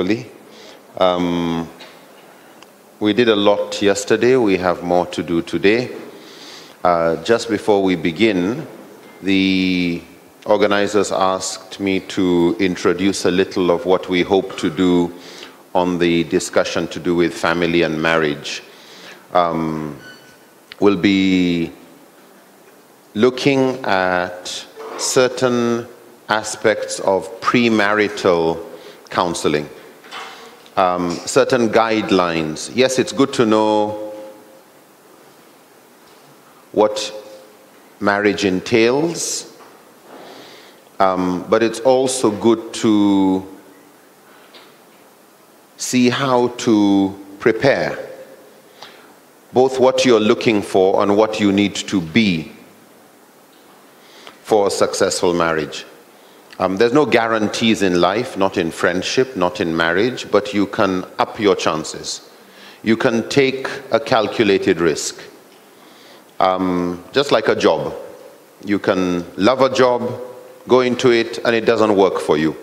hopefully. We did a lot yesterday. We have more to do today. Just before we begin, the organizers asked me to introduce a little of what we hope to do on the discussion to do with family and marriage. We'll be looking at certain aspects of premarital counseling, certain guidelines. Yes, it's good to know what marriage entails, but it's also good to see how to prepare both what you're looking for and what you need to be for a successful marriage. There's no guarantees in life, not in friendship, not in marriage, but you can up your chances. You can take a calculated risk. Just like a job. You can love a job, go into it, and it doesn't work for you.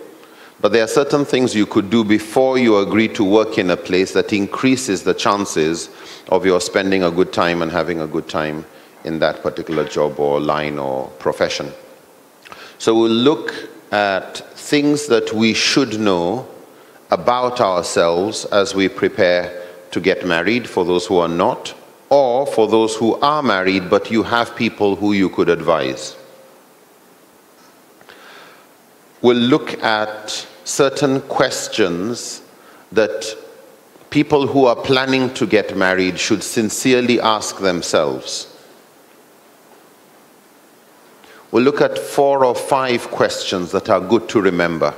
But there are certain things you could do before you agree to work in a place that increases the chances of your spending a good time and having a good time in that particular job or line or profession. So we'll look at things that we should know about ourselves as we prepare to get married, for those who are not, or for those who are married but you have people who you could advise. We'll look at certain questions that people who are planning to get married should sincerely ask themselves. We'll look at 4 or 5 questions that are good to remember.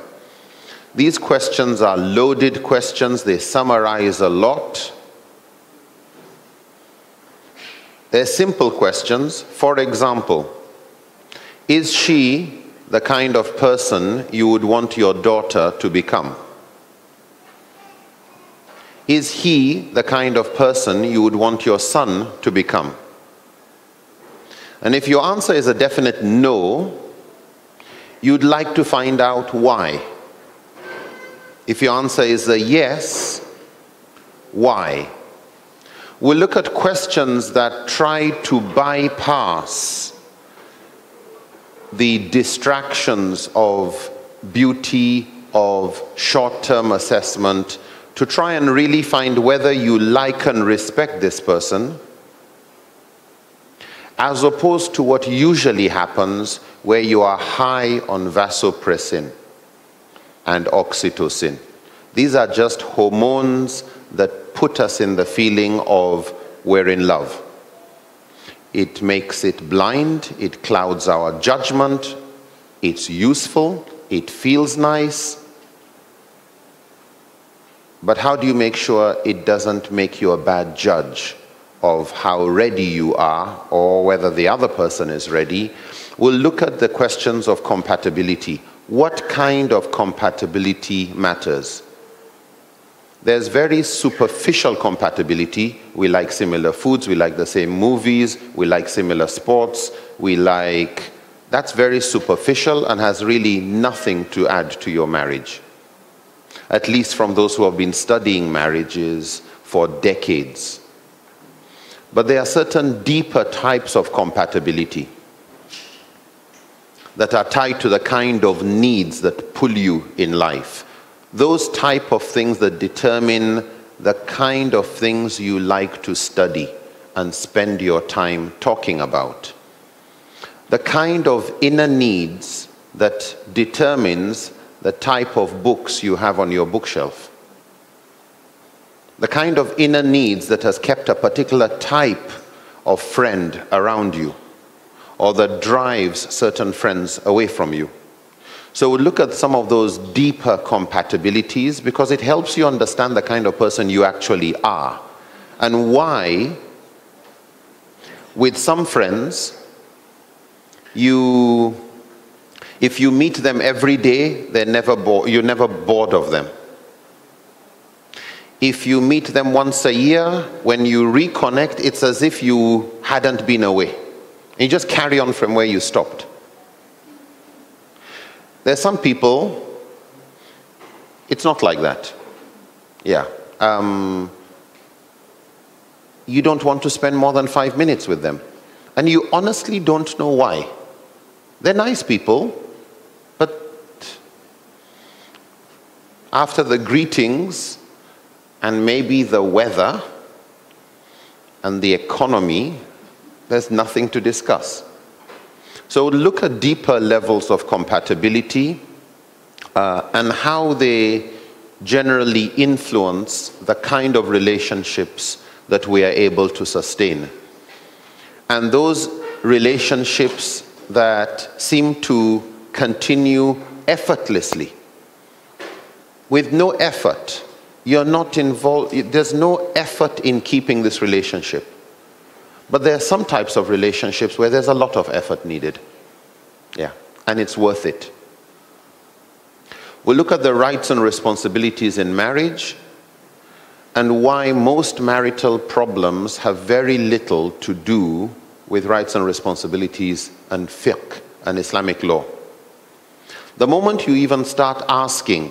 These questions are loaded questions. They summarize a lot. They're simple questions. For example, is she the kind of person you would want your daughter to become? Is he the kind of person you would want your son to become? And if your answer is a definite no, you'd like to find out why. If your answer is a yes, why? We'll look at questions that try to bypass the distractions of beauty, of short-term assessment, to try and really find whether you like and respect this person, as opposed to what usually happens where you are high on vasopressin and oxytocin. These are just hormones that put us in the feeling of we're in love. It makes it blind, it clouds our judgment, it's useful, it feels nice. But how do you make sure it doesn't make you a bad judge of how ready you are or whether the other person is ready? We'll look at the questions of compatibility. What kind of compatibility matters? There's very superficial compatibility. We like similar foods, we like the same movies, we like similar sports, that's very superficial and has really nothing to add to your marriage. At least from those who have been studying marriages for decades. But there are certain deeper types of compatibility that are tied to the kind of needs that pull you in life. Those type of things that determine the kind of things you like to study and spend your time talking about. The kind of inner needs that determines the type of books you have on your bookshelf. The kind of inner needs that has kept a particular type of friend around you, or that drives certain friends away from you. So we'll look at some of those deeper compatibilities because it helps you understand the kind of person you actually are and why, with some friends, if you meet them every day, you're never bored of them. If you meet them once a year, when you reconnect, it's as if you hadn't been away. And you just carry on from where you stopped. There's some people, it's not like that. Yeah. You don't want to spend more than 5 minutes with them. And you honestly don't know why. They're nice people, but after the greetings and maybe the weather and the economy, there's nothing to discuss. So look at deeper levels of compatibility and how they generally influence the kind of relationships that we are able to sustain. And those relationships that seem to continue effortlessly. With no effort, you're not involved, there's no effort in keeping this relationship. But there are some types of relationships where there's a lot of effort needed. Yeah, and it's worth it. We'll look at the rights and responsibilities in marriage and why most marital problems have very little to do with rights and responsibilities and fiqh and Islamic law. The moment you even start asking,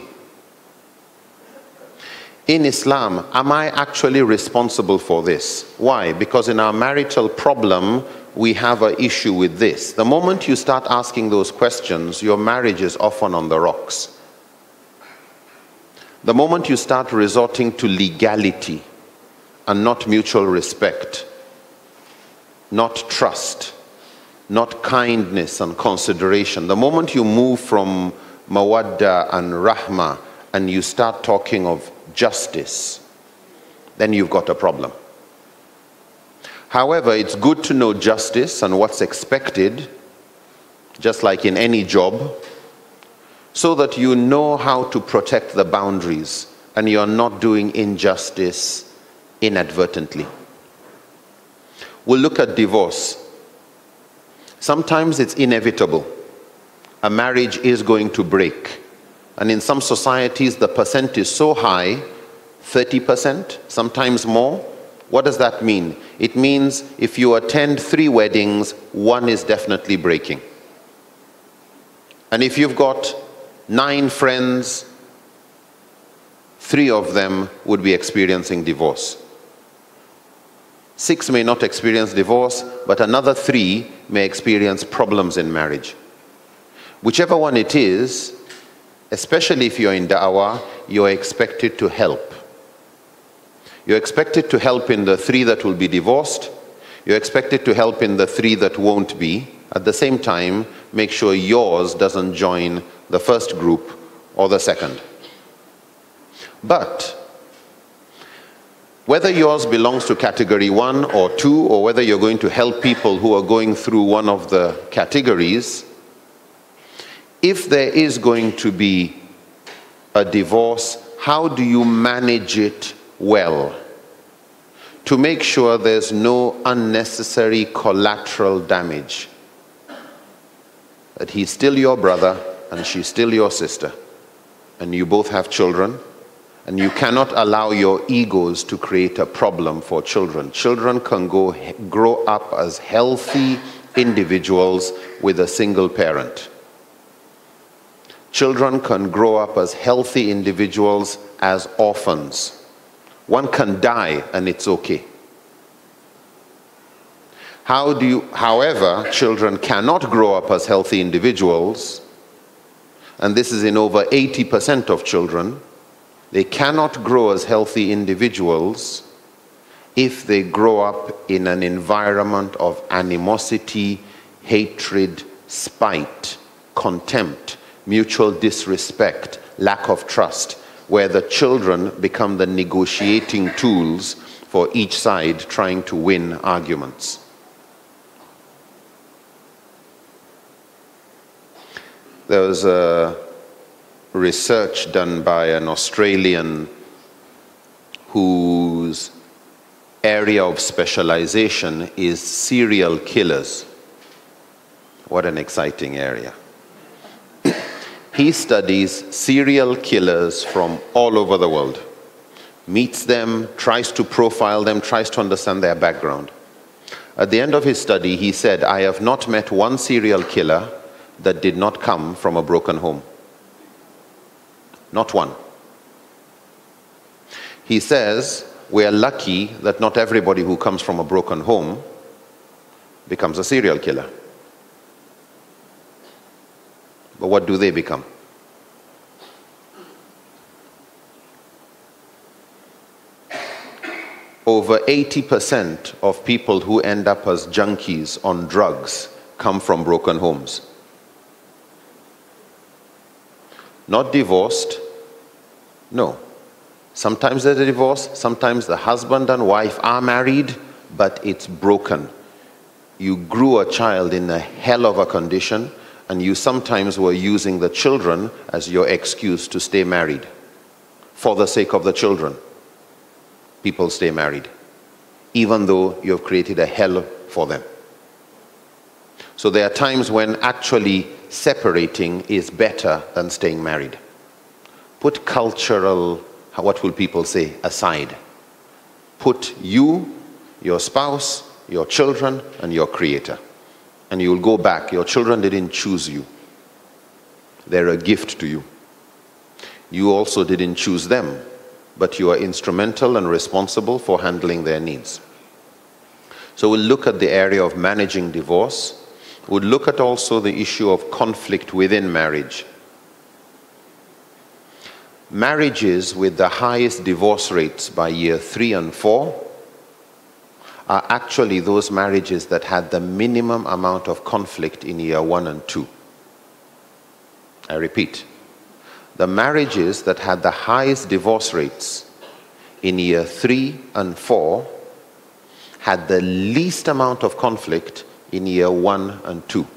in Islam, am I actually responsible for this? Why? Because in our marital problem, we have an issue with this. The moment you start asking those questions, your marriage is often on the rocks. The moment you start resorting to legality and not mutual respect, not trust, not kindness and consideration, the moment you move from mawadda and rahma and you start talking of justice, then you've got a problem. However, it's good to know justice and what's expected, just like in any job, so that you know how to protect the boundaries and you're not doing injustice inadvertently. We'll look at divorce. Sometimes it's inevitable. A marriage is going to break. And in some societies, the percent is so high, 30%, sometimes more. What does that mean? It means if you attend 3 weddings, 1 is definitely breaking. And if you've got 9 friends, 3 of them would be experiencing divorce. 6 may not experience divorce, but another 3 may experience problems in marriage. Whichever one it is, especially if you're in da'wah, you're expected to help. You're expected to help in the 3 that will be divorced. You're expected to help in the 3 that won't be. At the same time, make sure yours doesn't join the first group or the second. But whether yours belongs to category 1 or 2, or whether you're going to help people who are going through one of the categories, if there is going to be a divorce, how do you manage it well to make sure there's no unnecessary collateral damage? That he's still your brother and she's still your sister, and you both have children, and you cannot allow your egos to create a problem for children. Children can grow up as healthy individuals with a single parent. Children can grow up as healthy individuals as orphans. One can die and it's okay. However, children cannot grow up as healthy individuals, and this is in over 80% of children. They cannot grow as healthy individuals if they grow up in an environment of animosity, hatred, spite, contempt, mutual disrespect, lack of trust, where the children become the negotiating tools for each side trying to win arguments. There was a research done by an Australian whose area of specialization is serial killers. What an exciting area. He studies serial killers from all over the world, meets them, tries to profile them, tries to understand their background. At the end of his study, he said, I have not met one serial killer that did not come from a broken home. Not one. He says we're lucky that not everybody who comes from a broken home becomes a serial killer. But what do they become? Over 80% of people who end up as junkies on drugs come from broken homes. Not divorced, no. Sometimes there's a divorce, sometimes the husband and wife are married, but it's broken. You grew a child in a hell of a condition, and you sometimes were using the children as your excuse to stay married. For the sake of the children, people stay married, even though you've created a hell for them. So there are times when actually separating is better than staying married. Put cultural, what will people say, aside. Put you, your spouse, your children, and your creator. And you'll go back. Your children didn't choose you. They're a gift to you. You also didn't choose them, but you are instrumental and responsible for handling their needs. So we'll look at the area of managing divorce. We'll look at also the issue of conflict within marriage. Marriages with the highest divorce rates by year 3 and 4 are actually those marriages that had the minimum amount of conflict in year 1 and 2. I repeat, the marriages that had the highest divorce rates in year 3 and 4 had the least amount of conflict in year 1 and 2.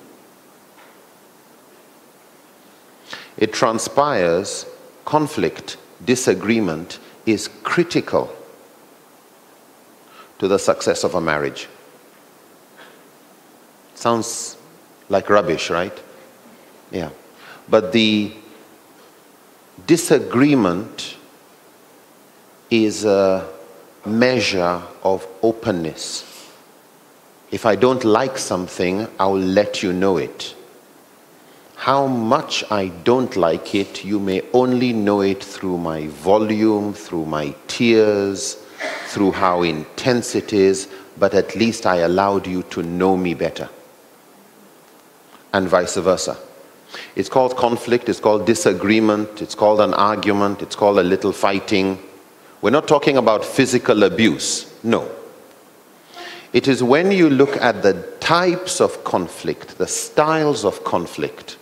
It transpires conflict, disagreement is critical to the success of a marriage. Sounds like rubbish, right? Yeah. But the disagreement is a measure of openness. If I don't like something, I'll let you know it. How much I don't like it, you may only know it through my volume, through my tears, through how intense it is, but at least I allowed you to know me better. And vice versa. It's called conflict, it's called disagreement, it's called an argument, it's called a little fighting. We're not talking about physical abuse, no. It is when you look at the types of conflict, the styles of conflict,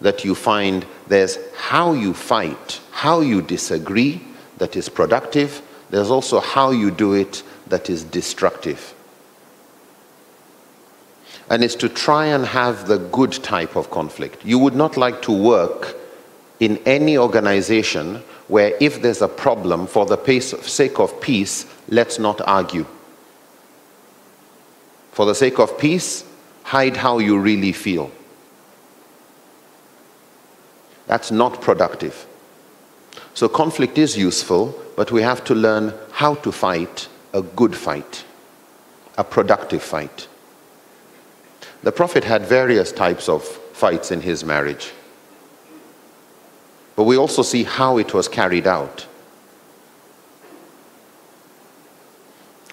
that you find there's how you fight, how you disagree, that is productive. There's also how you do it that is destructive. And it's to try and have the good type of conflict. You would not like to work in any organization where if there's a problem, for the sake of peace, let's not argue. For the sake of peace, hide how you really feel. That's not productive. So conflict is useful, but we have to learn how to fight a good fight, a productive fight. The Prophet had various types of fights in his marriage, but we also see how it was carried out.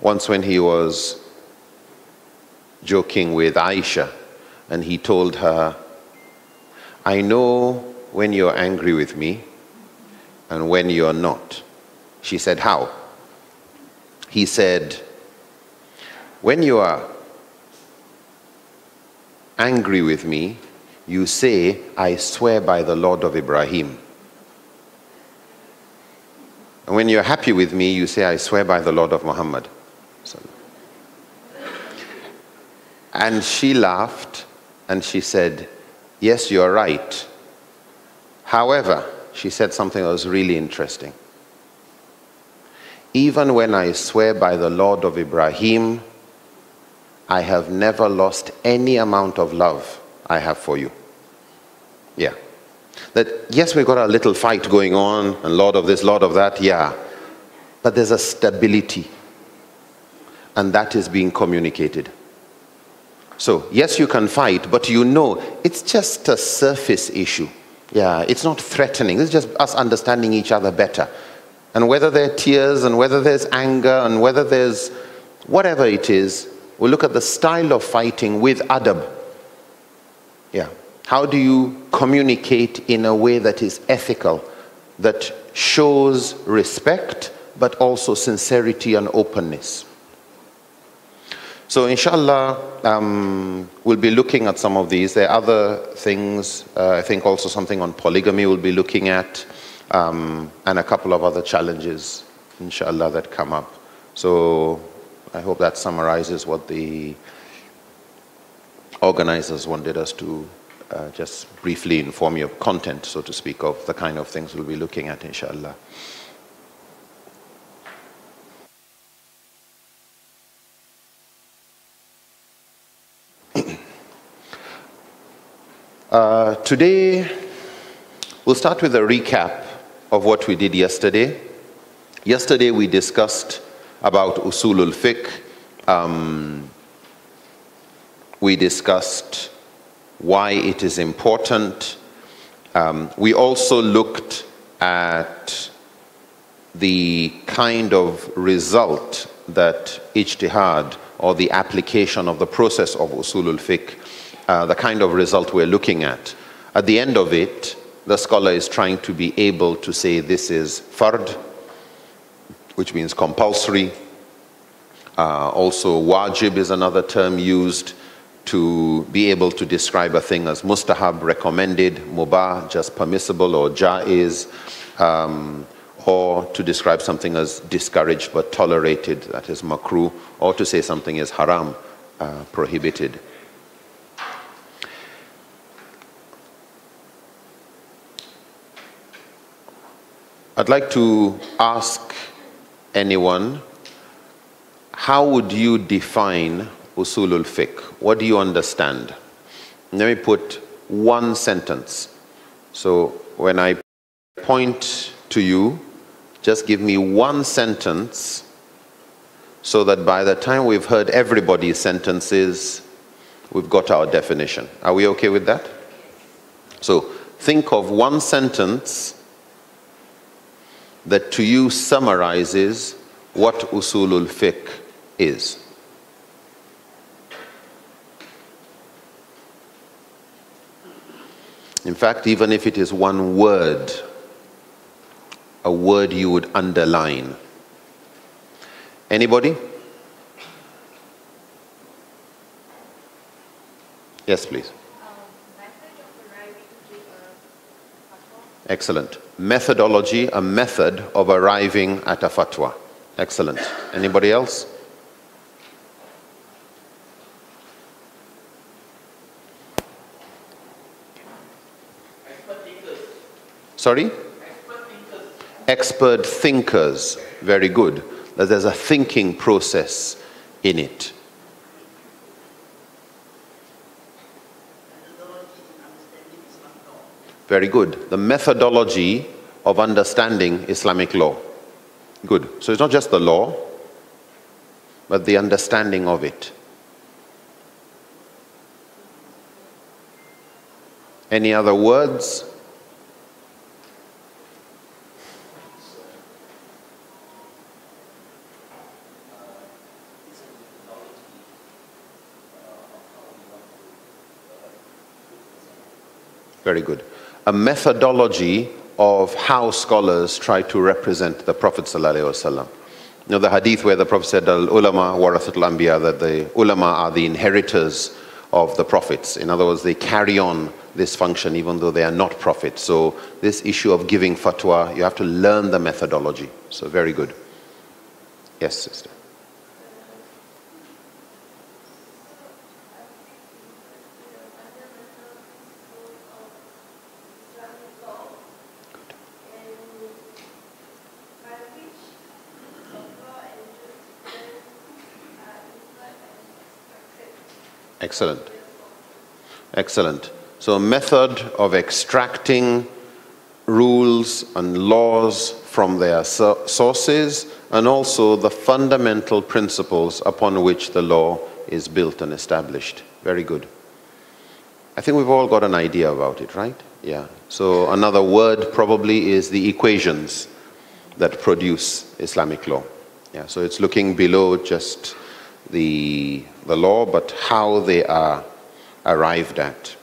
Once when he was joking with Aisha, and he told her, I know when you're angry with me and when you're not. She said, how? He said, when you are angry with me, you say, I swear by the Lord of Ibrahim. And when you're happy with me, you say, I swear by the Lord of Muhammad. And she laughed and she said, yes, you're right. However, she said something that was really interesting. Even when I swear by the Lord of Ibrahim, I have never lost any amount of love I have for you. Yeah. That, yes, we've got a little fight going on, and Lord of this, Lord of that, yeah. But there's a stability, and that is being communicated. So, yes, you can fight, but you know, it's just a surface issue. Yeah, it's not threatening. It's just us understanding each other better. And whether there are tears, and whether there's anger, and whether there's whatever it is, we'll look at the style of fighting with adab. Yeah. How do you communicate in a way that is ethical, that shows respect, but also sincerity and openness? So inshallah, we'll be looking at some of these. There are other things, I think also something on polygamy we'll be looking at, and a couple of other challenges, inshallah, that come up. So I hope that summarizes what the organizers wanted us to just briefly inform you of content, so to speak, of the kind of things we'll be looking at, inshallah. Today, we'll start with a recap of what we did yesterday. Yesterday, we discussed about usulul fiqh. We discussed why it is important. We also looked at the kind of result that ijtihad, or the application of the process of usulul fiqh, the kind of result we're looking at. At the end of it, the scholar is trying to be able to say this is fard, which means compulsory. Also, wajib is another term used to be able to describe a thing as mustahab, recommended, mubah, just permissible, or jaiz, or to describe something as discouraged but tolerated, that is makruh, or to say something is haram, prohibited. I'd like to ask anyone, how would you define usulul fiqh? What do you understand? Let me put one sentence. So when I point to you, just give me one sentence so that by the time we've heard everybody's sentences, we've got our definition. Are we okay with that? So think of one sentence that to you summarizes what usulul fiqh is. In fact, even if it is one word, a word you would underline. Anybody? Yes, please. Excellent. Methodology, a method of arriving at a fatwa. Excellent. Anybody else? Sorry? Expert thinkers. Very good. That there's a thinking process in it. Very good. The methodology of understanding Islamic law. Good. So it's not just the law, but the understanding of it. Any other words? Very good. A methodology of how scholars try to represent the Prophet ﷺ. You know, the hadith where the Prophet said, Al-ulama warathatul anbiya, that the ulama are the inheritors of the prophets. In other words, they carry on this function even though they are not prophets. So this issue of giving fatwa, you have to learn the methodology. So very good. Yes, sister. Excellent. Excellent. So a method of extracting rules and laws from their sources, and also the fundamental principles upon which the law is built and established. Very good. I think we've all got an idea about it, right? Yeah. So another word probably is the equations. that produce Islamic law. Yeah, so it's looking below just the law, but how they are arrived at.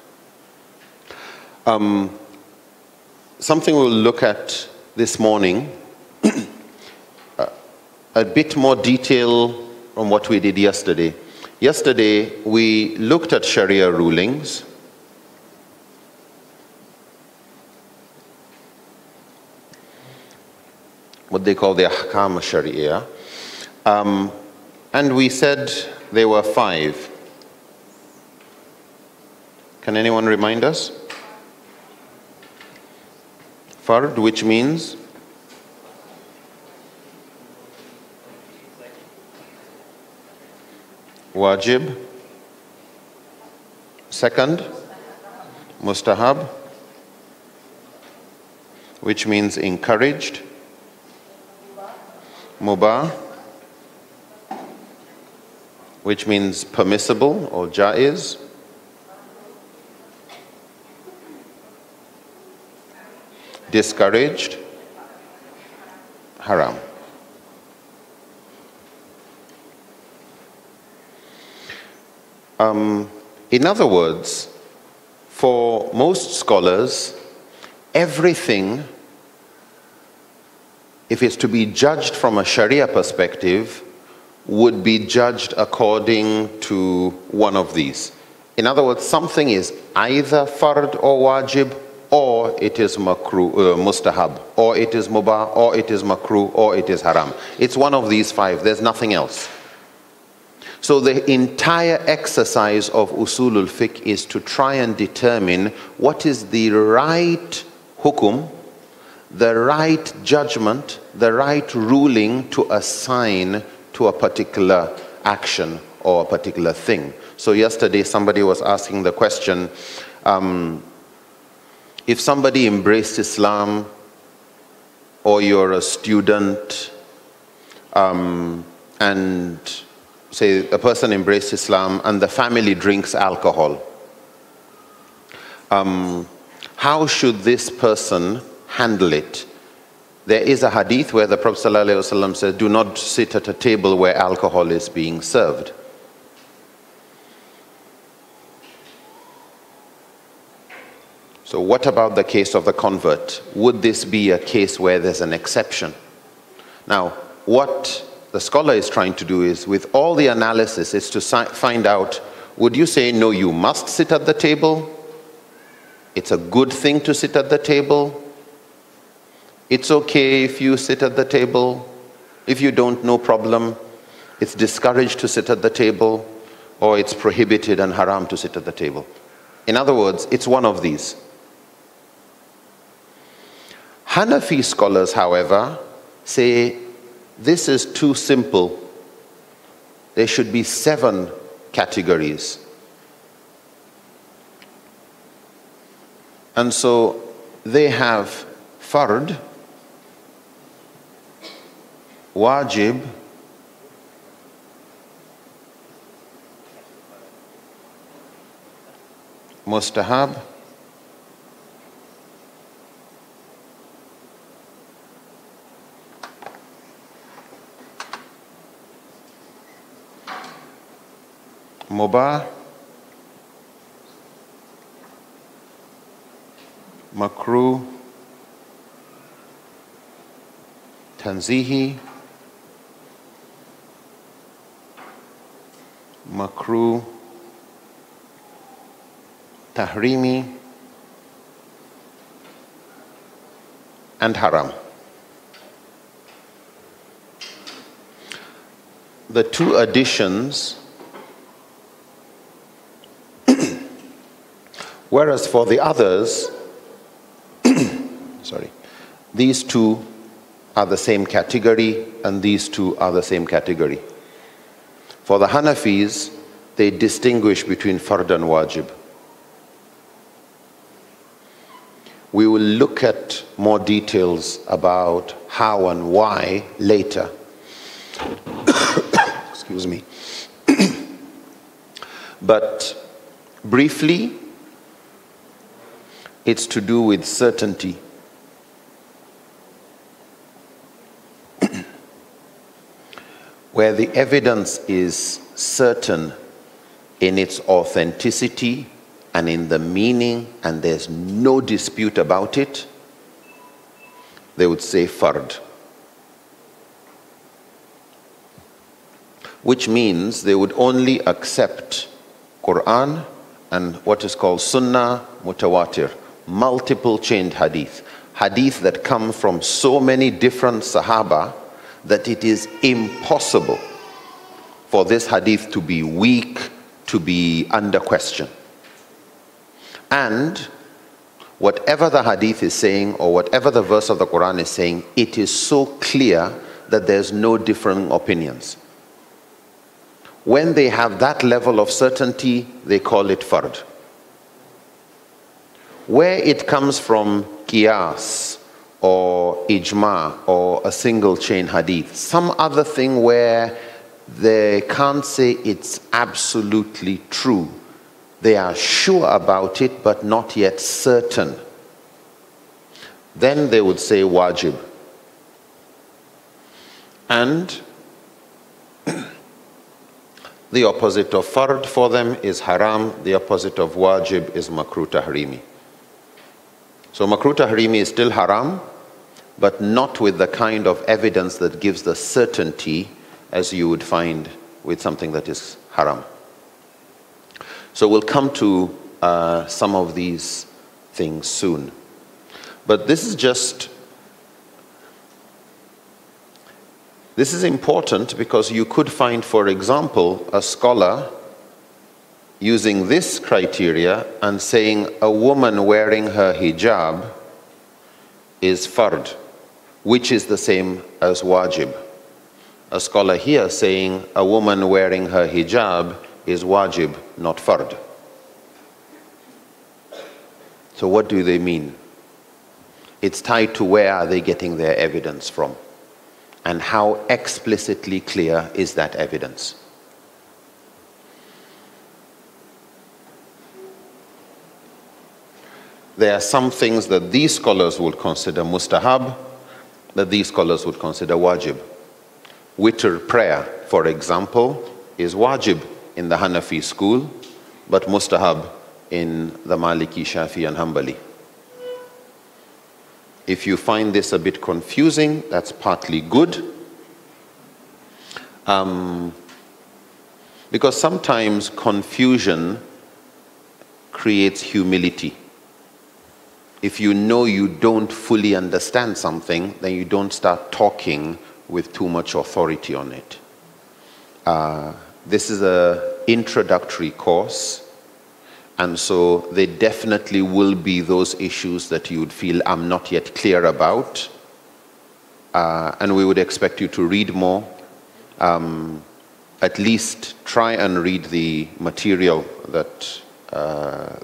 Something we'll look at this morning, a bit more detail from what we did yesterday. Yesterday, we looked at Sharia rulings. What they call the Ahkam Sharia. And we said there were 5. Can anyone remind us? Fard, which means? Wajib. Second, mustahab, which means encouraged. Mubah, which means permissible or jaiz. Discouraged, haram. In other words, for most scholars, everything, if it's to be judged from a Sharia perspective, would be judged according to one of these. In other words, something is either fard or wajib, or it is mustahab, or it is mubah, or it is makruh, or it is haram. It's one of these 5. There's nothing else. So the entire exercise of usulul fiqh is to try and determine what is the right hukum, the right judgment, the right ruling to assign to a particular action or a particular thing. So yesterday somebody was asking the question, if somebody embraced Islam, or you're a student, and say a person embraced Islam and the family drinks alcohol, how should this person handle it? There is a hadith where the Prophet ﷺ says, do not sit at a table where alcohol is being served. So what about the case of the convert? Would this be a case where there's an exception? Now, what the scholar is trying to do is, with all the analysis, is to find out, would you say, no, you must sit at the table? It's a good thing to sit at the table. It's okay if you sit at the table. If you don't, no problem. It's discouraged to sit at the table, or it's prohibited and haram to sit at the table. In other words, it's one of these. Hanafi scholars, however, say this is too simple. There should be 7 categories. And so they have fard, wajib, mustahab, mubah, makruh, tanzihi, makruh, tahrimi, and haram. The 2 additions, whereas for the others, sorry, these 2 are the same category and these 2 are the same category. For the Hanafis, they distinguish between fard and wajib. We will look at more details about how and why later. Excuse me. But briefly, it's to do with certainty. where the evidence is certain in its authenticity and in the meaning, and there's no dispute about it, they would say fard. Which means they would only accept Quran and what is called Sunnah Mutawatir, multiple chained hadith. Hadith that come from so many different Sahaba that it is impossible for this hadith to be weak, to be under question. And whatever the hadith is saying or whatever the verse of the Quran is saying, it is so clear that there's no differing opinions. When they have that level of certainty, they call it fard. Where it comes from qiyas or ijma or a single chain hadith, some other thing where they can't say it's absolutely true. They are sure about it, but not yet certain. Then they would say wajib. And the opposite of fard for them is haram. The opposite of wajib is makruh tahrimi. So makruh tahrimi is still haram, but not with the kind of evidence that gives the certainty as you would find with something that is haram. So we'll come to some of these things soon. But this is important because you could find, for example, a scholar using this criteria and saying a woman wearing her hijab is fard, which is the same as wajib. A scholar here saying a woman wearing her hijab is wajib, not fard. So what do they mean? It's tied to where are they getting their evidence from, and how explicitly clear is that evidence. There are some things that these scholars would consider mustahab, that these scholars would consider wajib. Witr prayer, for example, is wajib in the Hanafi school, but mustahab in the Maliki, Shafi, and Hanbali. If you find this a bit confusing, that's partly good. Because sometimes confusion creates humility. If you know you don't fully understand something, then you don't start talking with too much authority on it. This is an introductory course, and so there definitely will be those issues that you would feel I'm not yet clear about, and we would expect you to read more. At least try and read the material that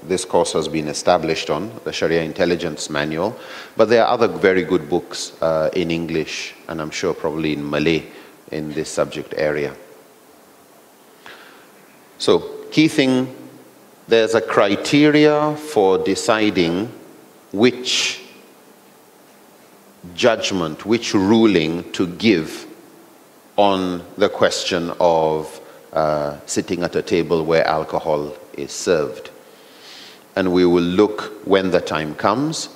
this course has been established on, the Sharia Intelligence Manual, but there are other very good books in English, and I'm sure probably in Malay in this subject area. So, key thing, there's a criteria for deciding which judgment, which ruling to give on the question of sitting at a table where alcohol is served. And we will look, when the time comes,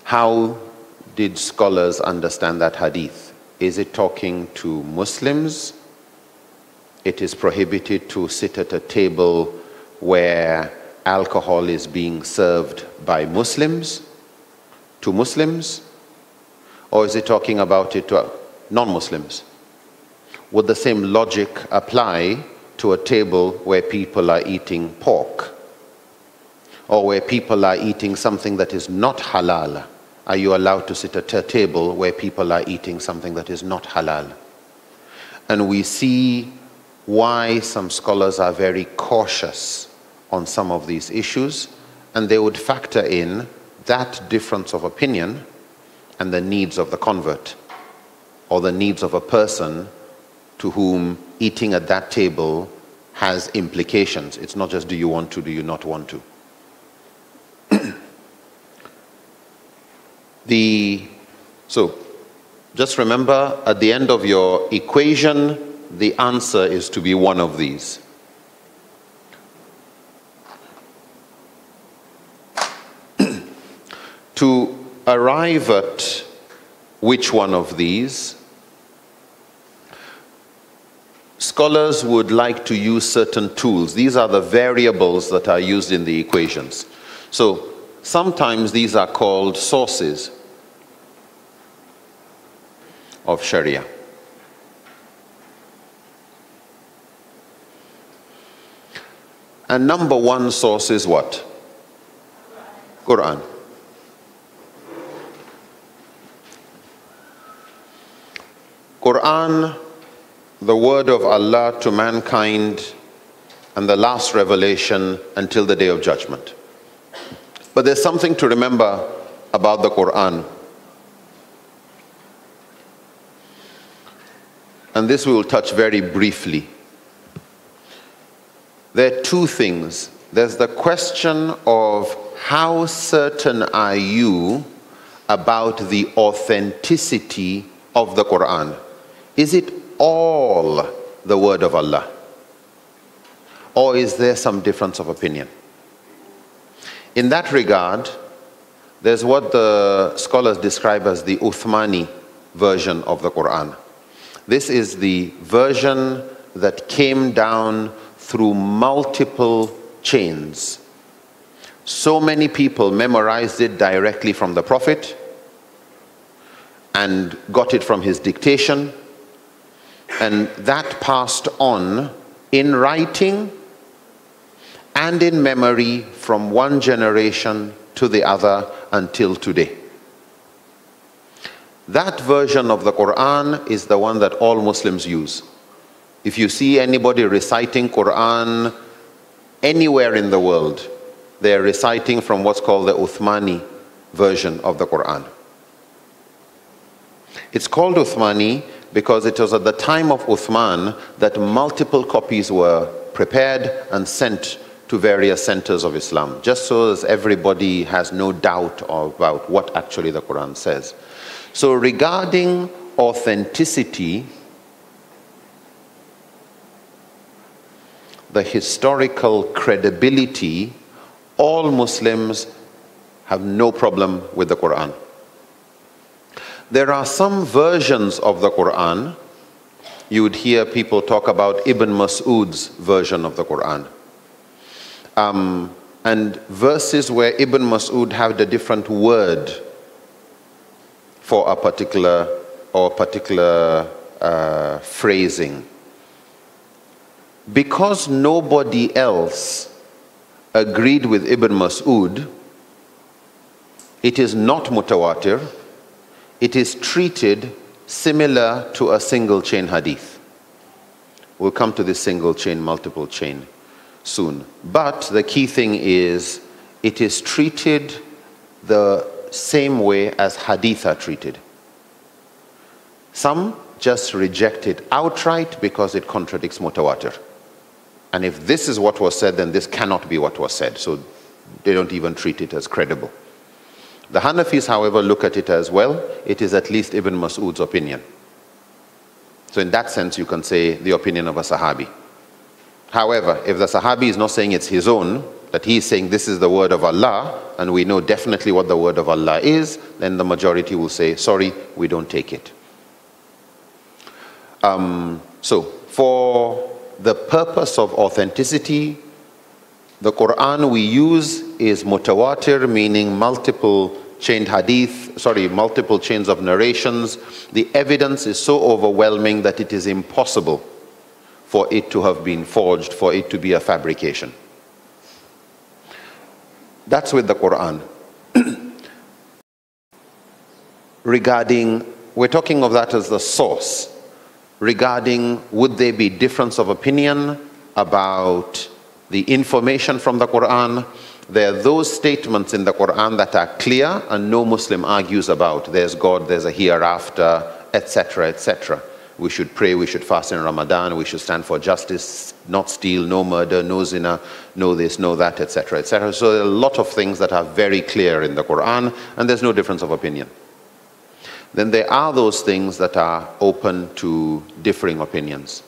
how did scholars understand that hadith? Is it talking to Muslims? It is prohibited to sit at a table where alcohol is being served by Muslims, to Muslims? Or is it talking about it to non-Muslims? Would the same logic apply to a table where people are eating pork, or where people are eating something that is not halal? Are you allowed to sit at a table where people are eating something that is not halal? And we see why some scholars are very cautious on some of these issues, and they would factor in that difference of opinion and the needs of the convert, or the needs of a person to whom eating at that table has implications. It's not just do you want to, do you not want to. So Just remember, at the end of your equation, the answer is to be one of these. To arrive at which one of these, scholars would like to use certain tools. These are the variables that are used in the equations. So sometimes these are called sources of Sharia. And number one source is what? Quran. Quran, the word of Allah to mankind, and the last revelation until the day of judgment. But there's something to remember about the Quran. And this we will touch very briefly. There are two things. There's the question of how certain are you about the authenticity of the Quran? Is it all the word of Allah? Or is there some difference of opinion? In that regard, there's what the scholars describe as the Uthmani version of the Quran. This is the version that came down through multiple chains. So many people memorized it directly from the Prophet and got it from his dictation, and that passed on in writing and in memory from one generation to the other until today. That version of the Quran is the one that all Muslims use. If you see anybody reciting Quran anywhere in the world, they're reciting from what's called the Uthmani version of the Quran. It's called Uthmani because it was at the time of Uthman that multiple copies were prepared and sent to various centers of Islam, just so as everybody has no doubt about what actually the Quran says. So regarding authenticity, the historical credibility, all Muslims have no problem with the Quran. There are some versions of the Quran. You would hear people talk about Ibn Mas'ud's version of the Quran. And verses where Ibn Mas'ud had a different word for a particular phrasing. Because nobody else agreed with Ibn Mas'ud, it is not mutawatir. It is treated similar to a single chain hadith. We'll come to this single chain, multiple chain soon. But the key thing is, it is treated the same way as hadith are treated. Some just reject it outright because it contradicts mutawatir. And if this is what was said, then this cannot be what was said. So they don't even treat it as credible. The Hanafis, however, look at it as, well, it is at least Ibn Mas'ud's opinion. So in that sense, you can say the opinion of a Sahabi. However, if the Sahabi is not saying it's his own, that he is saying this is the word of Allah, and we know definitely what the word of Allah is, then the majority will say, sorry, we don't take it. So for the purpose of authenticity, the Quran we use is mutawatir, meaning multiple chains of narrations. The evidence is so overwhelming that it is impossible for it to have been forged, for it to be a fabrication. That's with the Quran. Regarding, we're talking of that as the source. Regarding, would there be difference of opinion about the information from the Quran? There are those statements in the Quran that are clear and no Muslim argues about. There's God, there's a hereafter, etc., etc. We should pray, we should fast in Ramadan, we should stand for justice, not steal, no murder, no zina, no this, no that, etc., etc. So there are a lot of things that are very clear in the Quran, and there's no difference of opinion. Then there are those things that are open to differing opinions.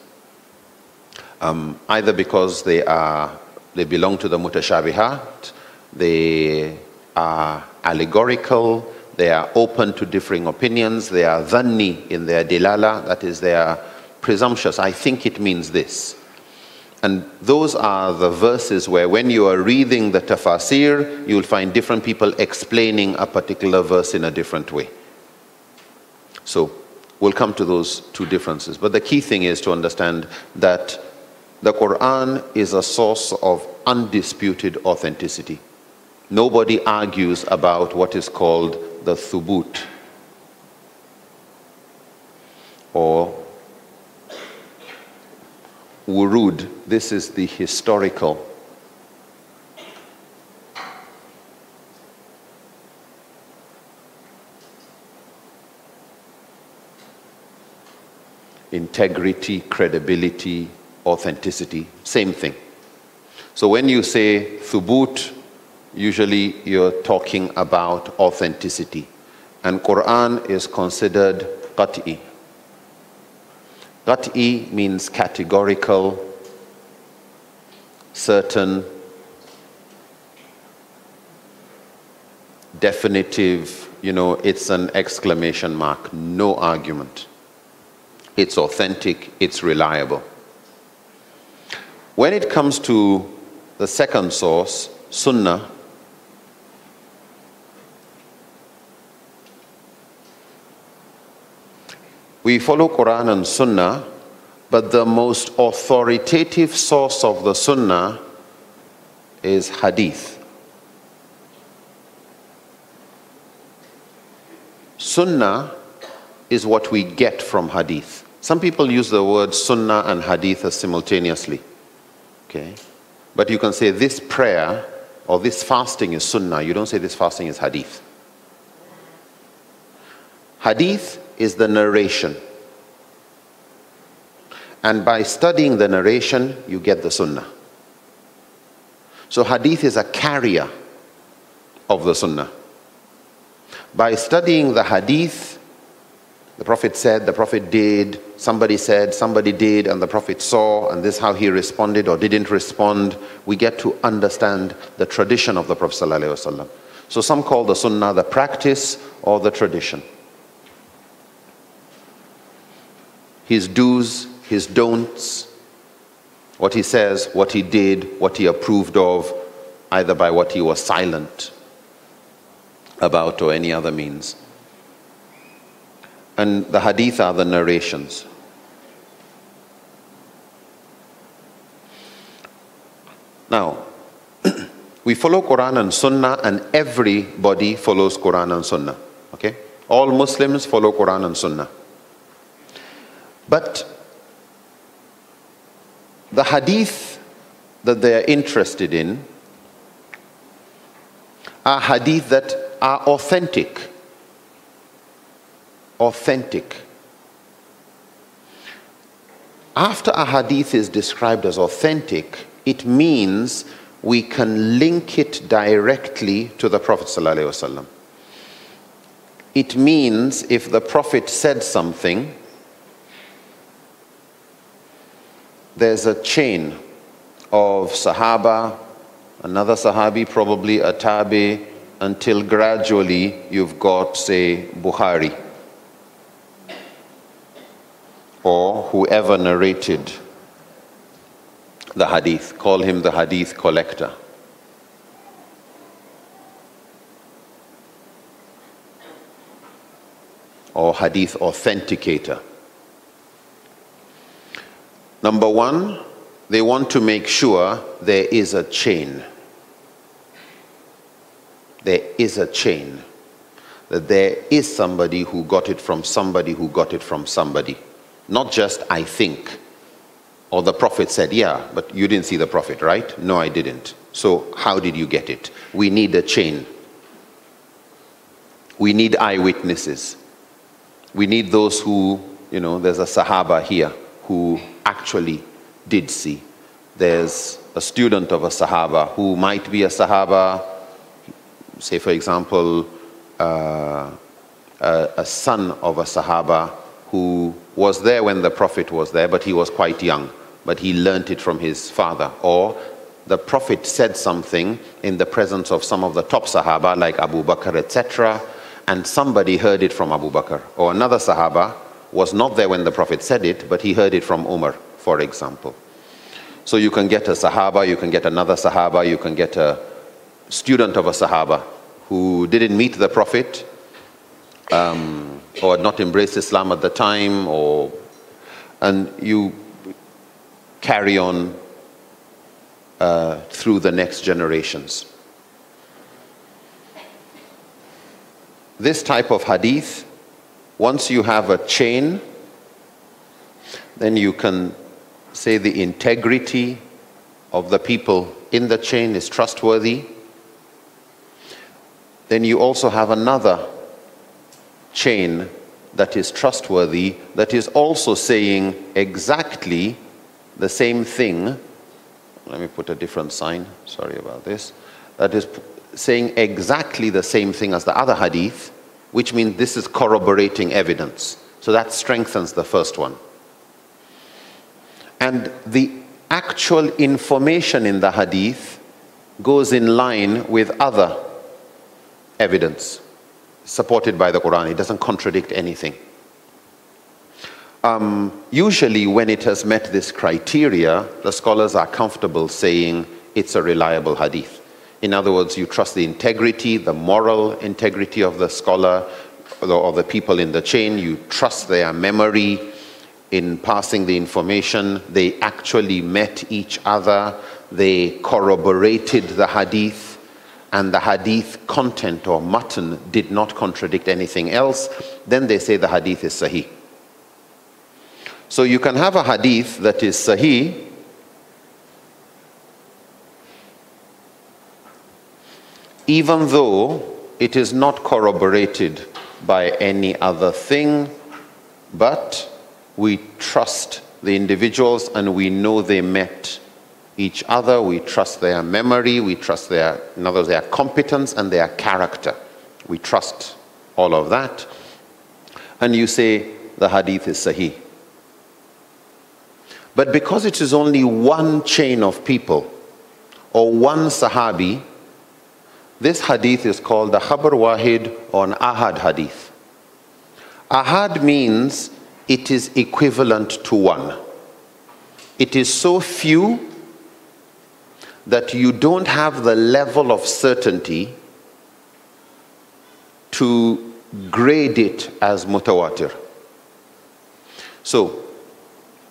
Either because they belong to the mutashabihat, they are allegorical, they are open to differing opinions, they are dhanni in their dilala, that is, they are presumptuous. I think it means this. And those are the verses where when you are reading the tafasir, you will find different people explaining a particular verse in a different way. So we'll come to those two differences. But the key thing is to understand that the Quran is a source of undisputed authenticity. Nobody argues about what is called the thubut or wurud. This is the historical. Integrity, credibility, authenticity, same thing. So when you say thubut, usually you're talking about authenticity. And Quran is considered qat'i. Qat'i means categorical, certain, definitive, it's an exclamation mark, no argument. It's authentic, it's reliable. When it comes to the second source, Sunnah, we follow Quran and Sunnah, but the most authoritative source of the Sunnah is Hadith. Sunnah is what we get from Hadith. Some people use the word Sunnah and Hadith as simultaneously. Okay? But you can say this prayer or this fasting is Sunnah. You don't say this fasting is Hadith. Hadith is the narration. And by studying the narration, you get the Sunnah. So Hadith is a carrier of the Sunnah. By studying the Hadith, the Prophet said, the Prophet did, somebody said, somebody did, and the Prophet saw, and this is how he responded or didn't respond, we get to understand the tradition of the Prophet ﷺ. So some call the Sunnah the practice or the tradition. His do's, his don'ts, what he says, what he did, what he approved of, either by what he was silent about or any other means. And the hadith are the narrations. Now, we follow Quran and Sunnah, and everybody follows Quran and Sunnah. Okay? All Muslims follow Quran and Sunnah. But the hadith that they are interested in are hadith that are authentic. Authentic. After a hadith is described as authentic, it means we can link it directly to the Prophet ﷺ. It means if the Prophet said something, there's a chain of Sahaba, another Sahabi, probably a Tabi, until gradually you've got, say, Bukhari, or whoever narrated the hadith. Call him the hadith collector. Or hadith authenticator. Number one, they want to make sure there is a chain. There is a chain. That there is somebody who got it from somebody who got it from somebody. Not just, I think. Or the Prophet said, yeah, but you didn't see the Prophet, right? No, I didn't. So how did you get it? We need a chain. We need eyewitnesses. We need those who, there's a Sahaba here who actually did see. There's a student of a Sahaba who might be a Sahaba, say for example, a son of a Sahaba who was there when the Prophet was there, but he was quite young, but he learnt it from his father. Or the Prophet said something in the presence of some of the top Sahaba like Abu Bakr, etc., and somebody heard it from Abu Bakr. Or another Sahaba was not there when the Prophet said it, but he heard it from Umar, for example. So you can get a Sahaba, you can get another Sahaba, you can get a student of a Sahaba who didn't meet the Prophet, or had not embraced Islam at the time, and you carry on through the next generations. This type of hadith, once you have a chain, then you can say the integrity of the people in the chain is trustworthy. Then you also have another chain that is trustworthy, that is also saying exactly the same thing. Let me put a different sign, sorry about this. That is saying exactly the same thing as the other hadith, which means this is corroborating evidence. So that strengthens the first one. And the actual information in the hadith goes in line with other evidence supported by the Quran. It doesn't contradict anything. Usually when it has met this criteria, the scholars are comfortable saying it's a reliable hadith. In other words, you trust the integrity, the moral integrity of the scholar or the people in the chain. You trust their memory in passing the information. They actually met each other. They corroborated the hadith, and the hadith content or matan did not contradict anything else. Then they say the hadith is sahih. So you can have a hadith that is sahih, even though it is not corroborated by any other thing, but we trust the individuals and we know they met each other, we trust their memory, we trust their, in other words, their competence and their character. We trust all of that. And you say the hadith is sahih. But because it is only one chain of people or one sahabi, this hadith is called the Khabar Wahid or an Ahad hadith. Ahad means it is equivalent to one. It is so few that you don't have the level of certainty to grade it as mutawatir. So,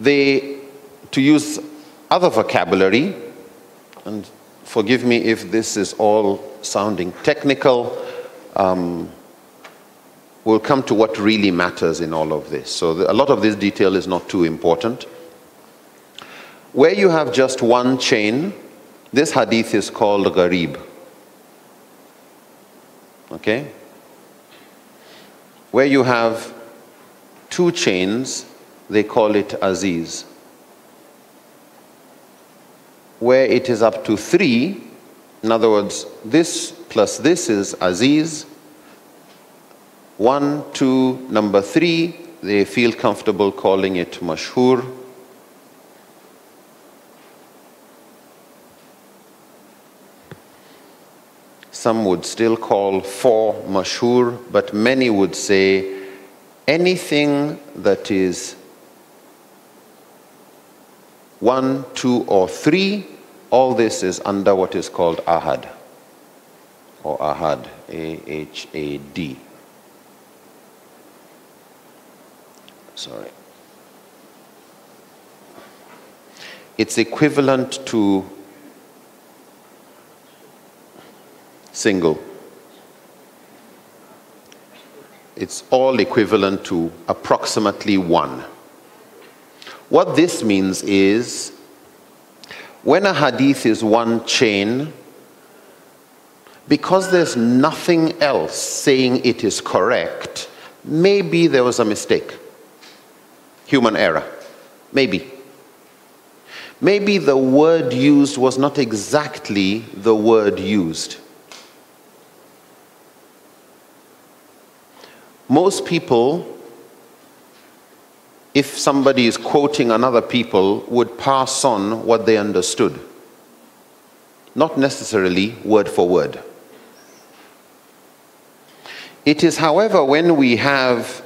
to use other vocabulary, and forgive me if this is all sounding technical, we'll come to what really matters in all of this. So a lot of this detail is not too important. Where you have just one chain, this hadith is called gharib. Okay? Where you have two chains, they call it aziz. Where it is up to three, in other words, this plus this is aziz. 1, 2, number 3, they feel comfortable calling it mashhur. Some would still call 4 mashhur, but many would say anything that is 1, 2, or 3, all this is under what is called ahad, or ahad, A-H-A-D. Sorry. It's equivalent to single. It's all equivalent to approximately 1. What this means is, when a hadith is one chain, because there's nothing else saying it is correct, maybe there was a mistake. Human error. Maybe. Maybe the word used was not exactly the word used. most people, if somebody is quoting another people, would pass on what they understood. Not necessarily word for word. It is, however, when we have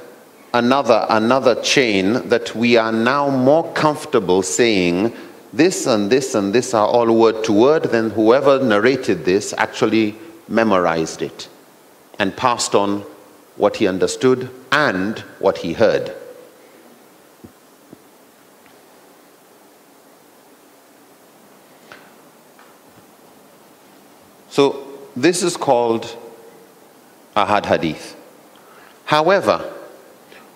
another chain that we are now more comfortable saying this and this and this are all word to word, then whoever narrated this actually memorized it and passed on what he understood and what he heard. So this is called Ahad Hadith. However,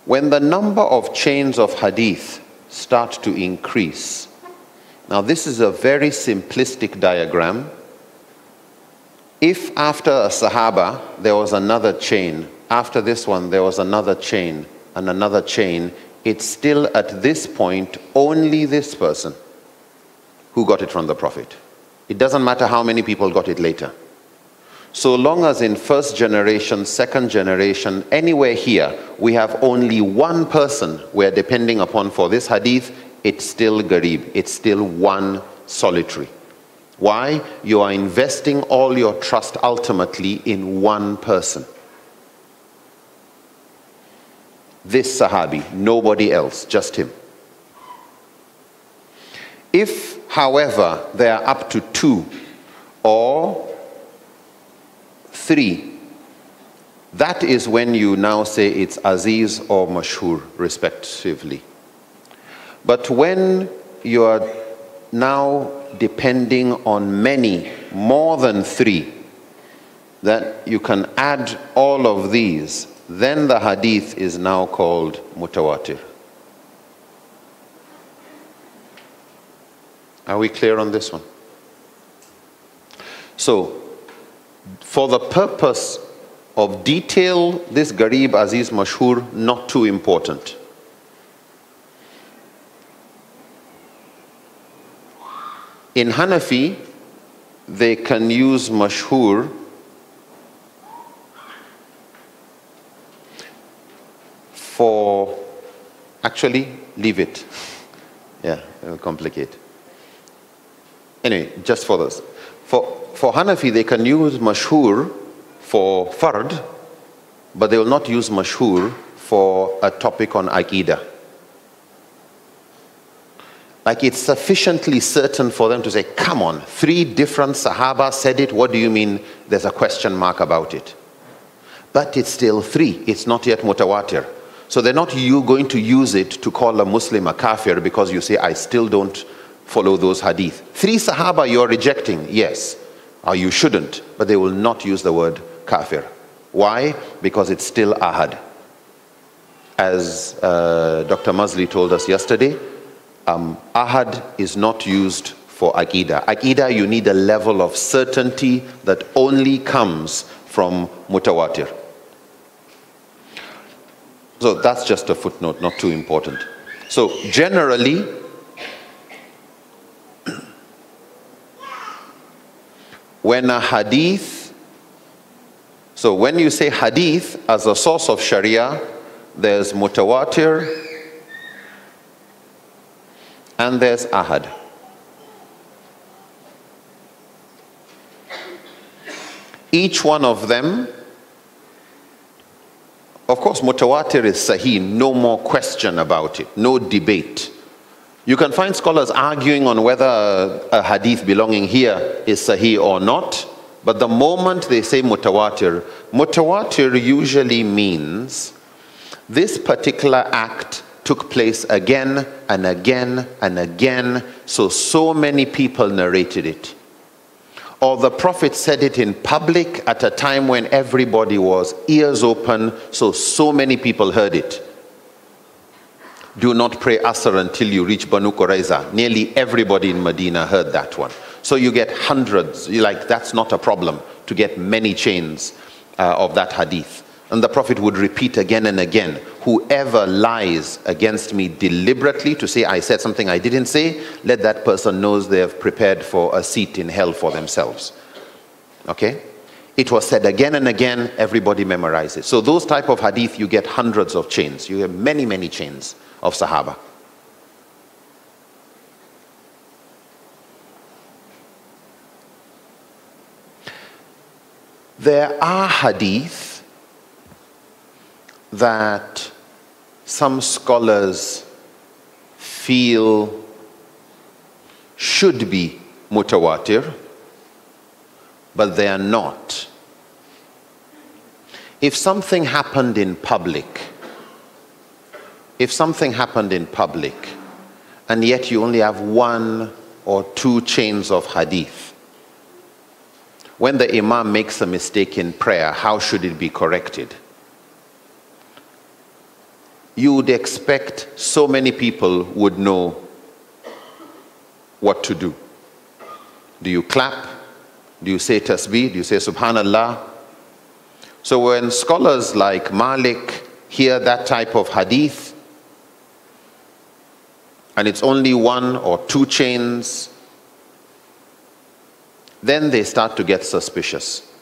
when the number of chains of hadith start to increase, now this is a very simplistic diagram. If after a Sahaba there was another chain, after this one there was another chain and another chain, it's still at this point only this person who got it from the Prophet. It doesn't matter how many people got it later. So long as in first generation, second generation, anywhere here, we have only one person we're depending upon for this hadith, it's still Garib. It's still one solitary. Why? You are investing all your trust ultimately in one person. This Sahabi, nobody else, just him. If, however, they are up to 2 or 3, that is when you now say it's Aziz or Mashhur, respectively. But when you are now depending on many, more than 3, that you can add all of these, then the hadith is now called mutawatir. Are we clear on this one? So, for the purpose of detail, this Garib, Aziz, Mashhur, not too important. In Hanafi, they can use Mashhur for, actually, leave it. Yeah, it will complicate. Anyway, just for this. For Hanafi, they can use Mashhur for Fard, but they will not use Mashhur for a topic on Aqidah. Like, it's sufficiently certain for them to say, come on, 3 different Sahaba said it, what do you mean there's a question mark about it? But it's still 3, it's not yet mutawatir. So they're not going to use it to call a Muslim a kafir because you say, I still don't follow those hadith. 3 Sahaba you're rejecting, yes, or you shouldn't, but they will not use the word kafir. Why? Because it's still ahad. As Dr. Mazli told us yesterday, ahad is not used for Aqidah. Aqidah, you need a level of certainty that only comes from mutawatir. So that's just a footnote, not too important. So generally, when a hadith, so when you say hadith as a source of Sharia, there's mutawatir and there's ahad. Each one of them, of course, mutawatir is sahih, no more question about it, no debate. You can find scholars arguing on whether a hadith belonging here is sahih or not, but the moment they say mutawatir, mutawatir usually means this particular act took place again and again and again, so many people narrated it. Or the Prophet said it in public at a time when everybody was ears open, so many people heard it. Do not pray Asr until you reach Banu Qurayza. Nearly everybody in Medina heard that one. So you get hundreds. That's not a problem to get many chains of that hadith. And the Prophet would repeat again and again, whoever lies against me deliberately to say I said something I didn't say, let that person know they have prepared for a seat in hell for themselves. Okay? It was said again and again, everybody memorizes. So those type of hadith, you get hundreds of chains. You have many, many chains of Sahaba. There are hadith that some scholars feel should be mutawatir, but they are not. If something happened in public, and yet you only have 1 or 2 chains of hadith, when the imam makes a mistake in prayer, how should it be corrected? You would expect so many people would know what to do. Do you clap? Do you say tasbih? Do you say subhanallah? So when scholars like Malik hear that type of hadith, and it's only 1 or 2 chains, then they start to get suspicious.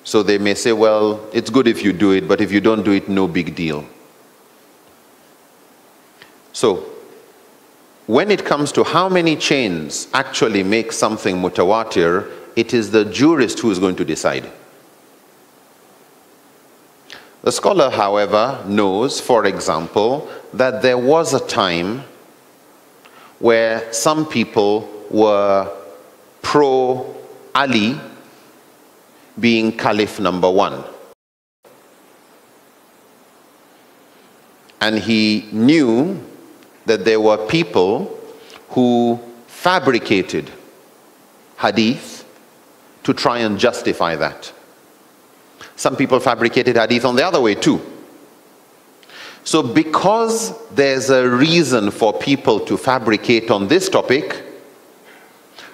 So they may say, well, it's good if you do it, but if you don't do it, no big deal. So when it comes to how many chains actually make something mutawatir, it is the jurist who is going to decide. The scholar, however, knows, for example, that there was a time where some people were pro-Ali being Caliph number 1. And he knew that there were people who fabricated hadith to try and justify that. Some people fabricated hadith on the other way too. So because there's a reason for people to fabricate on this topic,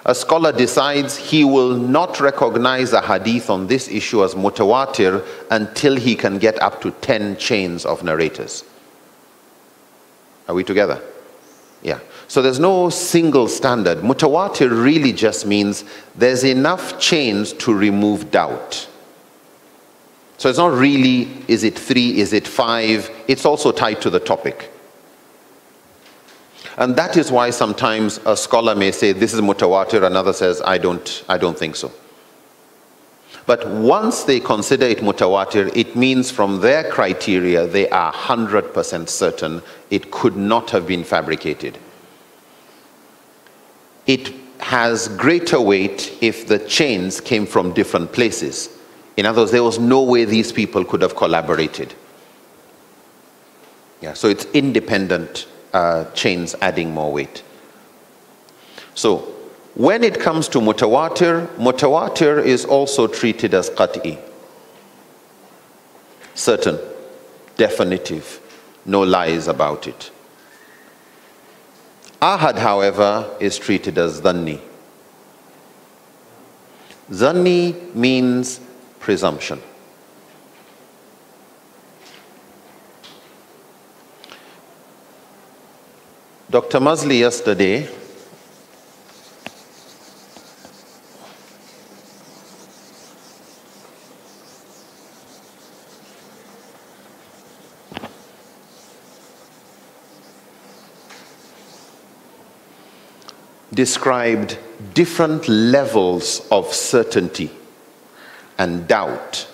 a scholar decides he will not recognize a hadith on this issue as mutawatir until he can get up to 10 chains of narrators. Are we together? Yeah. So there's no single standard. Mutawatir really just means there's enough chains to remove doubt. So it's not really, is it 3, is it 5? It's also tied to the topic. And that is why sometimes a scholar may say, this is mutawatir, another says, I don't think so. But once they consider it mutawatir, it means from their criteria, they are 100% certain it could not have been fabricated. It has greater weight if the chains came from different places. In other words, there was no way these people could have collaborated. Yeah, so it's independent chains adding more weight. So when it comes to mutawatir, mutawatir is also treated as qat'i. Certain, definitive, no lies about it. Ahad, however, is treated as dhanni. Dhanni means presumption. Dr. Mazli yesterday described different levels of certainty and doubt.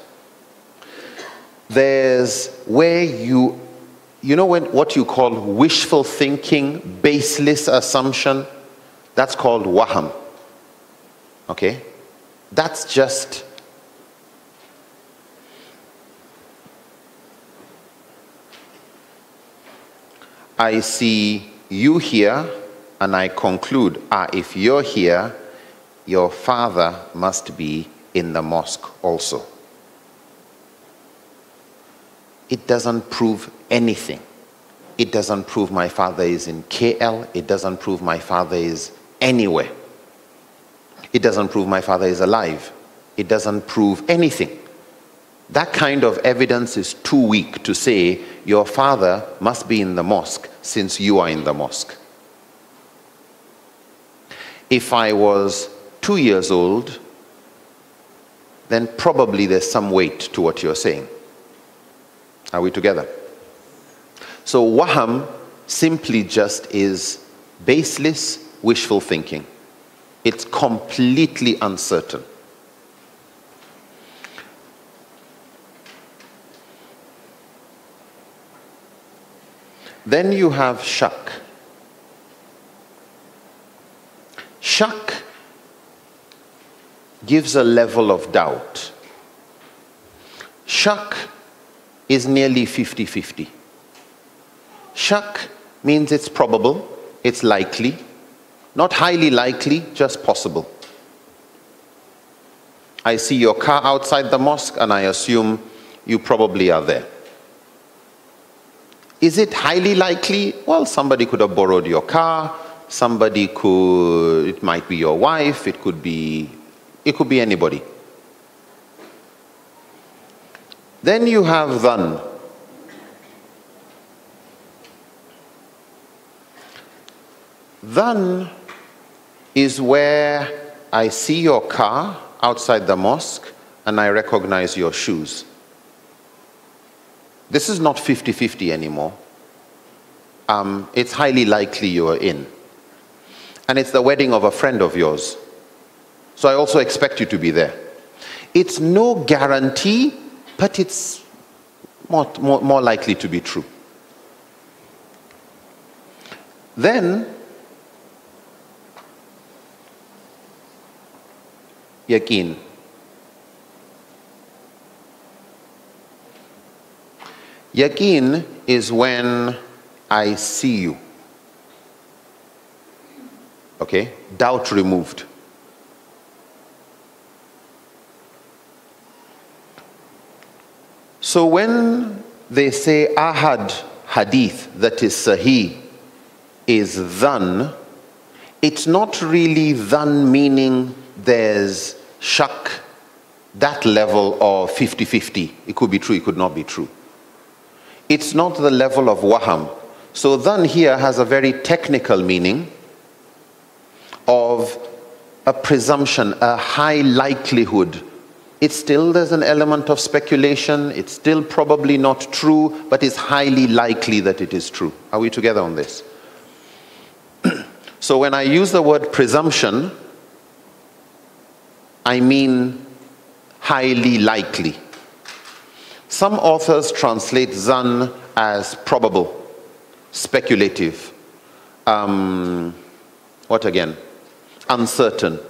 There's where you know what you call wishful thinking, baseless assumption, that's called waham. Okay? That's just I see you here and I conclude, if you're here, your father must be in the mosque also. It doesn't prove anything. It doesn't prove my father is in KL. It doesn't prove my father is anywhere. It doesn't prove my father is alive. It doesn't prove anything. That kind of evidence is too weak to say your father must be in the mosque since you are in the mosque. If I was 2 years old then probably there's some weight to what you're saying. Are we together? So waham simply just is baseless, wishful thinking. It's completely uncertain. Then you have shak. Shak gives a level of doubt. Shak is nearly 50-50. Shak means it's probable, it's likely, not highly likely, just possible. I see your car outside the mosque and I assume you probably are there. Is it highly likely? Well, somebody could have borrowed your car, somebody could, it might be your wife, it could be anybody. Then you have dhan. Dhan is where I see your car outside the mosque and I recognize your shoes. This is not 50-50 anymore. It's highly likely you are in. And it's the wedding of a friend of yours. So I also expect you to be there. It's no guarantee, but it's more likely to be true. Then, yaqeen. Yaqeen is when I see you. Okay? Doubt removed. So when they say ahad hadith, that is sahih, is dhan, it's not really dhan meaning there's shak, that level of 50-50. It could be true, it could not be true. It's not the level of waham. So dhan here has a very technical meaning of a presumption, a high likelihood. It's still, there's an element of speculation. It's still probably not true, but it's highly likely that it is true. Are we together on this? So when I use the word presumption, I mean highly likely. Some authors translate dhan as probable, speculative. What again? Uncertain.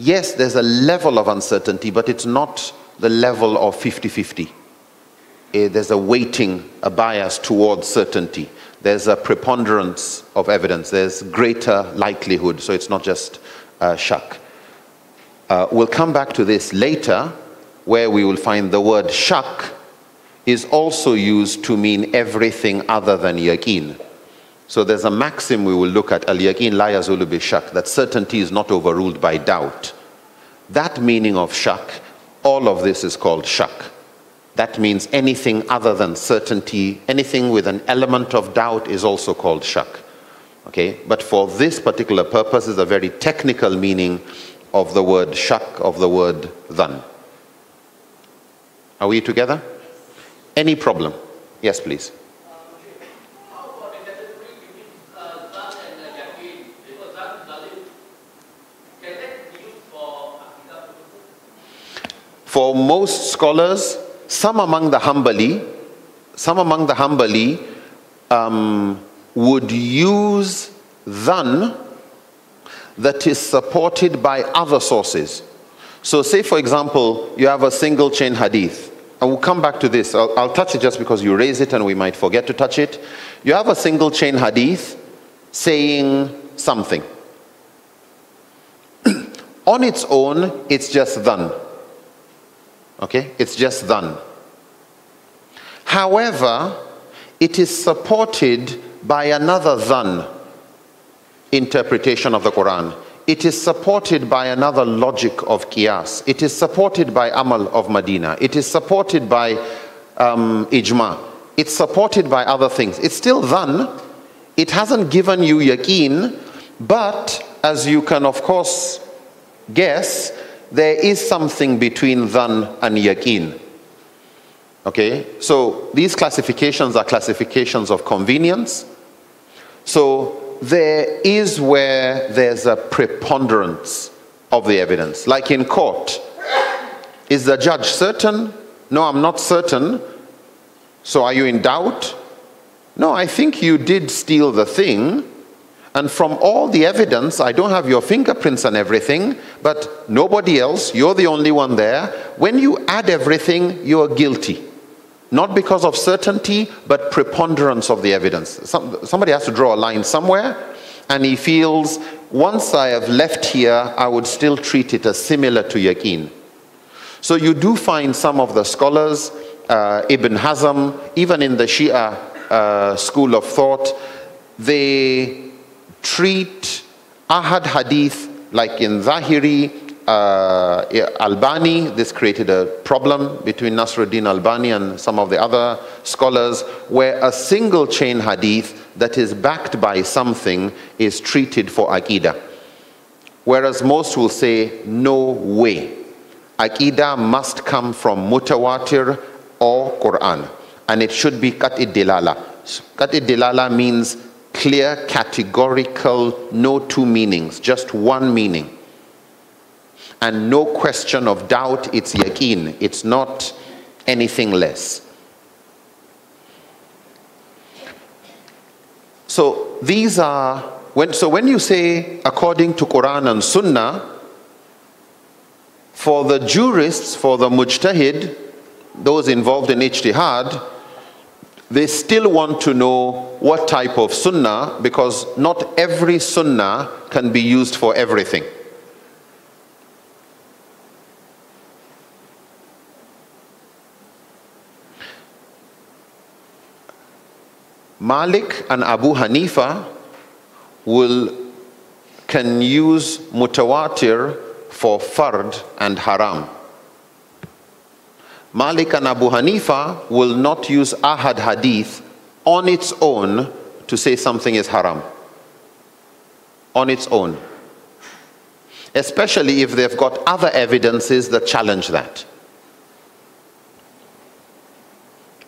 Yes, there's a level of uncertainty, but it's not the level of 50-50. There's a weighting, a bias towards certainty. There's a preponderance of evidence. There's greater likelihood, so it's not just shak. We'll come back to this later, where we will find the word shak is also used to mean everything other than yaqeen. So there's a maxim we will look at, al-yaqeen la yazulu bi-shak, that certainty is not overruled by doubt. That meaning of shak, all of this is called shak. That means anything other than certainty, anything with an element of doubt is also called shak. Okay? But for this particular purpose is a very technical meaning of the word shak, of the word dhan. Are we together? Any problem? Yes, please. For most scholars, some among the Hanbali would use dhan that is supported by other sources. So say, for example, you have a single chain hadith. And we'll come back to this. I'll touch it just because you raise it and we might forget to touch it. You have a single chain hadith saying something. On its own, it's just dhan. Okay? It's just dhan. However, it is supported by another dhan interpretation of the Quran. It is supported by another logic of qiyas. It is supported by amal of Medina. It is supported by ijma. It's supported by other things. It's still dhan. It hasn't given you yaqeen, but as you can of course guess, there is something between dhan and yaqeen. Okay, so these classifications are classifications of convenience. So there is where there's a preponderance of the evidence. Like in court, is the judge certain? No, I'm not certain. So are you in doubt? No, I think you did steal the thing. And from all the evidence, I don't have your fingerprints and everything, but nobody else, you're the only one there. When you add everything, you're guilty. Not because of certainty, but preponderance of the evidence. Somebody has to draw a line somewhere, and he feels, once I have left here, I would still treat it as similar to yaqeen. So you do find some of the scholars, Ibn Hazm, even in the Shia school of thought, they treat ahad hadith, like in Zahiri, Albani. This created a problem between Nasruddin Albani and some of the other scholars, where a single chain hadith that is backed by something is treated for Aqidah. Whereas most will say, no way. Aqidah must come from Mutawatir or Quran. And it should be Qat'id Dilala. Qat'id Dilala means clear, categorical, no two meanings, just one meaning. And no question of doubt, it's yaqeen. It's not anything less. So these are, when you say according to Quran and Sunnah, for the jurists, for the mujtahid, those involved in ijtihad, they still want to know what type of sunnah, because not every sunnah can be used for everything. Malik and Abu Hanifa can use mutawatir for fard and haram. Malik and Abu Hanifa will not use ahad hadith on its own to say something is haram. On its own. Especially if they've got other evidences that challenge that.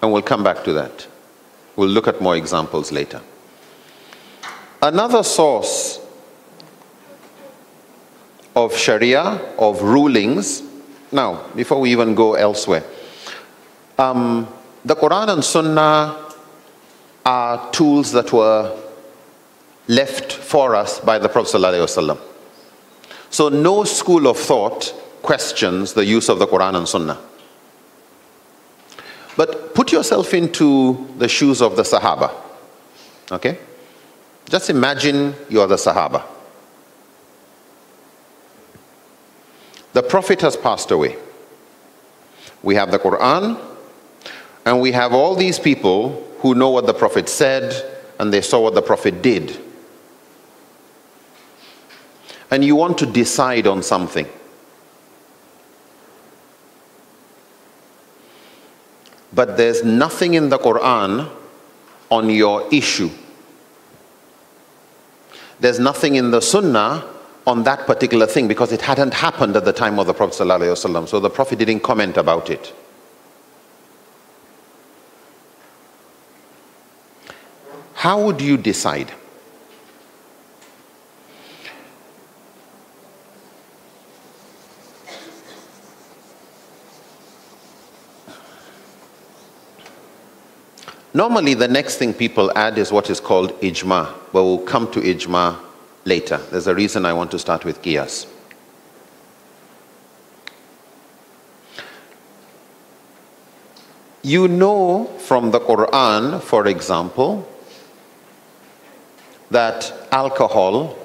And we'll come back to that. We'll look at more examples later. Another source of Sharia, of rulings. Now, before we even go elsewhere, the Quran and Sunnah are tools that were left for us by the Prophet ﷺ. So no school of thought questions the use of the Quran and Sunnah. But put yourself into the shoes of the Sahaba. Okay? Just imagine you're the Sahaba. The Prophet has passed away. We have the Quran, and we have all these people who know what the Prophet said, and they saw what the Prophet did. And you want to decide on something. But there's nothing in the Quran on your issue. There's nothing in the Sunnah on that particular thing, because it hadn't happened at the time of the Prophet ﷺ. So the Prophet didn't comment about it. How would you decide? Normally, the next thing people add is what is called ijma, but we'll come to ijma later. There's a reason I want to start with qiyas. You know from the Quran, for example, that alcohol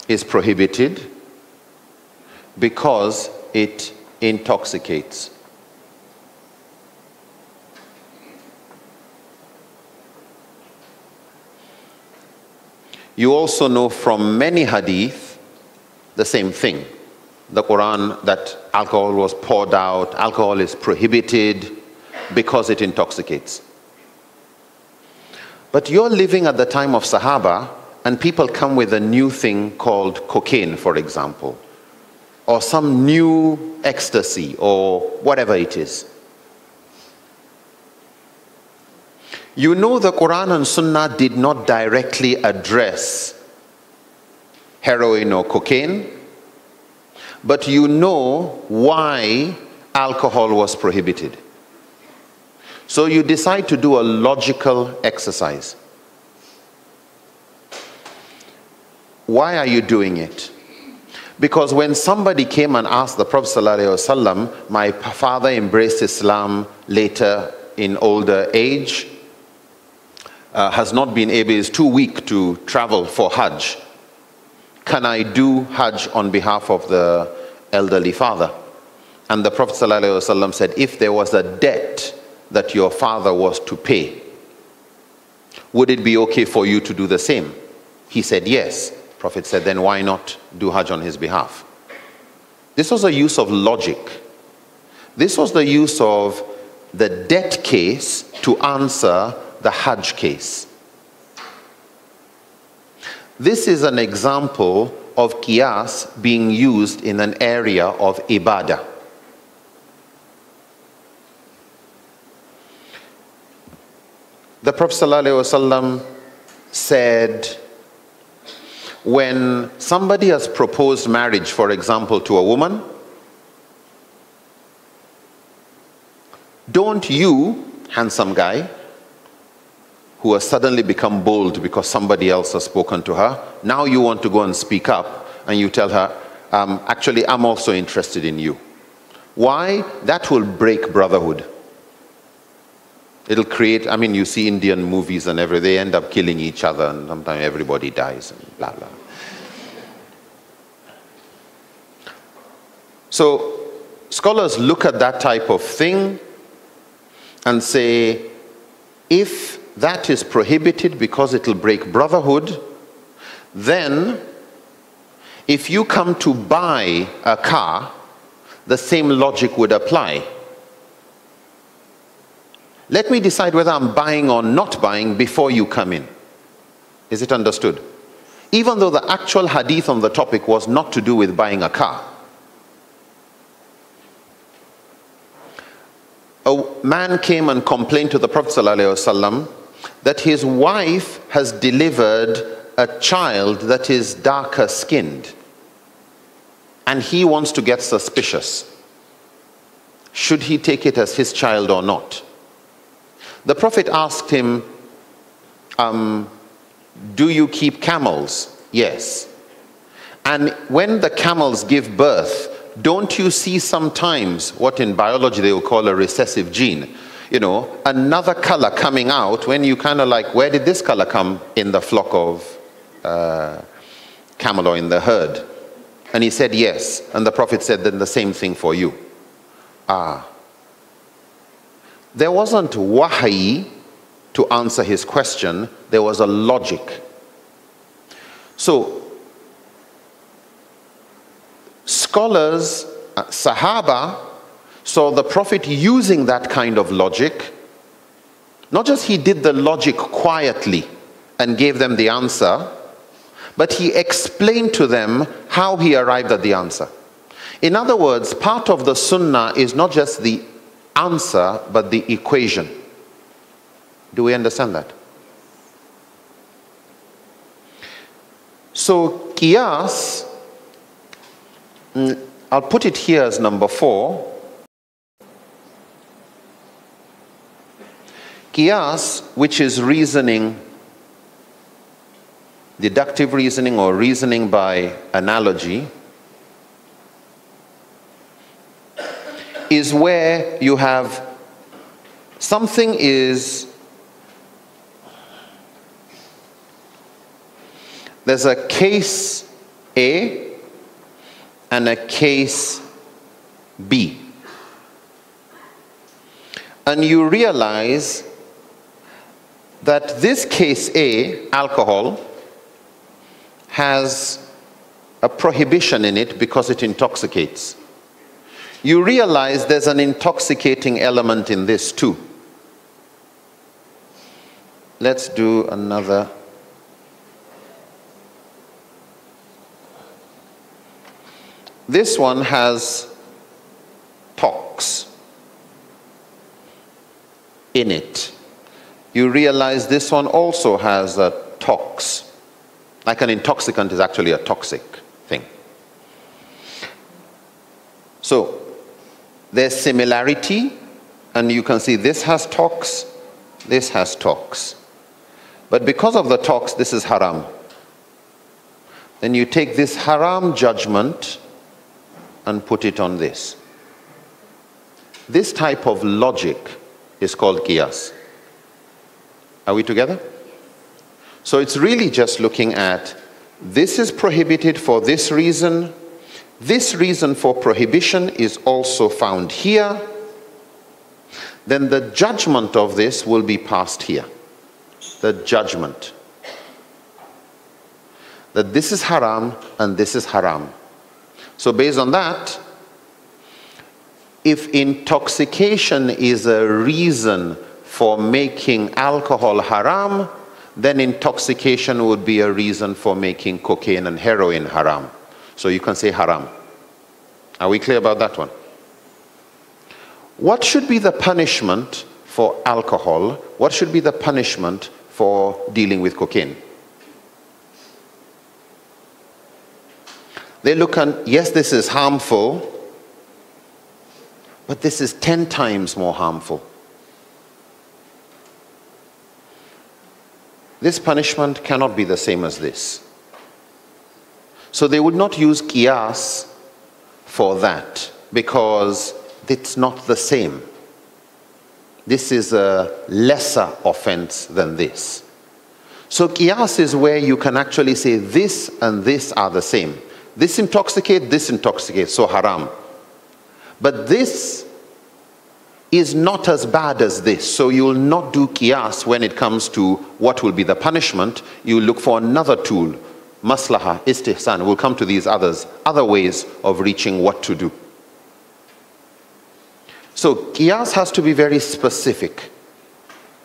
is prohibited because it intoxicates. You also know from many hadith the same thing. The Quran, that alcohol was poured out, alcohol is prohibited because it intoxicates. But you're living at the time of Sahaba, and people come with a new thing called cocaine, for example. or some new ecstasy or whatever it is. You know, the Quran and Sunnah did not directly address heroin or cocaine, but you know why alcohol was prohibited. So you decide to do a logical exercise. Why are you doing it? Because when somebody came and asked the Prophet ﷺ, my father embraced Islam later in older age, has not been able, is too weak to travel for Hajj. Can I do Hajj on behalf of the elderly father? And the Prophet ﷺ said, if there was a debt that your father was to pay, would it be okay for you to do the same? He said, yes. Prophet said, then why not do Hajj on his behalf? This was a use of logic. This was the use of the debt case to answer the Hajj case. This is an example of qiyas being used in an area of ibadah. The Prophet ﷺ said, when somebody has proposed marriage, for example, to a woman, don't you, handsome guy, who has suddenly become bold because somebody else has spoken to her, now you want to go and speak up, and you tell her, actually, I'm also interested in you. Why? That will break brotherhood. It'll create, I mean, you see Indian movies and everything, they end up killing each other, and sometimes everybody dies, and blah, blah. So, scholars look at that type of thing and say, if that is prohibited because it'll break brotherhood, then if you come to buy a car, the same logic would apply. Let me decide whether I'm buying or not buying before you come in. Is it understood? Even though the actual hadith on the topic was not to do with buying a car. A man came and complained to the Prophet ﷺ that his wife has delivered a child that is darker skinned, and he wants to get suspicious. Should he take it as his child or not? The Prophet asked him, do you keep camels? Yes. And when the camels give birth, don't you see sometimes what in biology they will call a recessive gene? You know, another color coming out when you kind of like, where did this color come in the flock of camel or in the herd? And he said, yes. And the Prophet said, then the same thing for you. There wasn't wahi to answer his question. There was a logic. So, scholars, Sahaba, saw the Prophet using that kind of logic. Not just he did the logic quietly and gave them the answer, but he explained to them how he arrived at the answer. In other words, part of the sunnah is not just the answer, but the equation. Do we understand that? So, qiyas, I'll put it here as number 4. Qiyas, which is reasoning, deductive reasoning or reasoning by analogy, is where you have something is, there's a case A and a case B. And you realize that this case A, alcohol, has a prohibition in it because it intoxicates. You realize there's an intoxicating element in this too. Let's do another. This one has tox in it. You realize this one also has a tox. Like an intoxicant is actually a toxic thing. So there's similarity, and you can see this has tox, this has tox. But because of the tox, this is haram. Then you take this haram judgment and put it on this. This type of logic is called qiyas. Are we together? So it's really just looking at, this is prohibited for this reason. This reason for prohibition is also found here. Then the judgment of this will be passed here. The judgment. That this is haram and this is haram. So based on that, if intoxication is a reason for making alcohol haram, then intoxication would be a reason for making cocaine and heroin haram. So you can say haram. Are we clear about that one? What should be the punishment for alcohol? What should be the punishment for dealing with cocaine? They look at, yes, this is harmful, but this is 10 times more harmful. This punishment cannot be the same as this. So they would not use qiyas for that because it's not the same. This is a lesser offense than this. So qiyas is where you can actually say this and this are the same. This intoxicates, so haram. But this is not as bad as this. So you will not do qiyas when it comes to what will be the punishment. You look for another tool. Maslaha, istihsan. We'll come to these other ways of reaching what to do. So qiyas has to be very specific.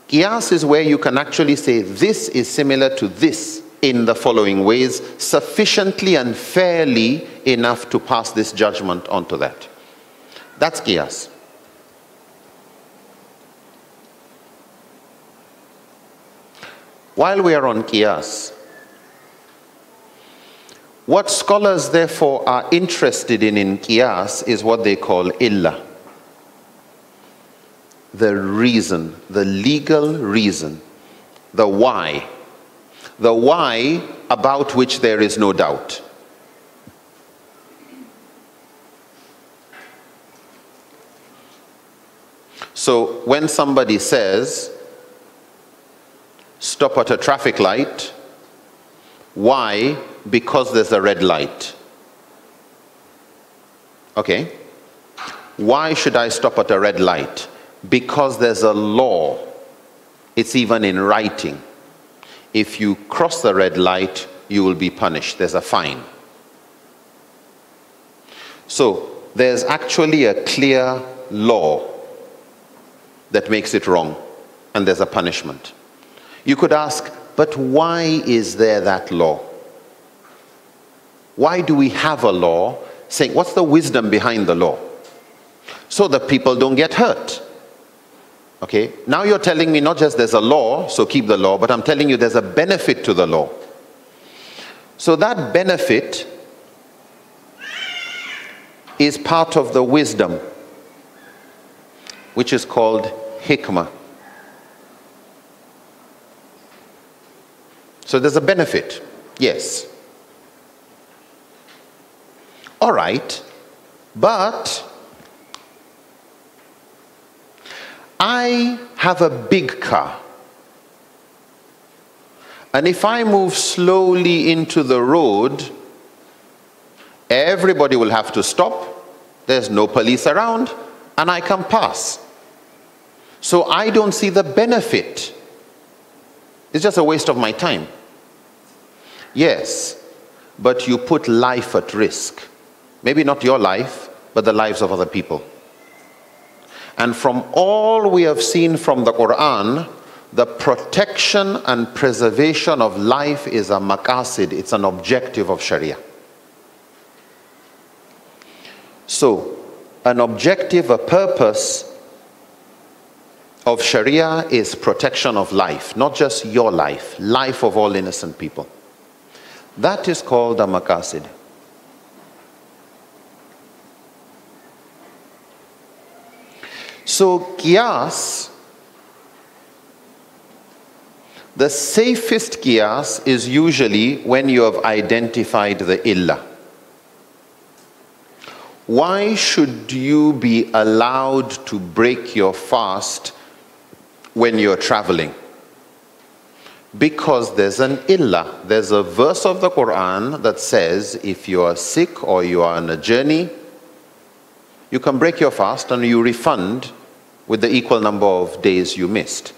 Qiyas is where you can actually say this is similar to this in the following ways, sufficiently and fairly enough to pass this judgment onto that. That's qiyas. While we are on qiyas, what scholars therefore are interested in qiyas is what they call illah. The reason, the legal reason, the why. The why about which there is no doubt. So when somebody says, stop at a traffic light, why? Because there's a red light. Okay. Why should I stop at a red light? Because there's a law. It's even in writing. If you cross the red light, you will be punished. There's a fine. So there's actually a clear law that makes it wrong, and there's a punishment. You could ask, but why is there that law? Why do we have a law saying, what's the wisdom behind the law? So that people don't get hurt. Okay, now you're telling me not just there's a law, so keep the law, but I'm telling you there's a benefit to the law. So that benefit is part of the wisdom, which is called hikmah. So there's a benefit, yes. All right, but I have a big car, and if I move slowly into the road, everybody will have to stop. There's no police around, and I can pass. So I don't see the benefit. It's just a waste of my time. Yes, but you put life at risk. Maybe not your life, but the lives of other people. And from all we have seen from the Quran, the protection and preservation of life is a maqasid, it's an objective of Sharia. So, an objective, a purpose of Sharia is protection of life, not just your life, life of all innocent people. That is called a maqasid. So qiyas, the safest qiyas is usually when you have identified the illah. Why should you be allowed to break your fast when you're traveling? Because there's an illah. There's a verse of the Quran that says if you are sick or you are on a journey, you can break your fast and you refund with the equal number of days you missed.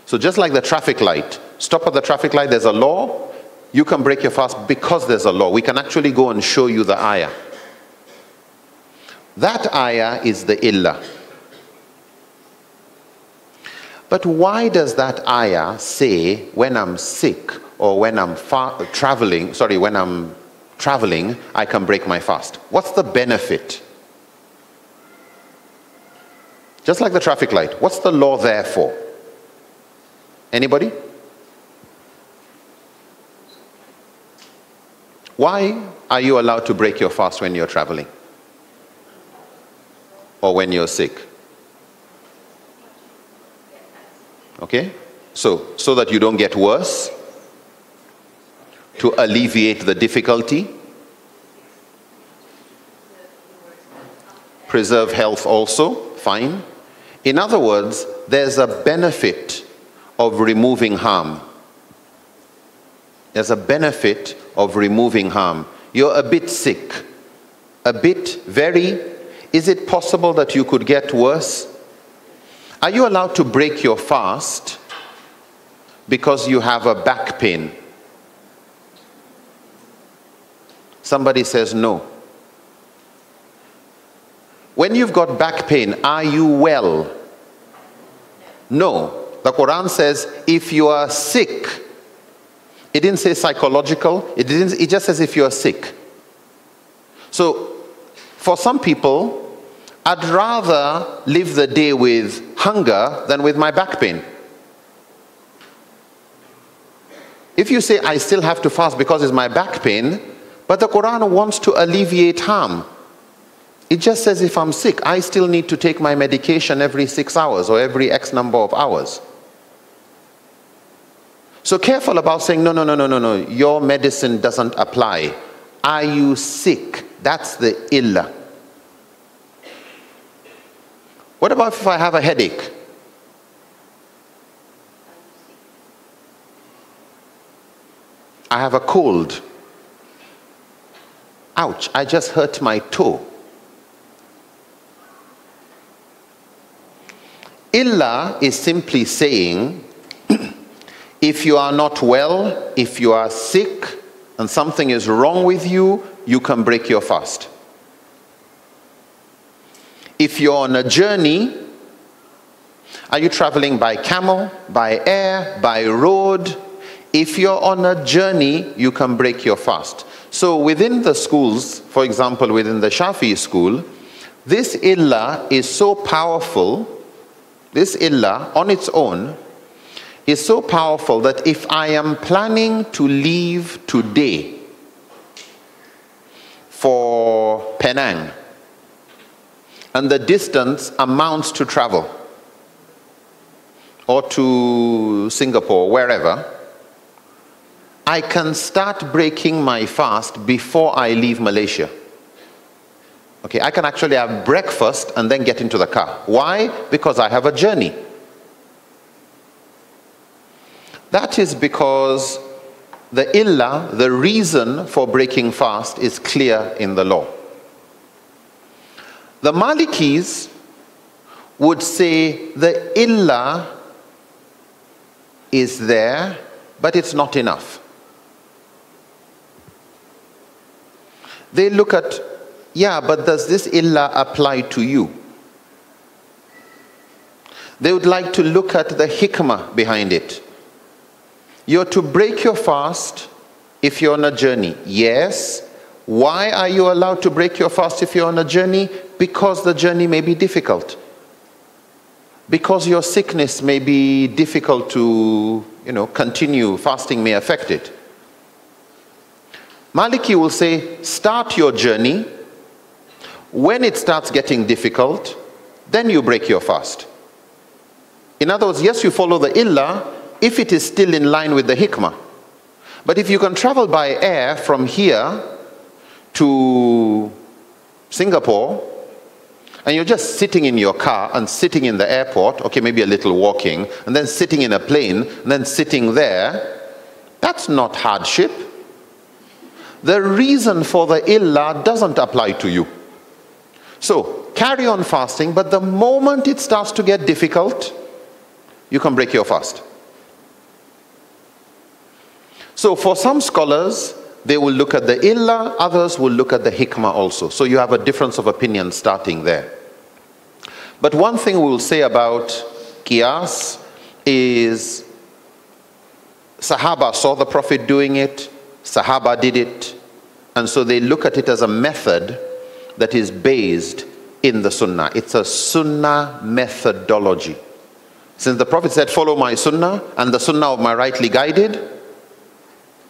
So just like the traffic light, stop at the traffic light, there's a law, you can break your fast because there's a law. We can actually go and show you the ayah. That ayah is the illah. But why does that ayah say when I'm sick or when I'm traveling, I can break my fast? What's the benefit? Just like the traffic light, what's the law there for? Anybody? Why are you allowed to break your fast when you're traveling? Or when you're sick? Okay? So that you don't get worse, to alleviate the difficulty, preserve health also, fine. In other words, there's a benefit of removing harm. There's a benefit of removing harm. You're a bit sick, is it possible that you could get worse? Are you allowed to break your fast because you have a back pain? Somebody says no. When you've got back pain, are you well? No. The Quran says if you are sick, it didn't say psychological, it just says if you are sick. So for some people, I'd rather live the day with hunger than with my back pain. If you say I still have to fast because it's my back pain, but the Quran wants to alleviate harm. It just says if I'm sick, I still need to take my medication every 6 hours or every X number of hours. So careful about saying, no, your medicine doesn't apply. Are you sick? That's the illah. What about if I have a headache? I have a cold. Ouch, I just hurt my toe. Illah is simply saying, if you are not well, if you are sick, and something is wrong with you, you can break your fast. If you're on a journey, are you traveling by camel, by air, by road? If you're on a journey, you can break your fast. So within the schools, for example, within the Shafi'i school, this illah is so powerful. This illah on its own is so powerful that if I am planning to leave today for Penang and the distance amounts to travel, or to Singapore, wherever, I can start breaking my fast before I leave Malaysia. Okay, I can actually have breakfast and then get into the car. Why? Because I have a journey. That is because the illah, the reason for breaking fast, is clear in the law. The Malikis would say the illah is there, but it's not enough. They look at, yeah, but does this illah apply to you? They would like to look at the hikmah behind it. You're to break your fast if you're on a journey. Yes. Why are you allowed to break your fast if you're on a journey? Because the journey may be difficult. Because your sickness may be difficult to, continue, fasting may affect it. Maliki will say, start your journey. When it starts getting difficult, then you break your fast. In other words, yes, you follow the illah if it is still in line with the hikmah. But if you can travel by air from here to Singapore, and you're just sitting in your car and sitting in the airport, okay, maybe a little walking, and then sitting in a plane, and then sitting there, that's not hardship. The reason for the illah doesn't apply to you. So, carry on fasting, but the moment it starts to get difficult, you can break your fast. So, for some scholars, they will look at the illah, others will look at the hikmah also. So you have a difference of opinion starting there. But one thing we will say about qiyas is Sahaba saw the Prophet doing it, Sahaba did it, and so they look at it as a method that is based in the Sunnah. It's a Sunnah methodology. Since the Prophet said, follow my Sunnah and the Sunnah of my rightly guided,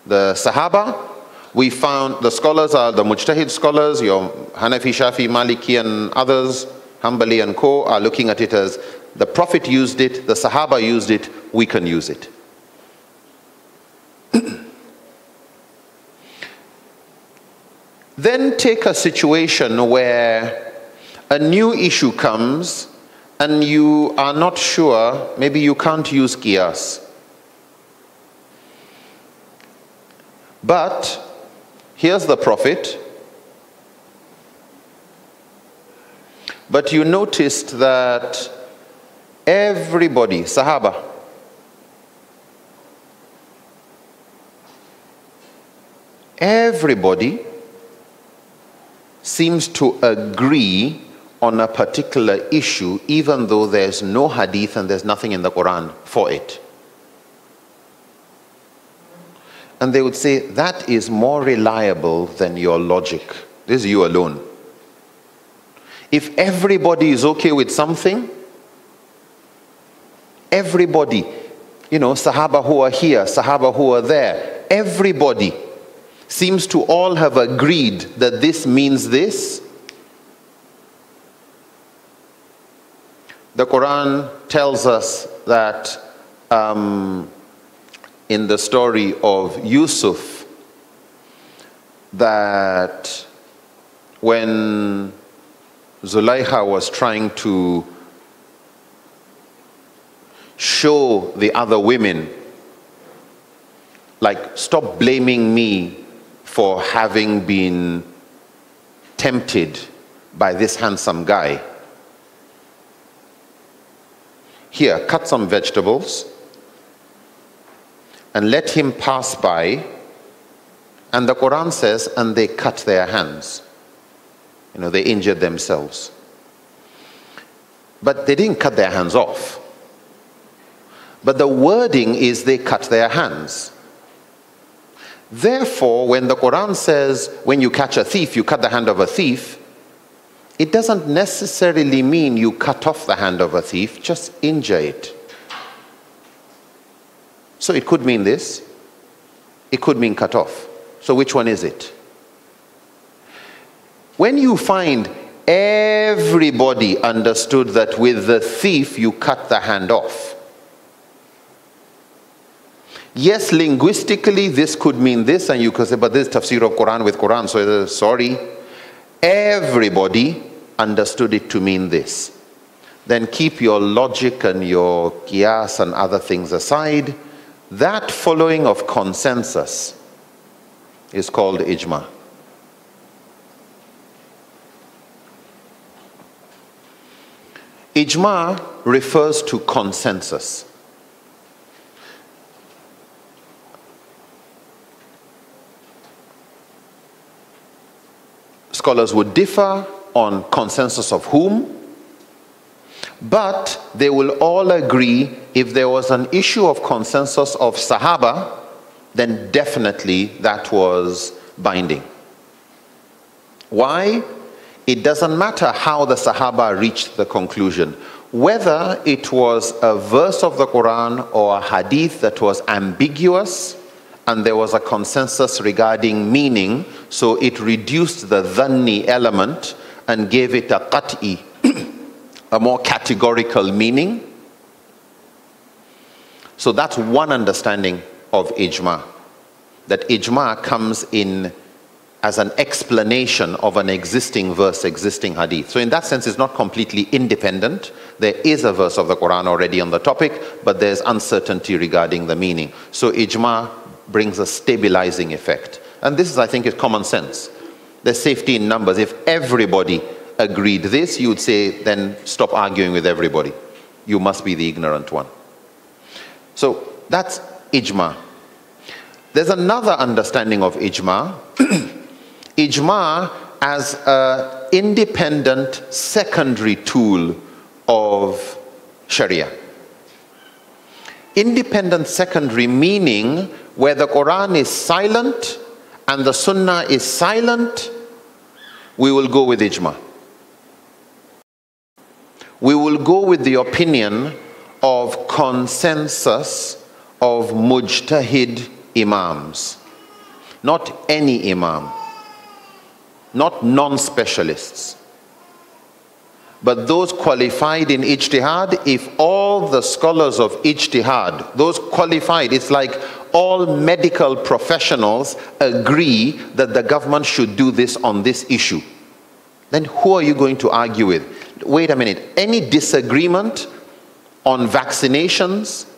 the Sahaba, we found the scholars are the Mujtahid scholars, your Hanafi, Shafi, Maliki and others, Hanbali and co, are looking at it as the Prophet used it, the Sahaba used it, we can use it. Then take a situation where a new issue comes and you are not sure, maybe you can't use qiyas. But here's the Prophet. But you noticed that everybody, Sahaba, everybody seems to agree on a particular issue, even though there's no hadith and there's nothing in the Quran for it. And they would say, that is more reliable than your logic. This is you alone. If everybody is okay with something, everybody, Sahaba who are here, Sahaba who are there, everybody seems to all have agreed that this means this. The Quran tells us that in the story of Yusuf, that when Zulaikha was trying to show the other women, like, stop blaming me for having been tempted by this handsome guy. Here, cut some vegetables and let him pass by. And the Quran says, and they cut their hands. They injured themselves. But they didn't cut their hands off. But the wording is they cut their hands. Therefore, when the Quran says, when you catch a thief, you cut the hand of a thief, it doesn't necessarily mean you cut off the hand of a thief, just injure it. So it could mean this, it could mean cut off. So which one is it? When you find everybody understood that with the thief you cut the hand off. Yes, linguistically this could mean this, and you could say, but this is tafsir of Quran with Quran, so sorry. Everybody understood it to mean this. Then keep your logic and your qiyas and other things aside. That following of consensus is called ijma. Ijma refers to consensus. Scholars would differ on consensus of whom, but they will all agree if there was an issue of consensus of Sahaba, then definitely that was binding. Why? It doesn't matter how the Sahaba reached the conclusion. Whether it was a verse of the Quran or a hadith that was ambiguous and there was a consensus regarding meaning, so it reduced the dhanni element and gave it a qat'i, a more categorical meaning. So that's one understanding of ijma, that ijma comes in as an explanation of an existing verse, existing hadith. So in that sense, it's not completely independent. There is a verse of the Quran already on the topic, but there's uncertainty regarding the meaning. So ijma brings a stabilizing effect. And this is, I think, is common sense. There's safety in numbers. If everybody agreed this, you would say, then stop arguing with everybody. You must be the ignorant one. So that's ijma. There's another understanding of ijma. Ijma as an independent secondary tool of Sharia. Independent secondary meaning where the Quran is silent and the Sunnah is silent, we will go with ijma. We will go with the opinion of consensus of mujtahid imams. Not any imam. Not non-specialists. But those qualified in ijtihad, if all the scholars of ijtihad, those qualified, it's like all medical professionals agree that the government should do this on this issue, then who are you going to argue with? Wait a minute, any disagreement on vaccinations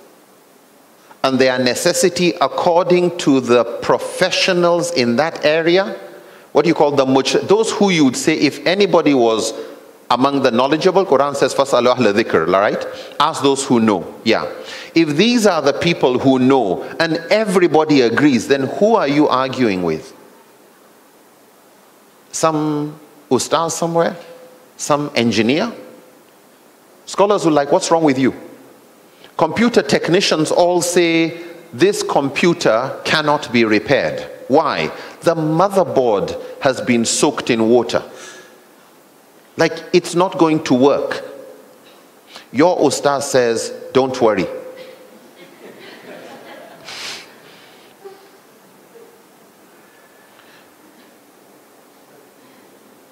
and their necessity according to the professionals in that area, what you call those who you would say, if anybody was among the knowledgeable, Quran says, فَاسْأَلُوا أَهْلَ ذِكْرِ, right? Ask those who know. Yeah. If these are the people who know and everybody agrees, then who are you arguing with? Some ustaz somewhere? Some engineer? Scholars will like, what's wrong with you? Computer technicians all say, this computer cannot be repaired. Why? The motherboard has been soaked in water. Like, it's not going to work. Your ustaz says, don't worry.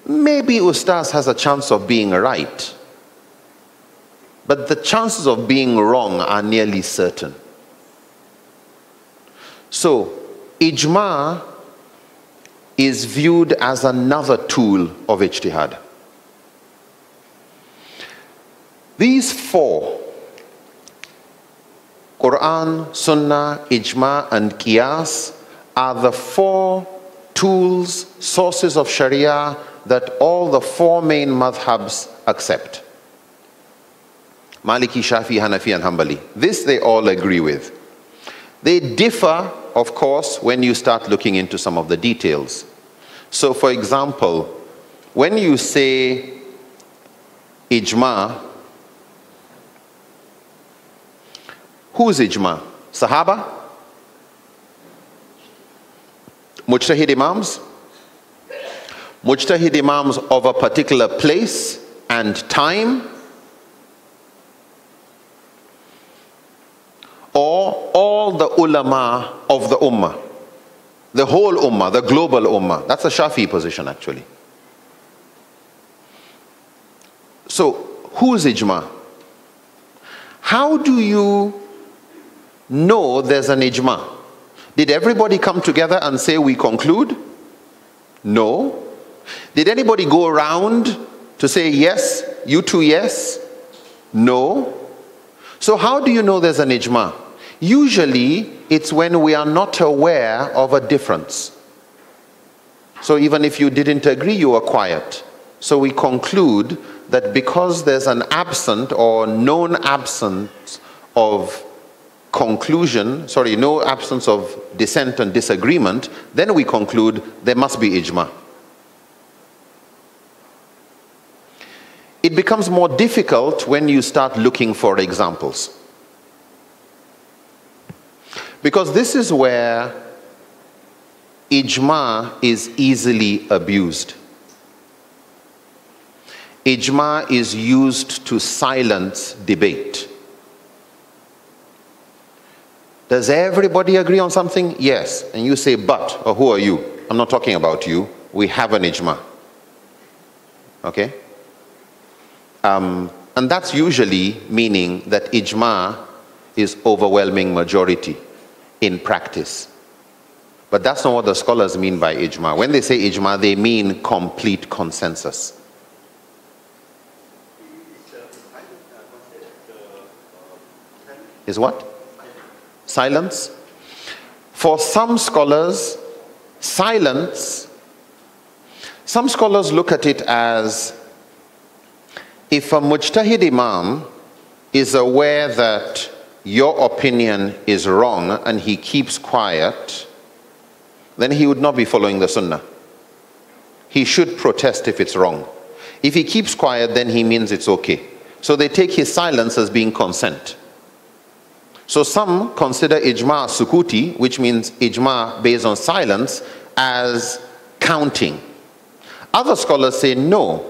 Maybe ustaz has a chance of being right, but the chances of being wrong are nearly certain. So, ijma is viewed as another tool of ijtihad. These four, Quran, Sunnah, Ijma, and Qiyas, are the four tools, sources of Sharia that all the four main madhabs accept. Maliki, Shafi, Hanafi, and Hanbali. This they all agree with. They differ, of course, when you start looking into some of the details. So, for example, when you say Ijma, who's ijma? Sahaba? Mujtahid imams? Mujtahid imams of a particular place and time? Or all the ulama of the ummah? The whole ummah, the global ummah. That's a Shafi'i position actually. So, who's ijma? How do you know there's an ijma? Did everybody come together and say we conclude? No. Did anybody go around to say yes, you too yes? No. So how do you know there's an ijma? Usually it's when we are not aware of a difference. So even if you didn't agree, you were quiet. So we conclude that because there's an absent or known absence of conclusion, no absence of dissent and disagreement, then we conclude there must be ijma. It becomes more difficult when you start looking for examples. Because this is where ijma is easily abused. Ijma is used to silence debate. Does everybody agree on something? Yes. And you say, but, or who are you? I'm not talking about you. We have an ijma. Okay? And that's usually meaning that ijma is overwhelming majority in practice. But that's not what the scholars mean by ijma. When they say ijma, they mean complete consensus. Is what? Silence. For some scholars, silence, some scholars look at it as if a mujtahid imam is aware that your opinion is wrong and he keeps quiet, then he would not be following the sunnah. He should protest if it's wrong. If he keeps quiet, then he means it's okay. So they take his silence as being consent. So some consider ijma sukuti, which means ijma based on silence, as counting. Other scholars say no.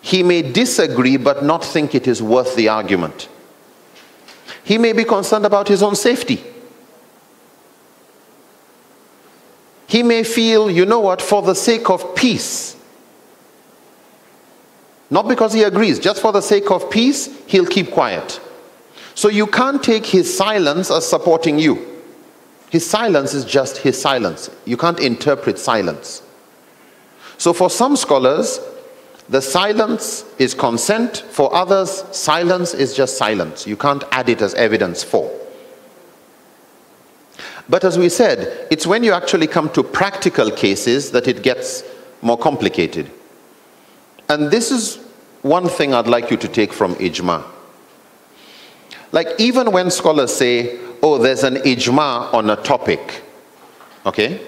He may disagree but not think it is worth the argument. He may be concerned about his own safety. He may feel, you know what, for the sake of peace, not because he agrees, just for the sake of peace, he'll keep quiet. So you can't take his silence as supporting you. His silence is just his silence. You can't interpret silence. So for some scholars, the silence is consent. For others, silence is just silence. You can't add it as evidence for. But as we said, it's when you actually come to practical cases that it gets more complicated. And this is one thing I'd like you to take from ijma. Like even when scholars say, oh, there's an ijma on a topic, okay?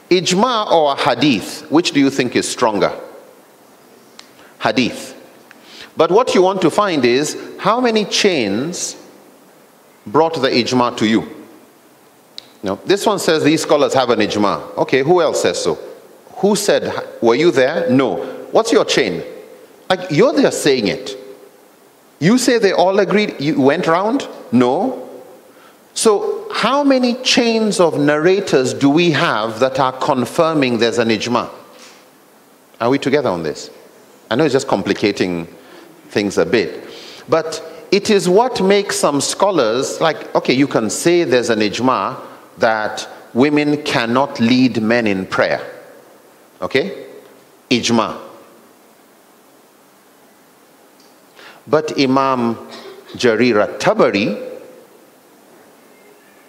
Ijma or hadith, which do you think is stronger? Hadith. But what you want to find is, how many chains brought the ijma to you? No, this one says these scholars have an ijma. Okay, who else says so? Who said, were you there? No. What's your chain? Like, you're there saying it. You say they all agreed, you went round? No. So how many chains of narrators do we have that are confirming there's an ijma? Are we together on this? I know it's just complicating things a bit. But it is what makes some scholars, like, okay, you can say there's an ijma that women cannot lead men in prayer. Okay? Ijma. But Imam Jarir at-Tabari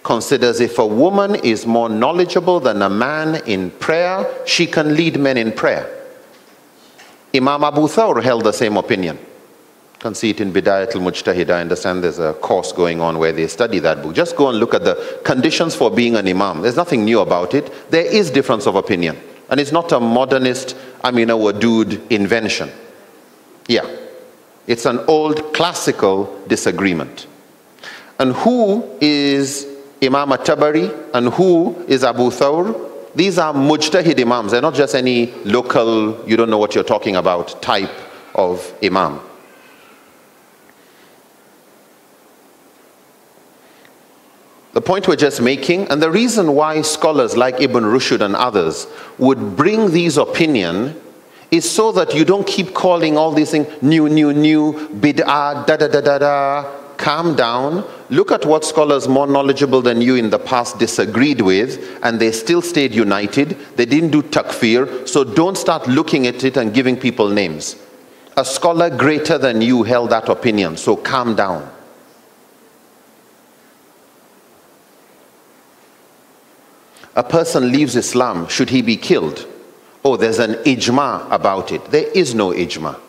considers if a woman is more knowledgeable than a man in prayer, she can lead men in prayer. Imam Abu Thawr held the same opinion. You can see it in Bidayat al-Mujtahid. I understand there's a course going on where they study that book. Just go and look at the conditions for being an imam. There's nothing new about it. There is difference of opinion. And it's not a modernist, Amina Wadood invention. Yeah. It's an old classical disagreement. And who is Imam at-Tabari and who is Abu Thawr? These are mujtahid imams. They're not just any local, you don't know what you're talking about type of imam. The point we're just making, and the reason why scholars like Ibn Rushd and others would bring these opinions is so that you don't keep calling all these things new, bid'ah, da-da-da-da-da. Calm down. Look at what scholars more knowledgeable than you in the past disagreed with, and they still stayed united. They didn't do takfir, so don't start looking at it and giving people names. A scholar greater than you held that opinion, so calm down. A person leaves Islam, should he be killed? Oh, there's an ijma about it. There is no ijma.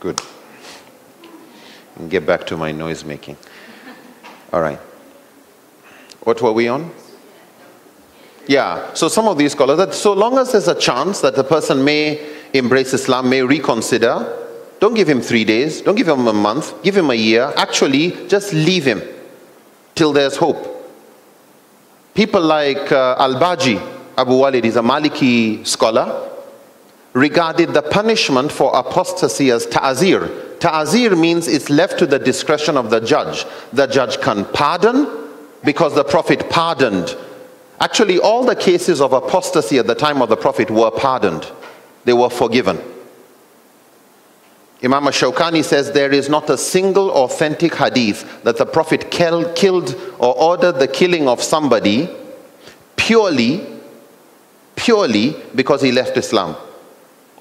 Good. And get back to my noise making. All right. What were we on? Yeah, so some of these scholars, that so long as there's a chance that the person may embrace Islam, may reconsider, don't give him 3 days, don't give him a month, give him a year. Actually, just leave him till there's hope. People like Al-Baji, Abu Walid, is a Maliki scholar, regarded the punishment for apostasy as ta'azir. Ta'azir means it's left to the discretion of the judge. The judge can pardon because the Prophet pardoned. Actually, all the cases of apostasy at the time of the Prophet were pardoned. They were forgiven. Imam Ash-Shawkani says there is not a single authentic hadith that the Prophet killed or ordered the killing of somebody purely because he left Islam.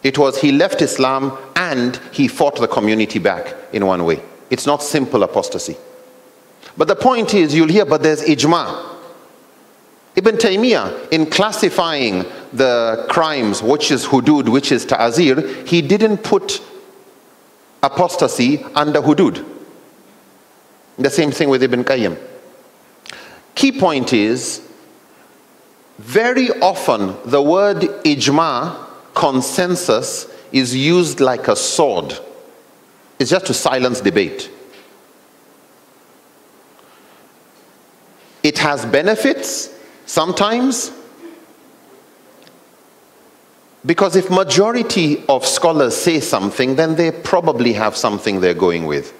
It was he left Islam and he fought the community back in one way. It's not simple apostasy. But the point is, you'll hear, but there's ijma. Ibn Taymiyyah, in classifying the crimes, which is hudud, which is ta'azir, he didn't put apostasy under hudud. The same thing with Ibn Qayyim. Key point is, very often the word ijma, consensus, is used like a sword. It's just to silence debate. It has benefits sometimes, because if majority of scholars say something, then they probably have something they're going with.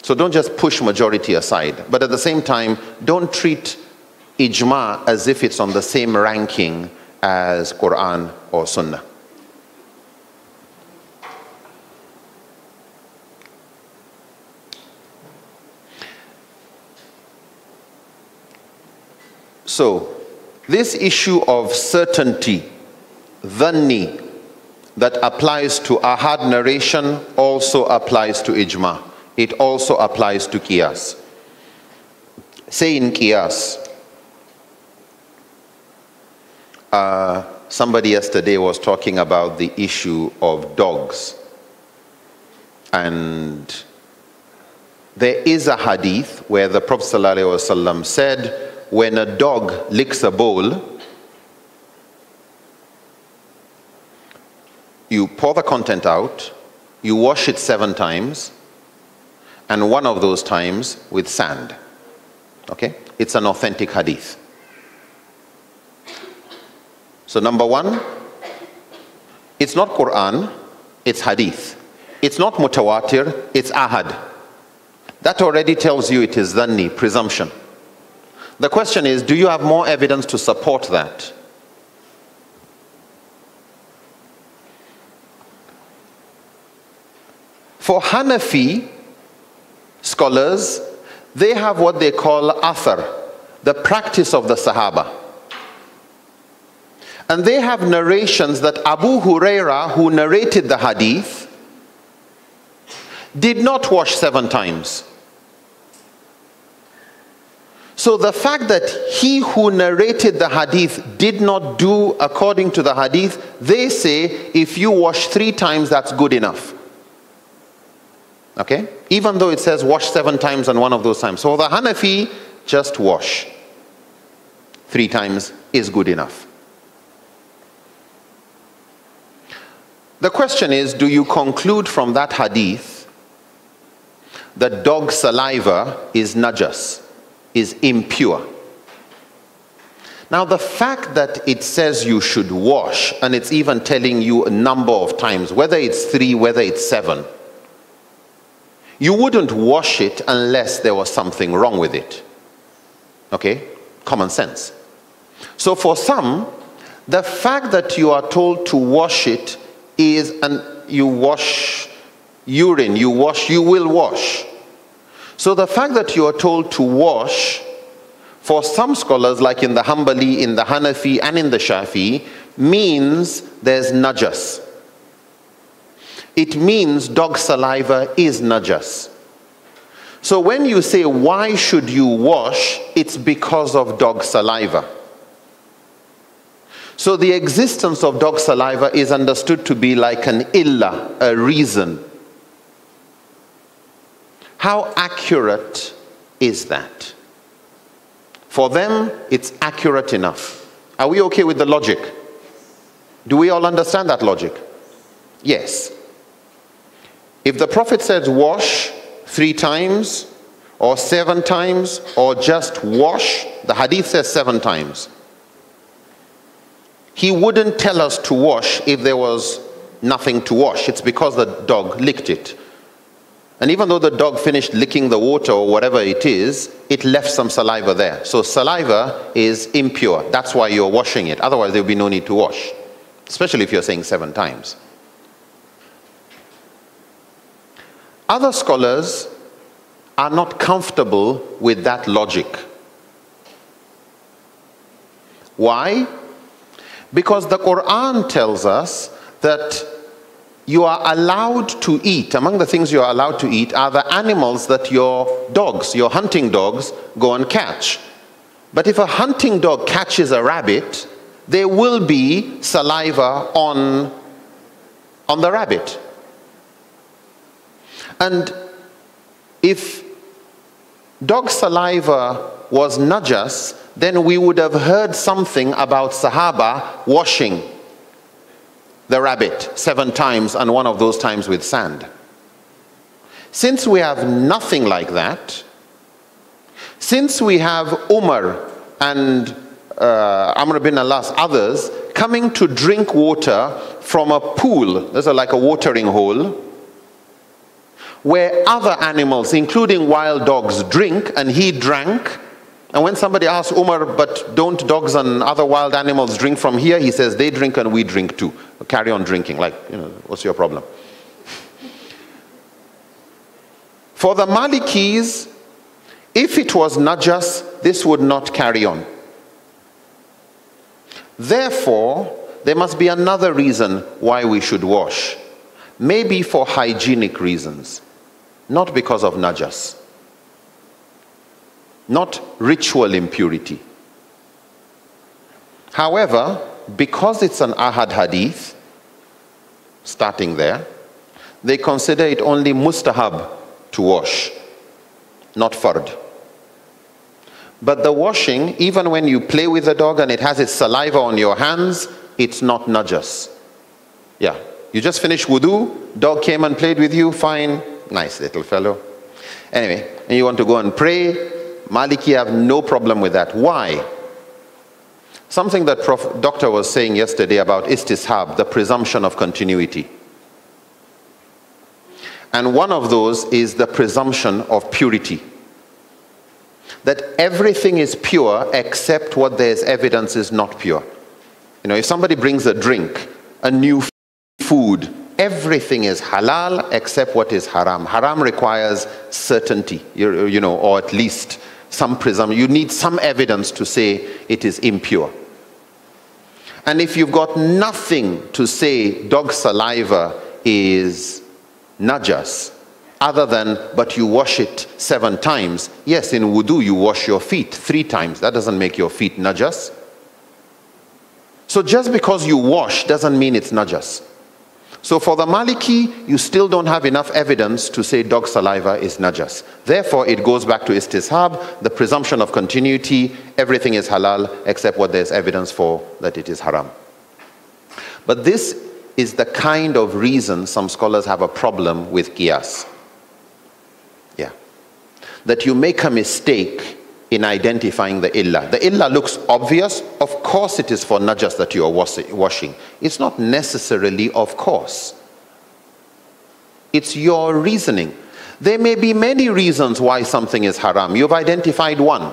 So don't just push majority aside. But at the same time, don't treat ijma as if it's on the same ranking as Quran or Sunnah. So, this issue of certainty, dhanni, that applies to ahad narration also applies to ijma. It also applies to qiyas. Say in qiyas, somebody yesterday was talking about the issue of dogs. And there is a hadith where the Prophet ﷺ said, when a dog licks a bowl, you pour the content out, you wash it 7 times, and one of those times with sand. Okay? It's an authentic hadith. So number 1, it's not Quran, it's hadith. It's not mutawatir, it's ahad. That already tells you it is dhanni, presumption. The question is, do you have more evidence to support that? For Hanafi scholars, they have what they call athar, the practice of the Sahaba. And they have narrations that Abu Huraira, who narrated the hadith, did not wash 7 times. So the fact that he who narrated the hadith did not do according to the hadith, they say if you wash 3 times, that's good enough. Okay? Even though it says wash 7 times on one of those times. So the Hanafi, just wash. 3 times is good enough. The question is, do you conclude from that hadith that dog saliva is najas, is impure? Now the fact that it says you should wash, and it's even telling you a number of times, whether it's 3, whether it's 7, you wouldn't wash it unless there was something wrong with it. Okay? Common sense. So for some, the fact that you are told to wash it is, and you wash urine, you will wash. So the fact that you are told to wash, for some scholars, like in the Hanbali, in the Hanafi, and in the Shafi, means there's najas. It means dog saliva is najas. So when you say, why should you wash? It's because of dog saliva. So the existence of dog saliva is understood to be like an illah, a reason. How accurate is that? For them, it's accurate enough. Are we okay with the logic? Do we all understand that logic? Yes. If the Prophet says wash 3 times, or 7 times, or just wash, the hadith says 7 times. He wouldn't tell us to wash if there was nothing to wash. It's because the dog licked it. And even though the dog finished licking the water or whatever it is, it left some saliva there. So saliva is impure. That's why you're washing it. Otherwise, there would be no need to wash, especially if you're saying 7 times. Other scholars are not comfortable with that logic. Why? Because the Quran tells us that you are allowed to eat. Among the things you are allowed to eat are the animals that your dogs, your hunting dogs, go and catch. But if a hunting dog catches a rabbit, there will be saliva on the rabbit. And if dog saliva was najas, then we would have heard something about Sahaba washing the rabbit 7 times, and one of those times with sand. Since we have nothing like that, since we have Umar and Amr bin Alas, others, coming to drink water from a pool, there's like a watering hole, where other animals, including wild dogs, drink, and he drank. And when somebody asks Umar, but don't dogs and other wild animals drink from here? He says, they drink and we drink too. Carry on drinking, like, what's your problem? For the Malikis, if it was najas, this would not carry on. Therefore, there must be another reason why we should wash. Maybe for hygienic reasons, not because of najas. Not ritual impurity. However, because it's an ahad hadith, starting there, they consider it only mustahab to wash, not fard. But the washing, even when you play with the dog and it has its saliva on your hands, it's not najas. Yeah, you just finished wudu, dog came and played with you, fine, nice little fellow. Anyway, and you want to go and pray, Maliki have no problem with that. Why? Something that Doctor was saying yesterday about istishab, the presumption of continuity. And one of those is the presumption of purity. That everything is pure except what there is evidence is not pure. If somebody brings a drink, a new food, everything is halal except what is haram. Haram requires certainty, or at least some presumption. You need some evidence to say it is impure. And if you've got nothing to say dog saliva is najas, other than, but you wash it 7 times. Yes, in wudu you wash your feet 3 times. That doesn't make your feet najas. So just because you wash doesn't mean it's najas. So for the Maliki, you still don't have enough evidence to say dog saliva is najas. Therefore, it goes back to istishab, the presumption of continuity, everything is halal except what there's evidence for that it is haram. But this is the kind of reason some scholars have a problem with qiyas. Yeah. That you make a mistake in identifying the illah. The illah looks obvious. Of course it is for najas that you are washing. It's not necessarily of course. It's your reasoning. There may be many reasons why something is haram. You've identified one,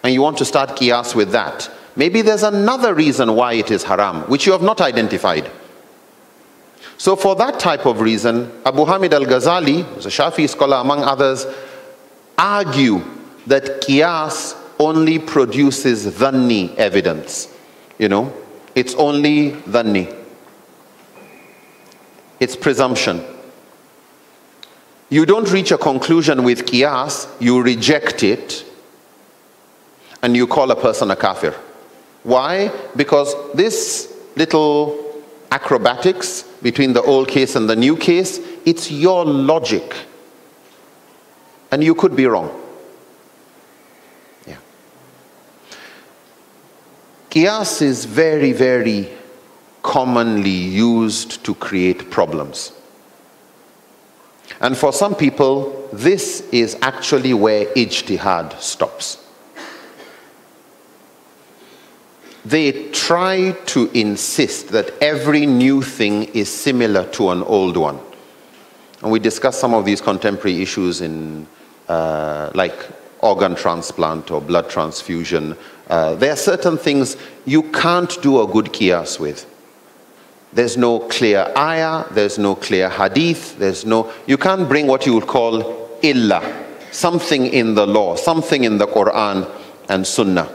and you want to start qiyas with that. Maybe there's another reason why it is haram, which you have not identified. So for that type of reason, Abu Hamid al-Ghazali, who's a Shafi'i scholar among others, argue that qiyas only produces dhanni evidence. It's only dhanni. It's presumption. You don't reach a conclusion with qiyas, you reject it, and you call a person a kafir. Why? Because this little acrobatics between the old case and the new case, it's your logic. And you could be wrong. Yeah. Qiyas is very, very commonly used to create problems. And for some people, this is actually where ijtihad stops. They try to insist that every new thing is similar to an old one. And we discussed some of these contemporary issues in like organ transplant or blood transfusion. There are certain things you can't do a good qiyas with. There's no clear ayah, there's no clear hadith, you can't bring what you would call illah, something in the law, something in the Quran and Sunnah.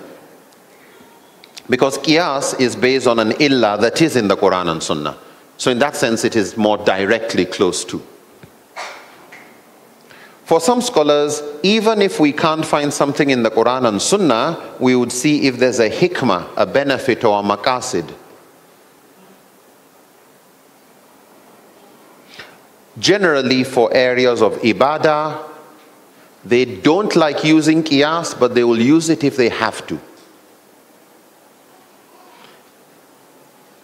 Because qiyas is based on an illah that is in the Quran and Sunnah. So in that sense, it is more directly close to. For some scholars, even if we can't find something in the Quran and Sunnah, we would see if there's a hikmah, a benefit or a maqasid. Generally, for areas of ibadah, they don't like using qiyas, but they will use it if they have to.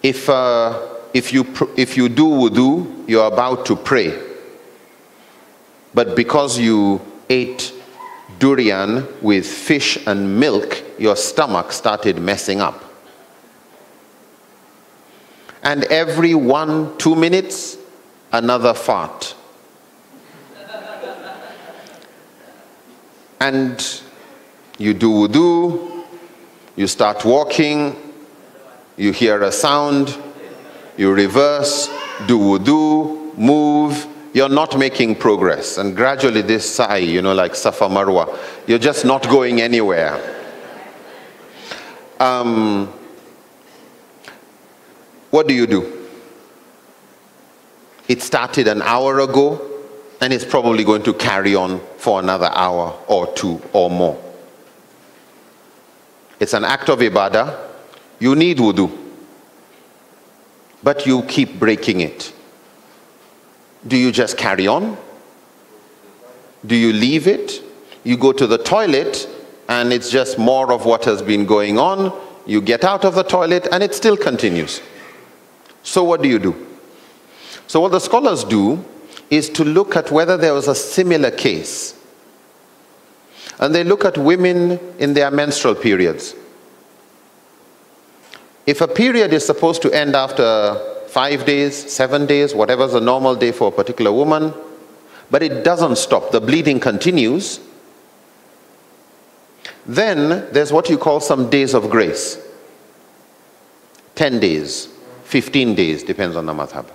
If you do wudu, you're about to pray, but because you ate durian with fish and milk, your stomach started messing up. And every 1-2 minutes, another fart. And you do wudu, you start walking, you hear a sound, you reverse, do wudu, move, you're not making progress. And gradually this sa'i, like Safa Marwa, you're just not going anywhere. What do? It started an hour ago, and it's probably going to carry on for another hour or 2 or more. It's an act of ibadah. You need wudu, but you keep breaking it. Do you just carry on? Do you leave it? You go to the toilet, and it's just more of what has been going on. You get out of the toilet, and it still continues. So what do? So what the scholars do is to look at whether there was a similar case. And they look at women in their menstrual periods. If a period is supposed to end after 5 days, 7 days, whatever's a normal day for a particular woman, but it doesn't stop, the bleeding continues, then there's what you call some days of grace. 10 days, 15 days, depends on the madhab.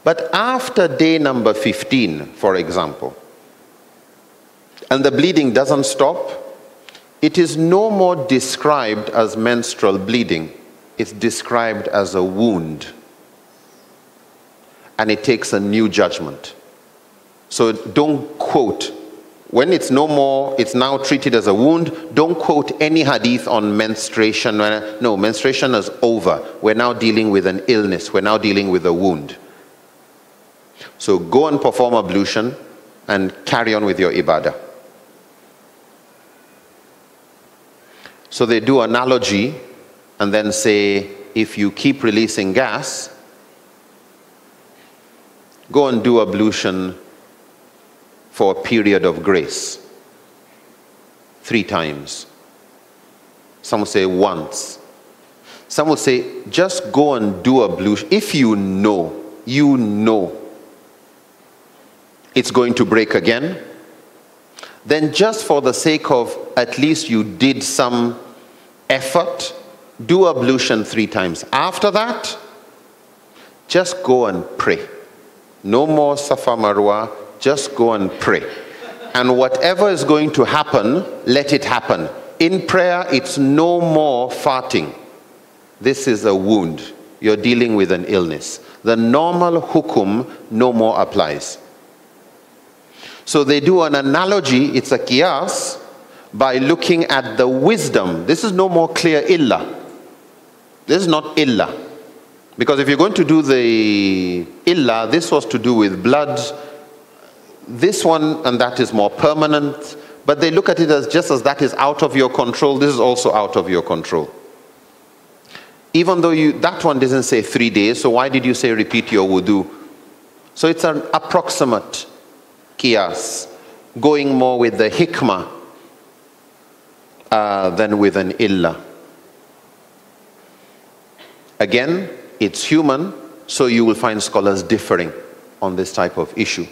But after day number 15, for example, and the bleeding doesn't stop, it is no more described as menstrual bleeding. It's described as a wound. And it takes a new judgment. So don't quote. When it's no more, it's now treated as a wound, don't quote any hadith on menstruation. No, menstruation is over. We're now dealing with an illness. We're now dealing with a wound. So go and perform ablution and carry on with your ibadah. So they do analogy and then say, if you keep releasing gas, go and do ablution for a period of grace. 3 times. Some will say once. Some will say, just go and do ablution. If you know it's going to break again, then just for the sake of at least you did some effort, do ablution 3 times. After that, just go and pray. No more Safa Marwa, just go and pray. And whatever is going to happen, let it happen. In prayer, it's no more farting. This is a wound. You're dealing with an illness. The normal hukum no more applies. So they do an analogy, it's a qiyas, by looking at the wisdom. This is no more clear illah. This is not illah. Because if you're going to do the illah, this was to do with blood, this one and that is more permanent, but they look at it as just as that is out of your control, this is also out of your control. Even though that one doesn't say 3 days, so why did you say repeat your wudu? So it's an approximate qiyas, going more with the hikmah than with an illah. Again, it's human, so you will find scholars differing on this type of issue.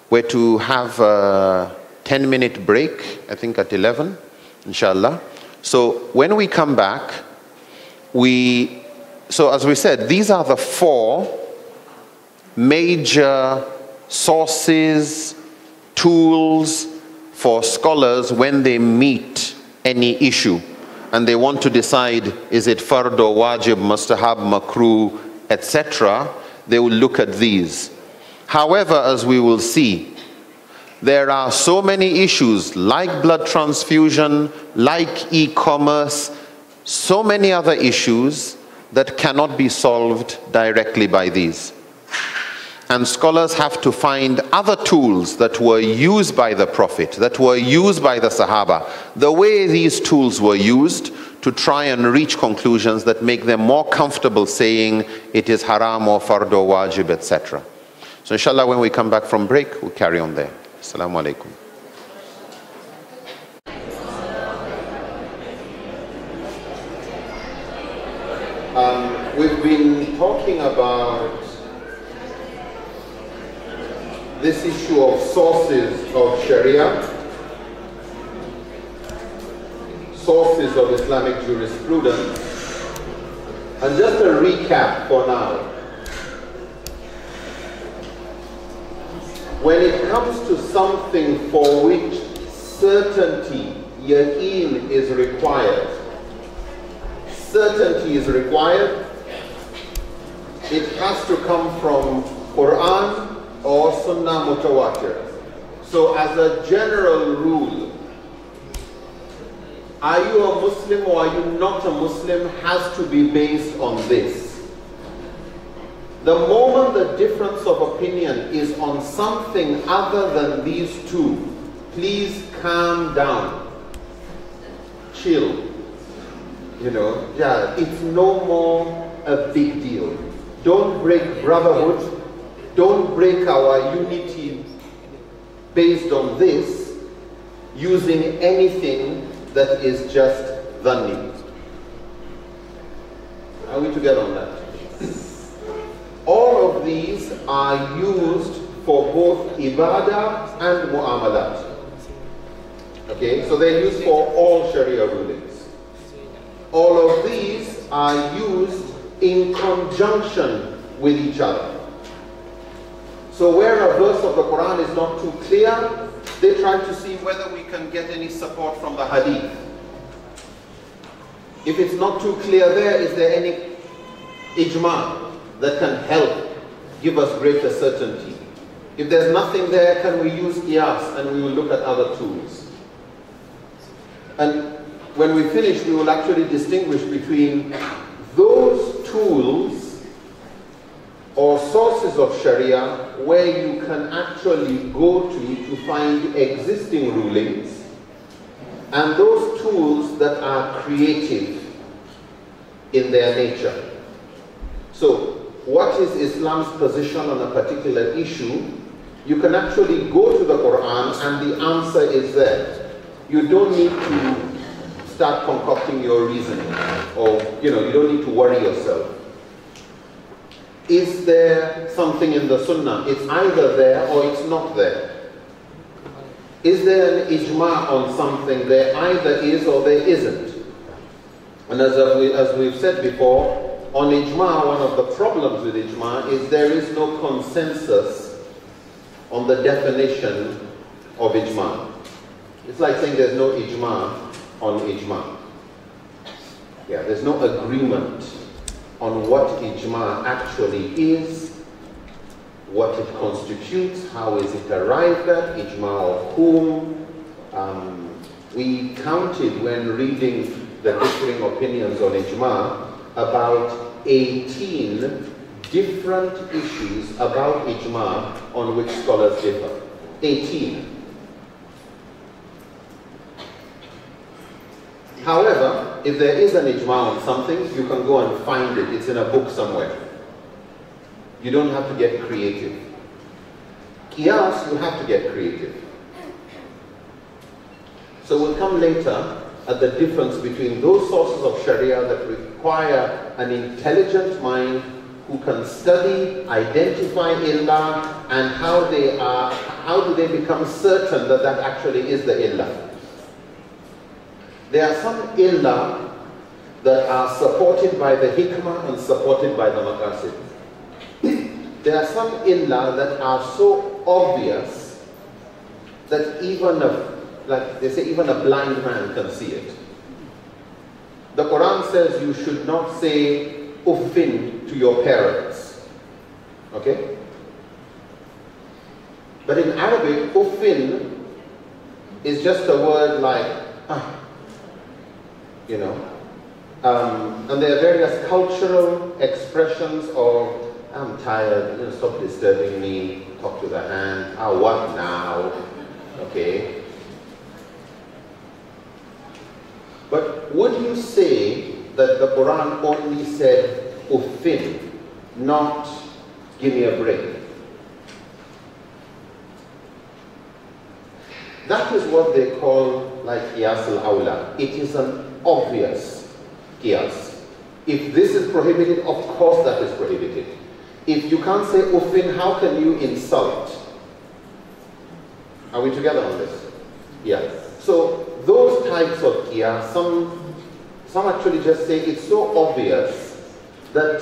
We're to have a 10-minute break, I think at 11, inshallah. So when we come back, so as we said, these are the 4 major sources, tools for scholars when they meet any issue and they want to decide, is it fard or wajib, mustahab, makruh, etc. They will look at these. However, as we will see, there are so many issues like blood transfusion, like e-commerce, so many other issues that cannot be solved directly by these. And scholars have to find other tools that were used by the Prophet, that were used by the Sahaba, the way these tools were used to try and reach conclusions that make them more comfortable saying it is haram or fard or wajib, etc. So inshallah, when we come back from break, we'll carry on there. Assalamu alaikum. We've been talking about this issue of sources of Sharia, sources of Islamic jurisprudence, and just a recap for now. When it comes to something for which certainty, yaqeen, is required, certainty is required, it has to come from Quran or Sunnah Mutawatir. So as a general rule, are you a Muslim or are you not a Muslim has to be based on this. The moment the difference of opinion is on something other than these two, please calm down, chill. You know, yeah, it's no more a big deal. Don't break brotherhood. Don't break our unity based on this using anything that is just dhanni. Are we together on that? All of these are used for both ibadah and mu'amalat. Okay, so they're used for all Sharia rulings. All of these are used in conjunction with each other. So where a verse of the Quran is not too clear, they try to see whether we can get any support from the hadith. If it's not too clear there, is there any ijma that can help give us greater certainty? If there's nothing there, can we use qiyas, and we will look at other tools. And when we finish, we will actually distinguish between those tools or sources of Sharia where you can actually go to find existing rulings, and those tools that are creative in their nature. So, what is Islam's position on a particular issue? You can actually go to the Quran and the answer is there. You don't need to start concocting your reasoning, or you don't need to worry yourself. Is there something in the Sunnah? It's either there or it's not there. Is there an ijma on something? There either is or there isn't. And as we've said before, on ijma, one of the problems with ijma is there is no consensus on the definition of ijma. It's like saying there's no ijma on ijma. Yeah, there's no agreement on what ijma actually is, what it constitutes, how is it arrived at, ijma of whom. We counted when reading the differing opinions on ijma about 18 different issues about ijma on which scholars differ. 18. However, if there is an ijma on something, you can go and find it. It's in a book somewhere. You don't have to get creative. Qiyas, you have to get creative. So we'll come later at the difference between those sources of Sharia that require an intelligent mind who can study, identify illah, and how do they become certain that that actually is the illah. There are some illah that are supported by the hikmah and supported by the maqasid. There are some illah that are so obvious that even like they say, even a blind man can see it. The Quran says you should not say uffin to your parents. Okay? But in Arabic, uffin is just a word like, you know. And there are various cultural expressions of, I'm tired, you know, stop disturbing me, talk to the hand, what now? Okay. But would you say that the Quran only said uffin, not give me a break? That is what they call like qiyas al-awla. It is an obvious qiyas. If this is prohibited, of course that is prohibited. If you can't say uffin, how can you insult? Are we together on this? Yeah. So those types of qiyas, some actually just say it's so obvious that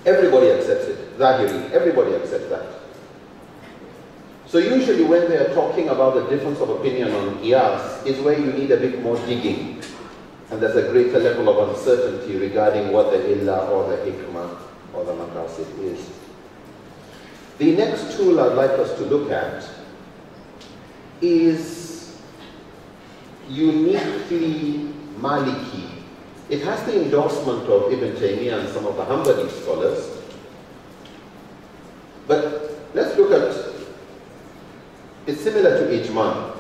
everybody accepts it. Zahiri, everybody accepts that. So usually when they are talking about the difference of opinion on qiyas, is where you need a bit more digging. And there's a greater level of uncertainty regarding what the illah or the hikmah or the maqasid is. The next tool I'd like us to look at is uniquely Maliki. It has the endorsement of Ibn Taymiyyah and some of the Hanbali scholars. But let's look at, it's similar to ijma.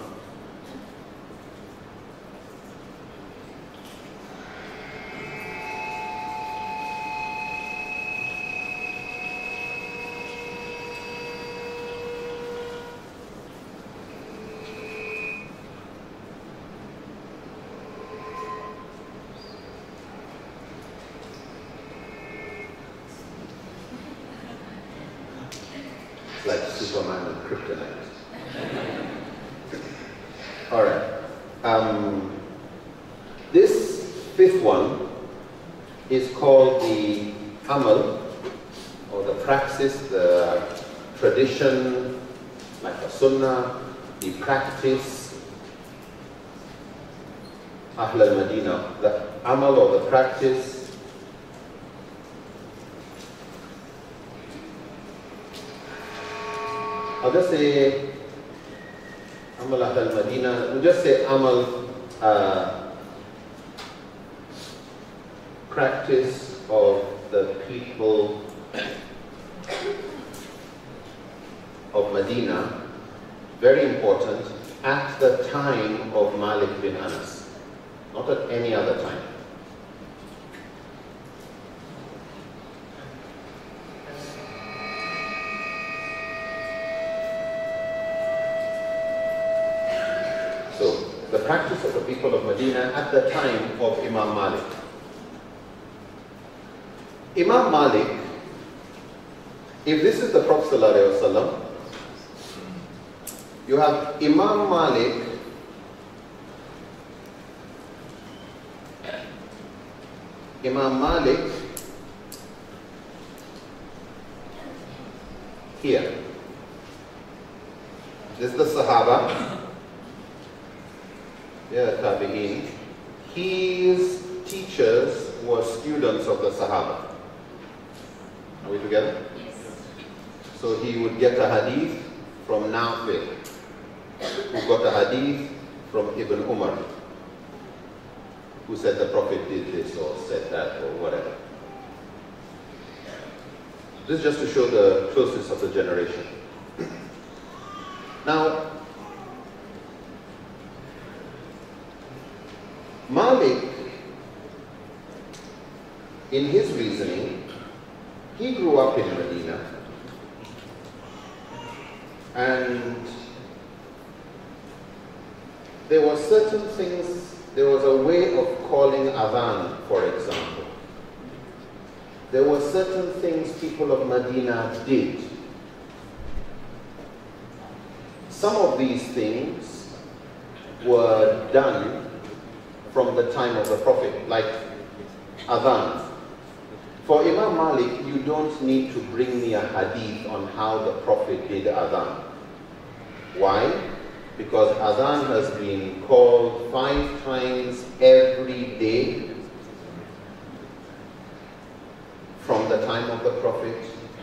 Like Superman and Kryptonite. All right. This fifth one is called the amal, or the praxis, the tradition, like the sunnah, the practice. Ahl al-Madina, the amal or the practice. I'll just say Amal Ahl al-Madina, we'll just say Amal, practice of the people of Medina, very important, at the time of Malik bin Anas, not at any other time. The practice of the people of Medina at the time of Imam Malik. Imam Malik, if this is the Prophet ﷺ, you have Imam Malik here. This is the Sahaba. Yeah, Tabi'in. His teachers were students of the Sahaba. Are we together? Yes. So he would get a hadith from Nafi, who got a hadith from Ibn Umar. who said the Prophet did this or said that or whatever. This is just to show the closeness of the generation. Now, Malik, in his reasoning, he grew up in Medina, and there were certain things, there was a way of calling adhan, for example. There were certain things people of Medina did. Some of these things were done from the time of the Prophet, like adhan. For Imam Malik, you don't need to bring me a hadith on how the Prophet did adhan. Why? Because adhan has been called 5 times every day from the time of the Prophet,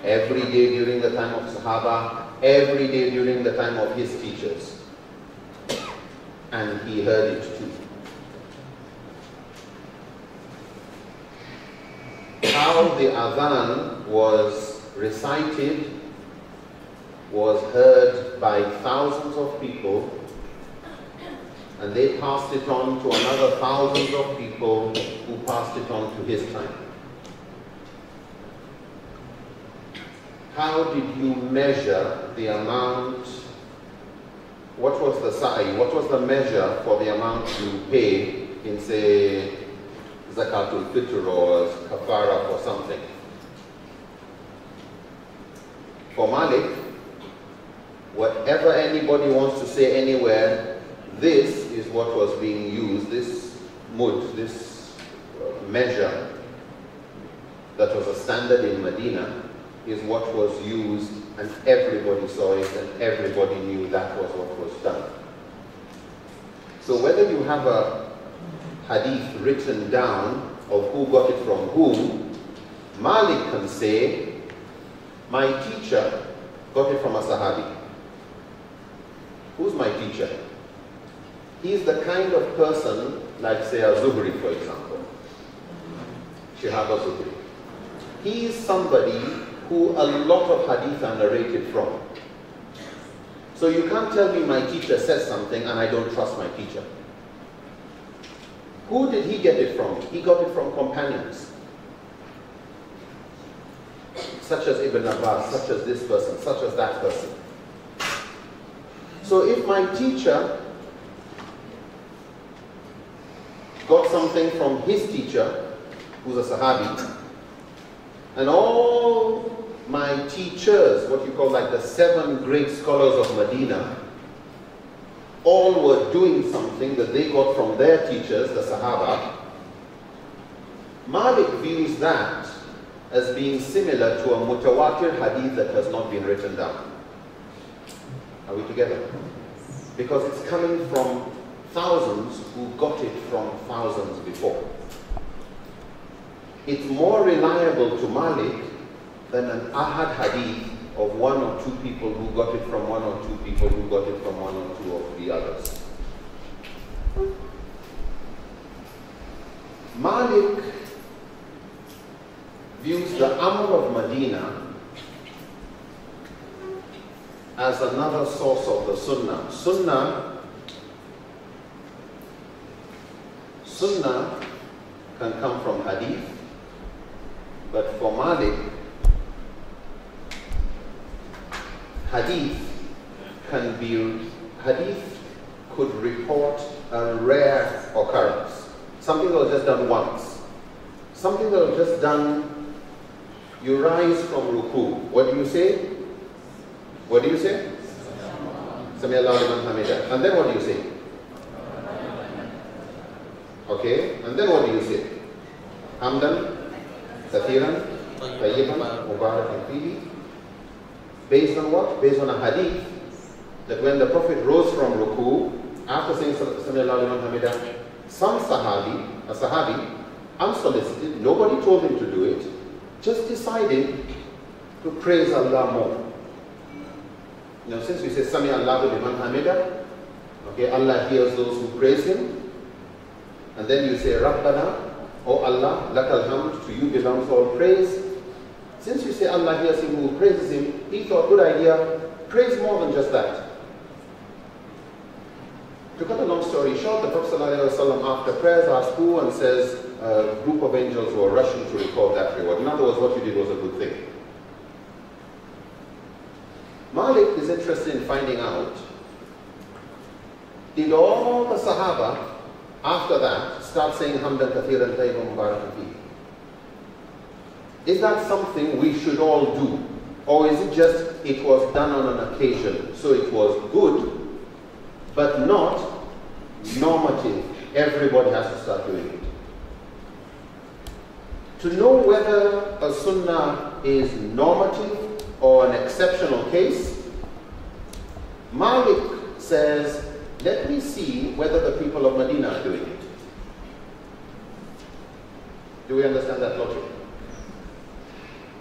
every day during the time of Sahaba, every day during the time of his teachers. And he heard it too. How the adhan was recited was heard by thousands of people, and they passed it on to another thousands of people who passed it on to his time. How did you measure the amount? What was the sa'i? What was the measure for the amount you pay in, say, Zakatul Fitr or Kafara or something? For Malik, whatever anybody wants to say anywhere, this is what was being used, this mud, this measure that was a standard in Medina, is what was used, and everybody saw it and everybody knew that was what was done. So whether you have a hadith written down of who got it from whom, Malik can say, my teacher got it from a Sahabi. Who's my teacher? He's the kind of person, like say a Zuhri, for example. Shihab al-Zuhri. He is somebody who a lot of hadith are narrated from. So you can't tell me my teacher says something and I don't trust my teacher. Who did he get it from? He got it from companions. Such as Ibn Abbas, such as this person, such as that person. So if my teacher got something from his teacher, who's a Sahabi, and all my teachers, what you call like the 7 great scholars of Medina, all were doing something that they got from their teachers, the Sahaba, Malik views that as being similar to a mutawatir hadith that has not been written down. Are we together? Because it's coming from thousands who got it from thousands before. It's more reliable to Malik than an ahad hadith of 1 or 2 people who got it from 1 or 2 people who got it from 1 or 2 of the others. Malik views the Amr of Medina as another source of the Sunnah. Sunnah can come from hadith, but for Malik, hadith could report a rare occurrence. Something that was just done once. Something that was just done, you rise from ruku. What do you say? What do you say? Sami Allahu liman hamidah. And then what do you say? Okay, and then what do you say? Hamdan, Kathiran, Tayyiban, Mubarakan fihi. Based on what? Based on a hadith that when the Prophet rose from ruku, after saying Sami Allahu liman hamidah, some Sahabi, a Sahabi, unsolicited, nobody told him to do it, just decided to praise Allah more. You know, since we say Sami Allahu liman hamidah, okay, Allah hears those who praise Him, and then you say, Rabbana, O Allah, lakal hamd, to you belongs all praise. Since you say Allah hears him who praises him, he thought, good idea, praise more than just that. To cut a long story short, the Prophet ﷺ after prayers asked who, and says a group of angels were rushing to record that reward. In other words, what you did was a good thing. Malik is interested in finding out, did all the Sahaba after that start saying Hamdan Kathiran Tayyiban Mubarakan Fihi? Is that something we should all do? Or is it just, it was done on an occasion, so it was good, but not normative? Everybody has to start doing it. To know whether a sunnah is normative or an exceptional case, Malik says, let me see whether the people of Medina are doing it. Do we understand that logic?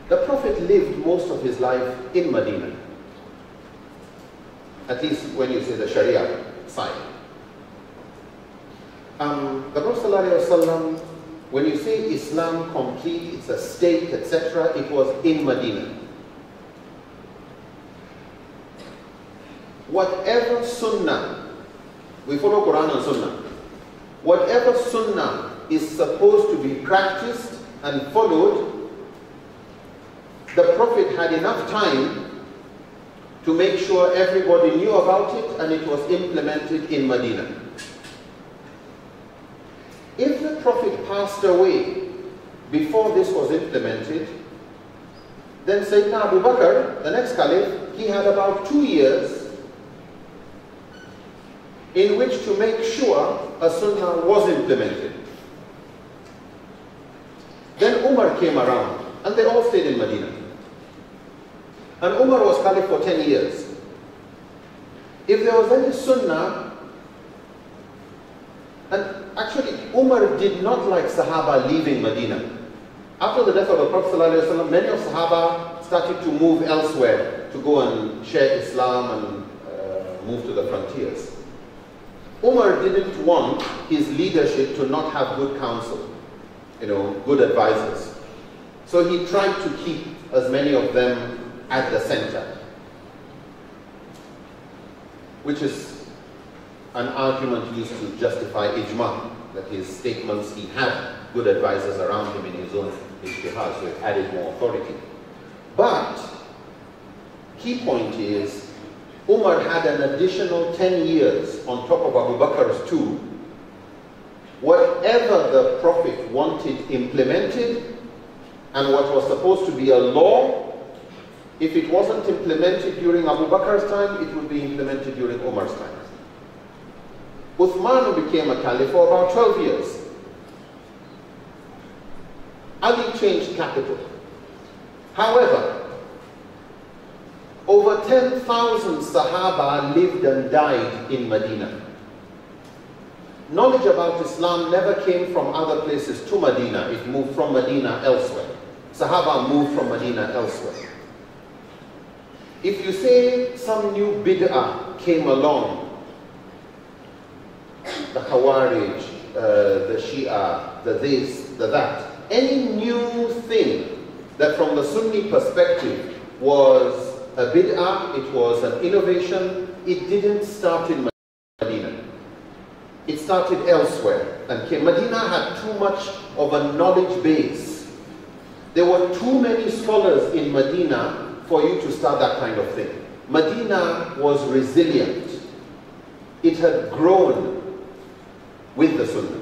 The Prophet lived most of his life in Medina. At least when you say the Sharia side. The Prophet ﷺ, when you say Islam complete, it's a state, etc., it was in Medina. Whatever sunnah, we follow Quran and sunnah, whatever sunnah is supposed to be practiced and followed, the Prophet had enough time to make sure everybody knew about it and it was implemented in Medina. If the Prophet passed away before this was implemented, then Sayyidina Abu Bakr, the next caliph, he had about 2 years in which to make sure a sunnah was implemented. Then Umar came around and they all stayed in Medina. And Umar was caliph for 10 years. If there was any sunnah, and actually Umar did not like Sahaba leaving Medina. After the death of the Prophet ﷺ, many of Sahaba started to move elsewhere to go and share Islam and move to the frontiers. Umar didn't want his leadership to not have good counsel, good advisors. So he tried to keep as many of them at the center, which is an argument used to justify ijma, that his statements, he had good advisors around him in his own ijtihad, so it added more authority. But key point is, Umar had an additional 10 years on top of Abu Bakr's 2. Whatever the Prophet wanted implemented, and what was supposed to be a law, if it wasn't implemented during Abu Bakr's time, it would be implemented during Umar's time. Uthman became a caliph for about 12 years. Ali changed capital. However, over 10,000 Sahaba lived and died in Medina. Knowledge about Islam never came from other places to Medina. It moved from Medina elsewhere. Sahaba moved from Medina elsewhere. If you say some new bid'ah came along, the Khawarij, the Shia, the this, the that, any new thing that from the Sunni perspective was a bid'ah, it was an innovation, it didn't start in Medina. It started elsewhere and came. Medina had too much of a knowledge base. There were too many scholars in Medina for you to start that kind of thing. Medina was resilient. It had grown with the Sunnah.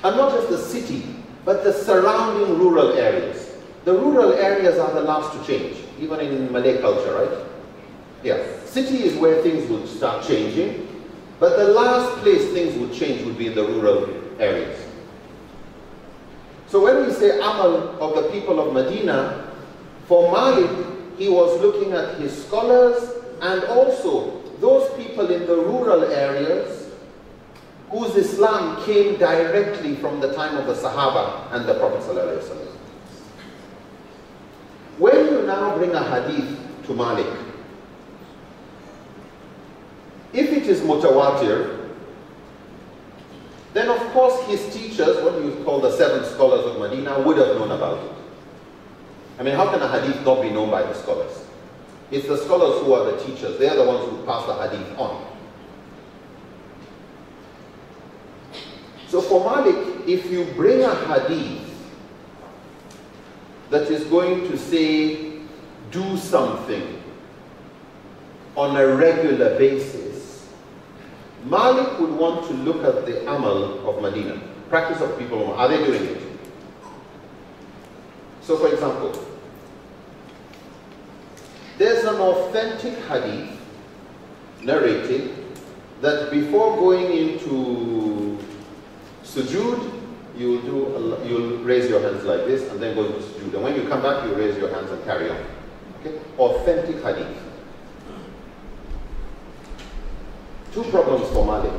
And not just the city, but the surrounding rural areas. The rural areas are the last to change, even in Malay culture, right? Yeah. City is where things would start changing, but the last place things would change would be in the rural areas. So when we say amal of the people of Medina, for Malik, he was looking at his scholars and also those people in the rural areas whose Islam came directly from the time of the Sahaba and the Prophet ﷺ. When you now bring a hadith to Malik, if it is mutawatir, then of course his teachers, what you call the 7 scholars of Medina, would have known about it. I mean, how can a hadith not be known by the scholars? It's the scholars who are the teachers. They are the ones who pass the hadith on. So for Malik, if you bring a hadith that is going to say, do something on a regular basis, Malik would want to look at the amal of Medina, practice of people. Are they doing it? So for example, there's an authentic hadith narrated that before going into sujood, you'll raise your hands like this and then go into sujood. And when you come back, you raise your hands and carry on. Okay? Authentic hadith. 2 problems for Malik.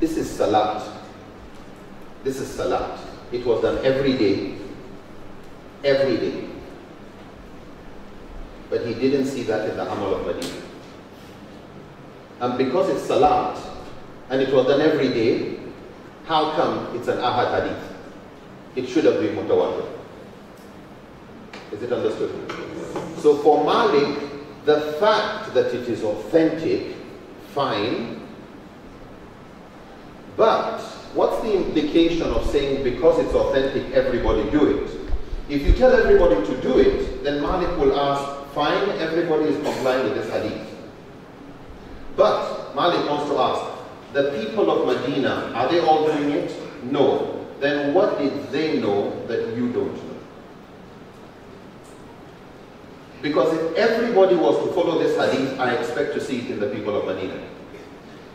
This is salat. This is salat. It was done every day. Every day. But he didn't see that in the amal of Medina. And because it's salat, and it was done every day, how come it's an ahad hadith? It should have been mutawatir. Is it understood? So for Malik, the fact that it is authentic, fine, but what's the implication of saying because it's authentic, everybody do it? If you tell everybody to do it, then Malik will ask, fine, everybody is complying with this hadith. But Malik wants to ask, the people of Medina, are they all doing it? No. Then what did they know that you don't know? Because if everybody was to follow this hadith, I expect to see it in the people of Medina.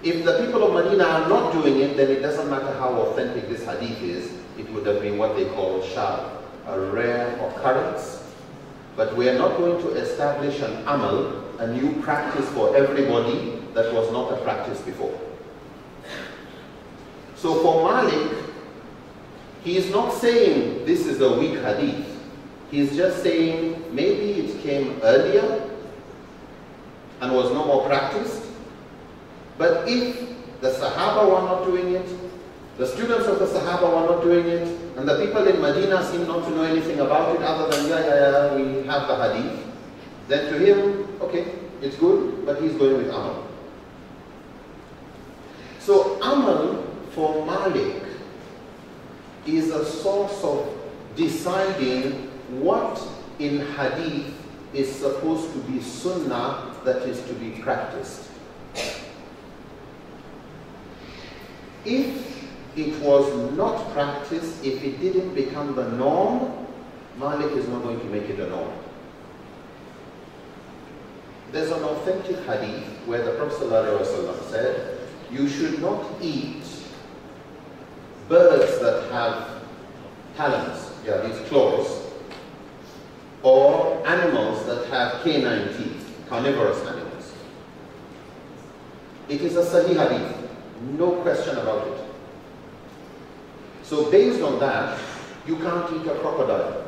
If the people of Medina are not doing it, then it doesn't matter how authentic this hadith is, it would have been what they call shadh, a rare occurrence. But we are not going to establish an amal, a new practice for everybody that was not a practice before. So for Malik, he is not saying this is a weak hadith. He is just saying maybe it came earlier and was no more practiced. But if the Sahaba were not doing it, the students of the Sahaba were not doing it, and the people in Medina seem not to know anything about it other than, we have the hadith, then to him, okay, it's good, but he's going with Amal. So Amal for Malik is a source of deciding what in hadith is supposed to be sunnah that is to be practiced. If it was not practiced, if it didn't become the norm, Malik is not going to make it a norm. There's an authentic hadith where the Prophet ﷺ said, you should not eat birds that have talons, these claws, or animals that have canine teeth, carnivorous animals. It is a Sahih hadith, no question about it. So based on that, you can't eat a crocodile.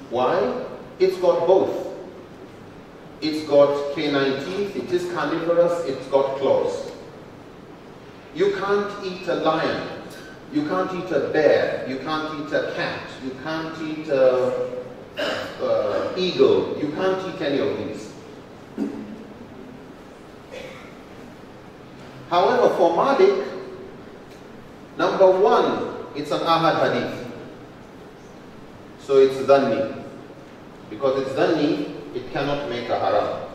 Why? It's got both. It's got canine teeth, it is carnivorous, it's got claws. You can't eat a lion, you can't eat a bear, you can't eat a cat, you can't eat a eagle, you can't eat any of these. However, for Malik, number one, it's an ahad hadith. So it's dhanni. Because it's dhanni, it cannot make a haram.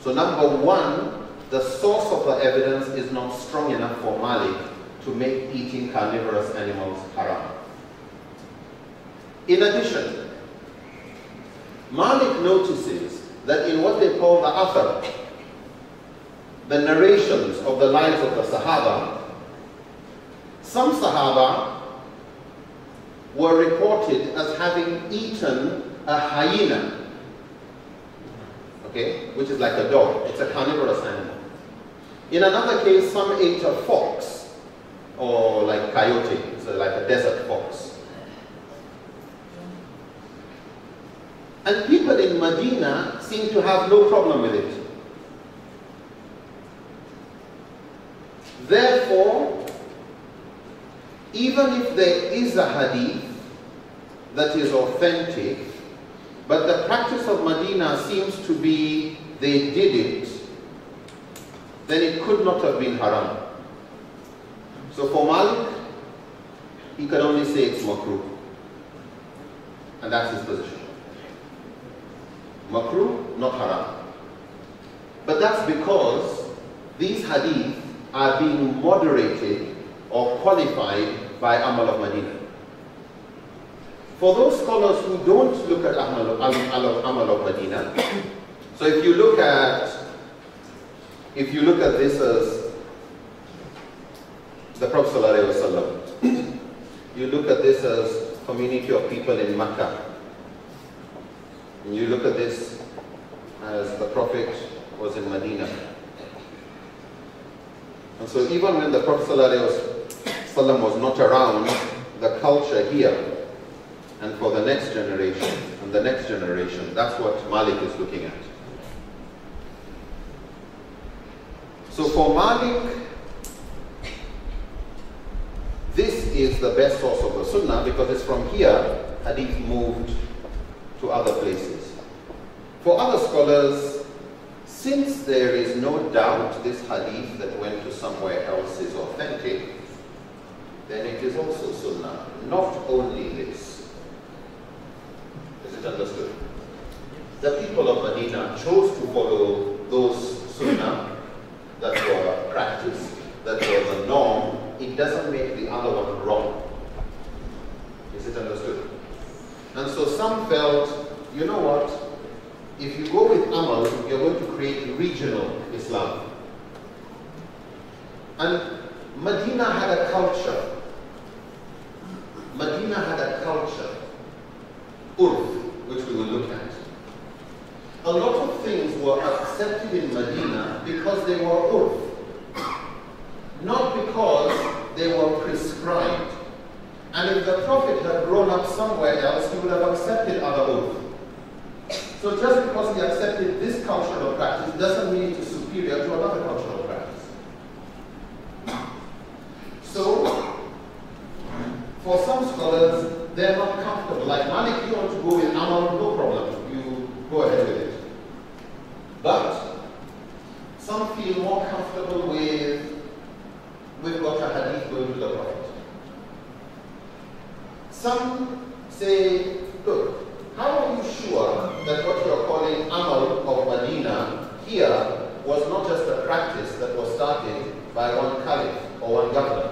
So number one, the source of the evidence is not strong enough for Malik to make eating carnivorous animals haram. In addition, Malik notices that in what they call the athar, the narrations of the lives of the Sahaba, some Sahaba were reported as having eaten a hyena, okay, which is like a dog. It's a carnivorous animal. In another case, some ate a fox, or like coyote, it's like a desert fox. And people in Medina seem to have no problem with it. Therefore, even if there is a hadith that is authentic, but the practice of Medina seems to be they did it, then it could not have been haram. So for Malik, he can only say it's makruh. And that's his position. Makruh, not haram. But that's because these hadith are being moderated or qualified by Amal of Medina. For those scholars who don't look at Amal of Medina, so if you look at this as the Prophet ﷺ, you look at this as community of people in Makkah, and you look at this as the Prophet was in Medina. And so even when the Prophet ﷺ was not around, the culture here, and for the next generation, and the next generation, that's what Malik is looking at. So for Malik, this is the best source of the Sunnah because it's from here hadith moved to other places. For other scholars, since there is no doubt this hadith that went to somewhere else is authentic, then it is also Sunnah, not only this. Is it understood? The people of Medina chose to follow those Sunnah that were practiced, that was a norm. It doesn't make the other one wrong. Is it understood? And so some felt, you know what, if you go with Amal, you're going to create regional Islam. And Medina had a culture. Medina had a culture, urf, which we will look at. A lot of things were accepted in Medina because they were urf, not because they were prescribed. And if the Prophet had grown up somewhere else, he would have accepted other urf. So just because he accepted this cultural practice doesn't mean it is superior to another cultural practice. So, for some scholars, they're not comfortable. Like Malik, you want to go with Amal, no problem. You go ahead with it. But some feel more comfortable with we've got a hadith going to the Prophet. Some say, look, how are you sure that what you're calling Amal of Medina here was not just a practice that was started by one caliph or one governor?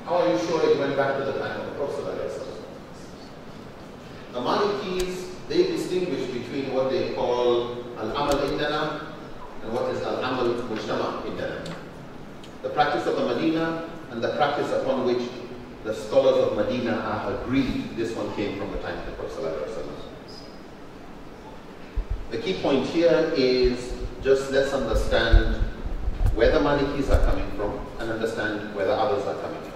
How are you sure it went back to the time of the Prophet? The Malikis, they distinguish between what they call Al-Amal Indana and what is Al-Amal Mujtama Indana. The practice of the Medina and the practice upon which the scholars of Medina are agreed, this one came from the time of the Prophet. The key point here is just let's understand where the Malikis are coming from and understand where the others are coming from.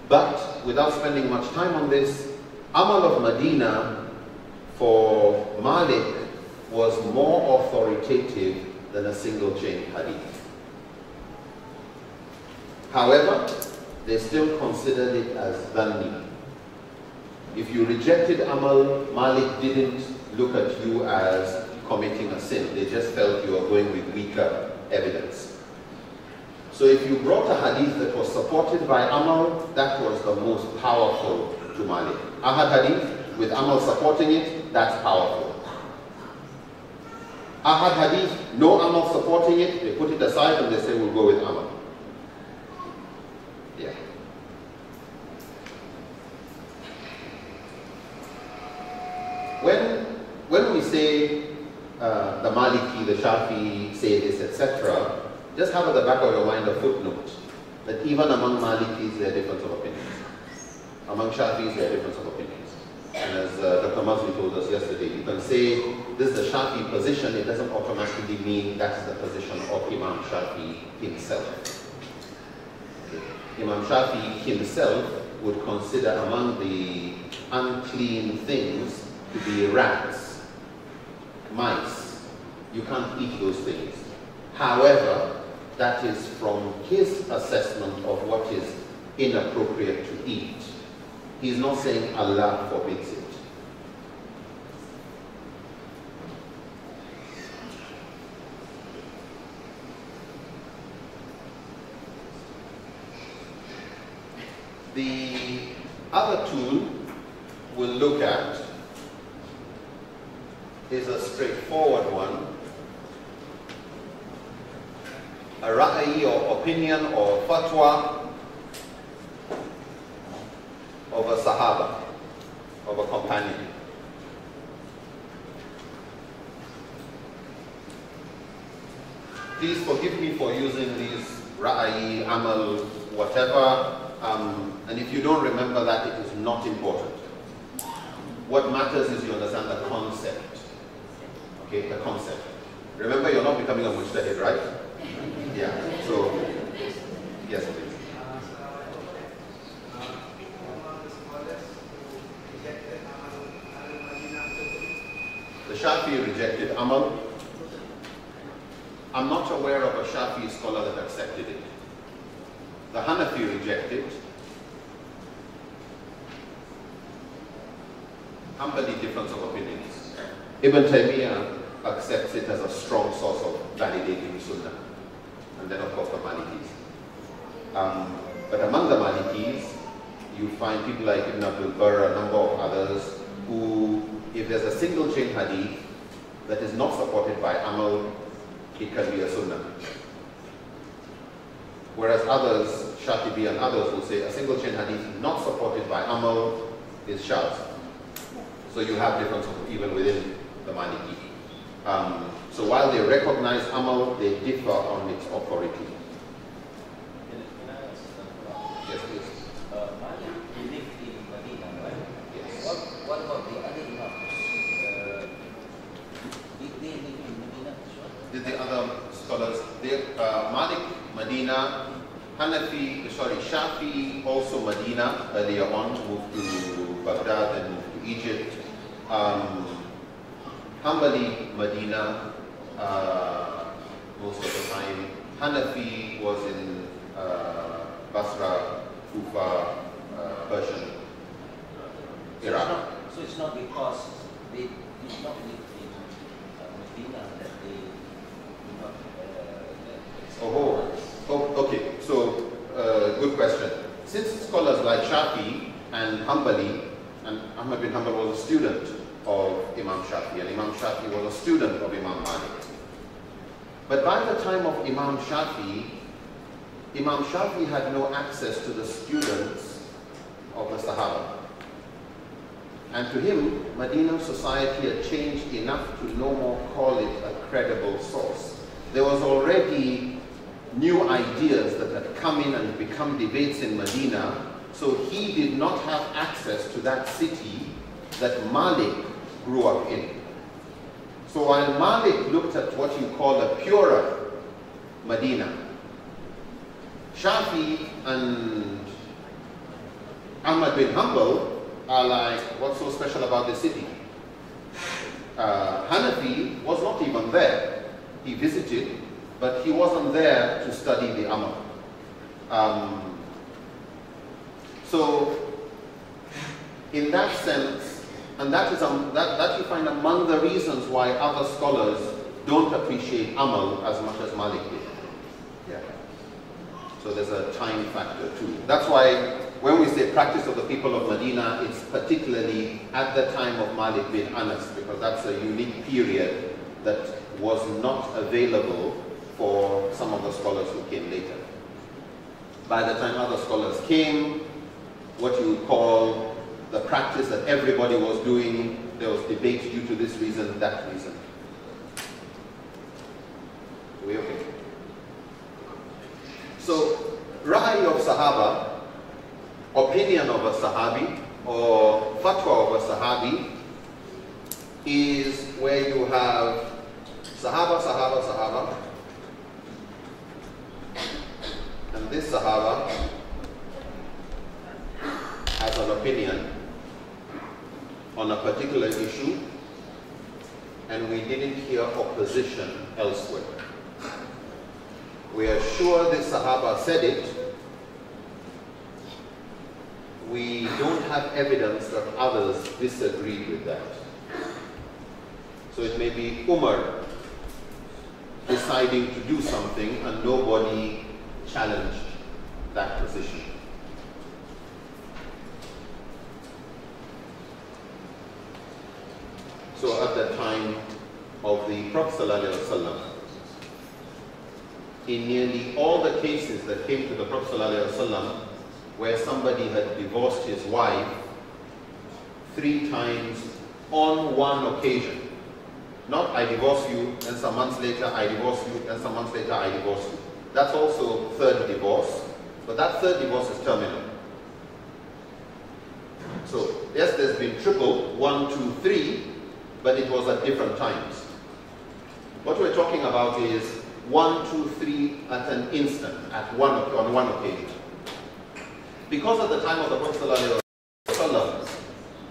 But without spending much time on this, Amal of Medina for Malik was more authoritative than a single chain hadith. However, they still considered it as dhanni. If you rejected Amal, Malik didn't look at you as committing a sin. They just felt you were going with weaker evidence. So if you brought a hadith that was supported by Amal, that was the most powerful to Malik. Ahad hadith with Amal supporting it, that's powerful. Ahad hadith, no Amal supporting it, they put it aside and they say we'll go with Amal. Yeah. When we say the Maliki, the Shafi say this, etc., just have at the back of your mind a footnote that even among Malikis there are difference of opinions. Among Shafis there are difference of opinions. And as Dr. Mazli told us yesterday, you can say this is the Shafi position, it doesn't automatically mean that's the position of Imam Shafi himself. Imam Shafi himself would consider among the unclean things to be rats, mice, You can't eat those things. However, that is from his assessment of what is inappropriate to eat. He's not saying Allah forbids it. The other tool we'll look at is a straightforward one. A ra'ayi or opinion or fatwa of a sahaba, of a companion. Please forgive me for using these ra'ayi, amal, whatever, and if you don't remember that, it is not important. What matters is you understand the concept. Okay, the concept. Remember, you're not becoming a mujtahid, right? Yeah, so, yes please. The Shafi'i rejected amal. I'm not aware of a Shafi'i scholar that accepted it. The Hanafi rejected. Hanbali difference of opinions. Ibn Taymiyyah accepts it as a strong source of validating Sunnah. And then of course the Malikis. But among the Malikis, you find people like Ibn Abdul Barr, a number of others, who, if there's a single chain hadith that is not supported by amal, it can be a Sunnah. Whereas others, Shatibi and others, will say a single chain hadith not supported by amal is shadh. So you have difference even within the Maliki. So while they recognize amal, they differ on its authority. Yes, please. Malik lived in Medina, right? Yes. What about the other imams? Did they live in Medina as well? Did the other scholars? Malik, Medina, Shafi, also Medina, earlier on, moved to Baghdad and moved to Egypt. Hanbali, Medina, most of the time. Hanafi was in Basra, Kufa, Persian, Iraq. So it's not because they did not live in Medina that they did not. Okay. So, good question. Since scholars like Shafi and Hanbali, and Ahmad bin Hanbal was a student of Imam Shafi, and Imam Shafi was a student of Imam Malik. But by the time of Imam Shafi had no access to the students of the Sahaba. And to him, Medina society had changed enough to no more call it a credible source. There was already new ideas that had come in and become debates in Medina, so he did not have access to that city that Malik grew up in. So while Malik looked at what you call a purer Medina, Shafi and Ahmad bin Hanbal are like, what's so special about this city? Hanafi was not even there. He visited, but he wasn't there to study the Amal. So, in that sense, and that you find among the reasons why other scholars don't appreciate Amal as much as Malik did. Yeah. So there's a time factor too. That's why when we say practice of the people of Medina, it's particularly at the time of Malik bin Anas, because that's a unique period that was not available for some of the scholars who came later. By the time other scholars came, what you would call the practice that everybody was doing, there was debate due to this reason, that reason. Are we okay? So, Ra'i of Sahaba, opinion of a Sahabi, or fatwa of a Sahabi, is where you have Sahaba, Sahaba, Sahaba, and this Sahaba has an opinion on a particular issue, and we didn't hear opposition elsewhere. We are sure the Sahaba said it. We don't have evidence that others disagreed with that. So it may be Umar deciding to do something and nobody challenged that position. So at the time of the Prophet ﷺ, in nearly all the cases that came to the Prophet ﷺ, where somebody had divorced his wife 3 times on one occasion. Not I divorce you, and some months later I divorce you, and some months later I divorce you. That's also third divorce, but that third divorce is terminal. So yes, there's been triple, 1, 2, 3, but it was at different times. What we're talking about is 1, 2, 3 at an instant, on one occasion. Because at the time of the Prophet ﷺ,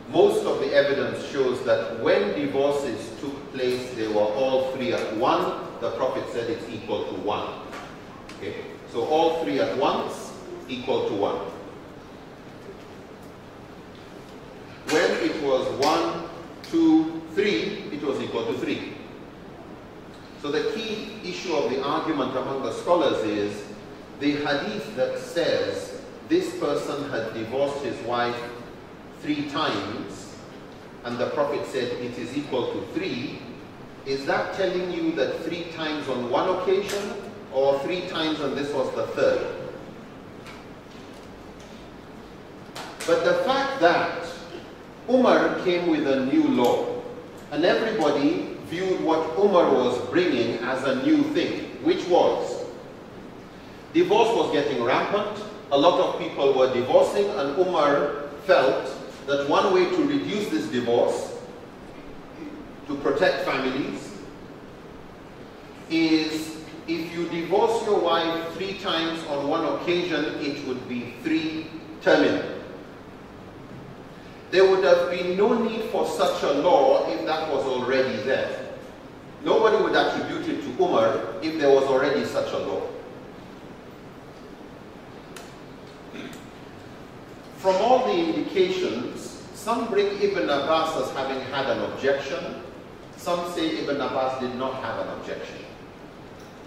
most of the evidence shows that when divorces took place, they were all 3 at one. The Prophet said it's equal to 1. Okay? So all 3 at once equal to 1. When it was 1, 2, 3, it was equal to 3. So the key issue of the argument among the scholars is the hadith that says this person had divorced his wife 3 times and the Prophet said it is equal to 3. Is that telling you that 3 times on one occasion or 3 times and this was the 3rd? But the fact that Umar came with a new law and everybody viewed what Umar was bringing as a new thing, which was divorce was getting rampant. A lot of people were divorcing, and Umar felt that one way to reduce this divorce, to protect families, is if you divorce your wife 3 times on one occasion, it would be 3 terminal. There would have been no need for such a law if that was already there. Nobody would attribute it to Umar if there was already such a law. From all the indications, some bring Ibn Abbas as having had an objection. Some say Ibn Abbas did not have an objection.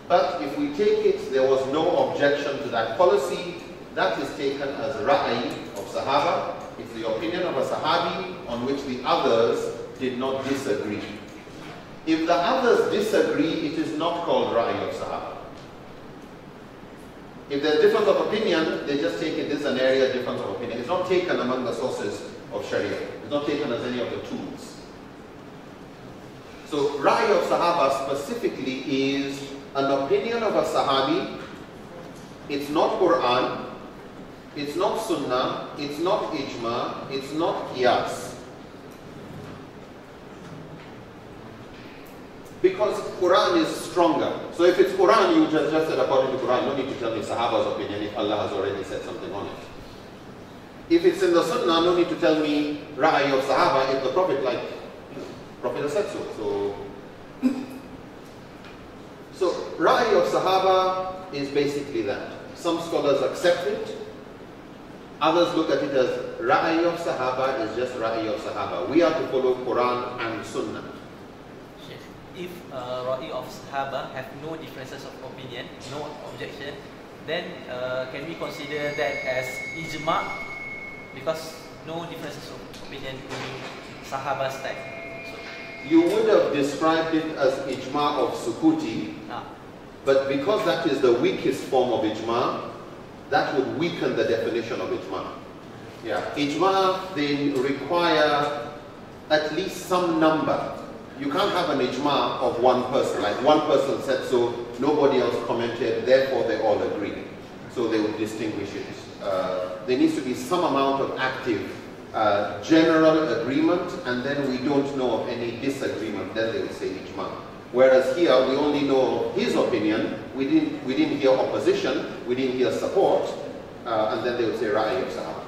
But if we take it, there was no objection to that policy. That is taken as Ra'i of Sahaba. It's the opinion of a Sahabi on which the others did not disagree. If the others disagree, it is not called Ra'i of Sahaba. If there's difference of opinion, they just take it, this is an area difference of opinion. It's not taken among the sources of Sharia. It's not taken as any of the tools. So Ra'i of Sahaba specifically is an opinion of a Sahabi. It's not Quran, it's not Sunnah, it's not Ijma, it's not Qiyas. Because Quran is stronger. So if it's Quran, you just said according to Quran, no need to tell me Sahaba's opinion if Allah has already said something on it. If it's in the Sunnah, no need to tell me Ra'i of Sahaba if the Prophet, Prophet has said so. So Ra'i of Sahaba is basically that. Some scholars accept it. Others look at it as Ra'i of Sahaba is just Ra'i of Sahaba. We are to follow Quran and Sunnah. If Ra'i of Sahaba have no differences of opinion, no objection, then can we consider that as ijma? Because no differences of opinion in Sahaba's time. So, you would have described it as ijma of sukuti, but because that is the weakest form of ijma, that would weaken the definition of ijma. Yeah, ijma then require at least some number. You can't have an ijma of one person, like one person said so, nobody else commented, therefore they all agree. So they would distinguish it. There needs to be some amount of active general agreement, and then we don't know of any disagreement, then they would say ijma. Whereas here, we only know his opinion, we didn't hear opposition, we didn't hear support, and then they would say Ra'i of Sahaba.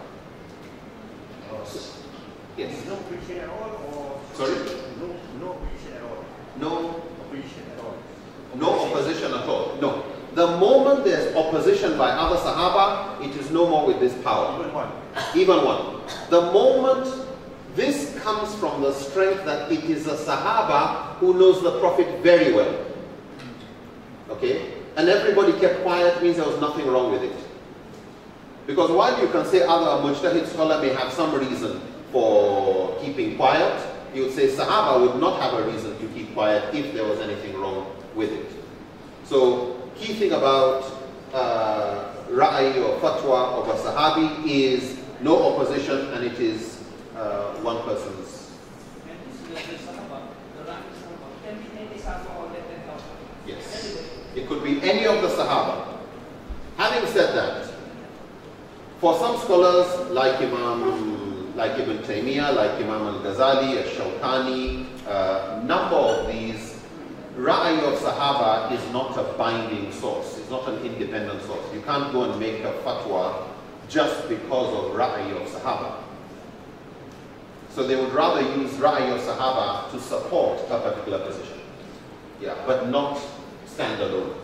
Yes. No opposition at all, or Sorry? no opposition at all. No. Opposition at all. No opposition at all. No. The moment there's opposition by other Sahaba, it is no more with this power. Even one. Even one. The moment this comes from the strength that it is a Sahaba who knows the Prophet very well. Okay? And everybody kept quiet means there was nothing wrong with it. Because while you can say other mujtahid scholar may have some reason for keeping quiet, you would say Sahaba would not have a reason to keep quiet if there was anything wrong with it. So, key thing about Ra'ay or Fatwa of a Sahabi is no opposition, and it is one person's. And this is the Sahaba, the Ra'ay Sahaba. Can be any Sahaba or less than 1,000. Yes. It could be any of the Sahaba. Having said that, for some scholars like Ibn Taymiyyah, like Imam al-Ghazali, al-Shawkani, number of these, Ra'ay of Sahaba is not a binding source. It's not an independent source. You can't go and make a fatwa just because of Ra'ay of Sahaba. So they would rather use Ra'ay of Sahaba to support a particular position. Yeah, but not stand alone.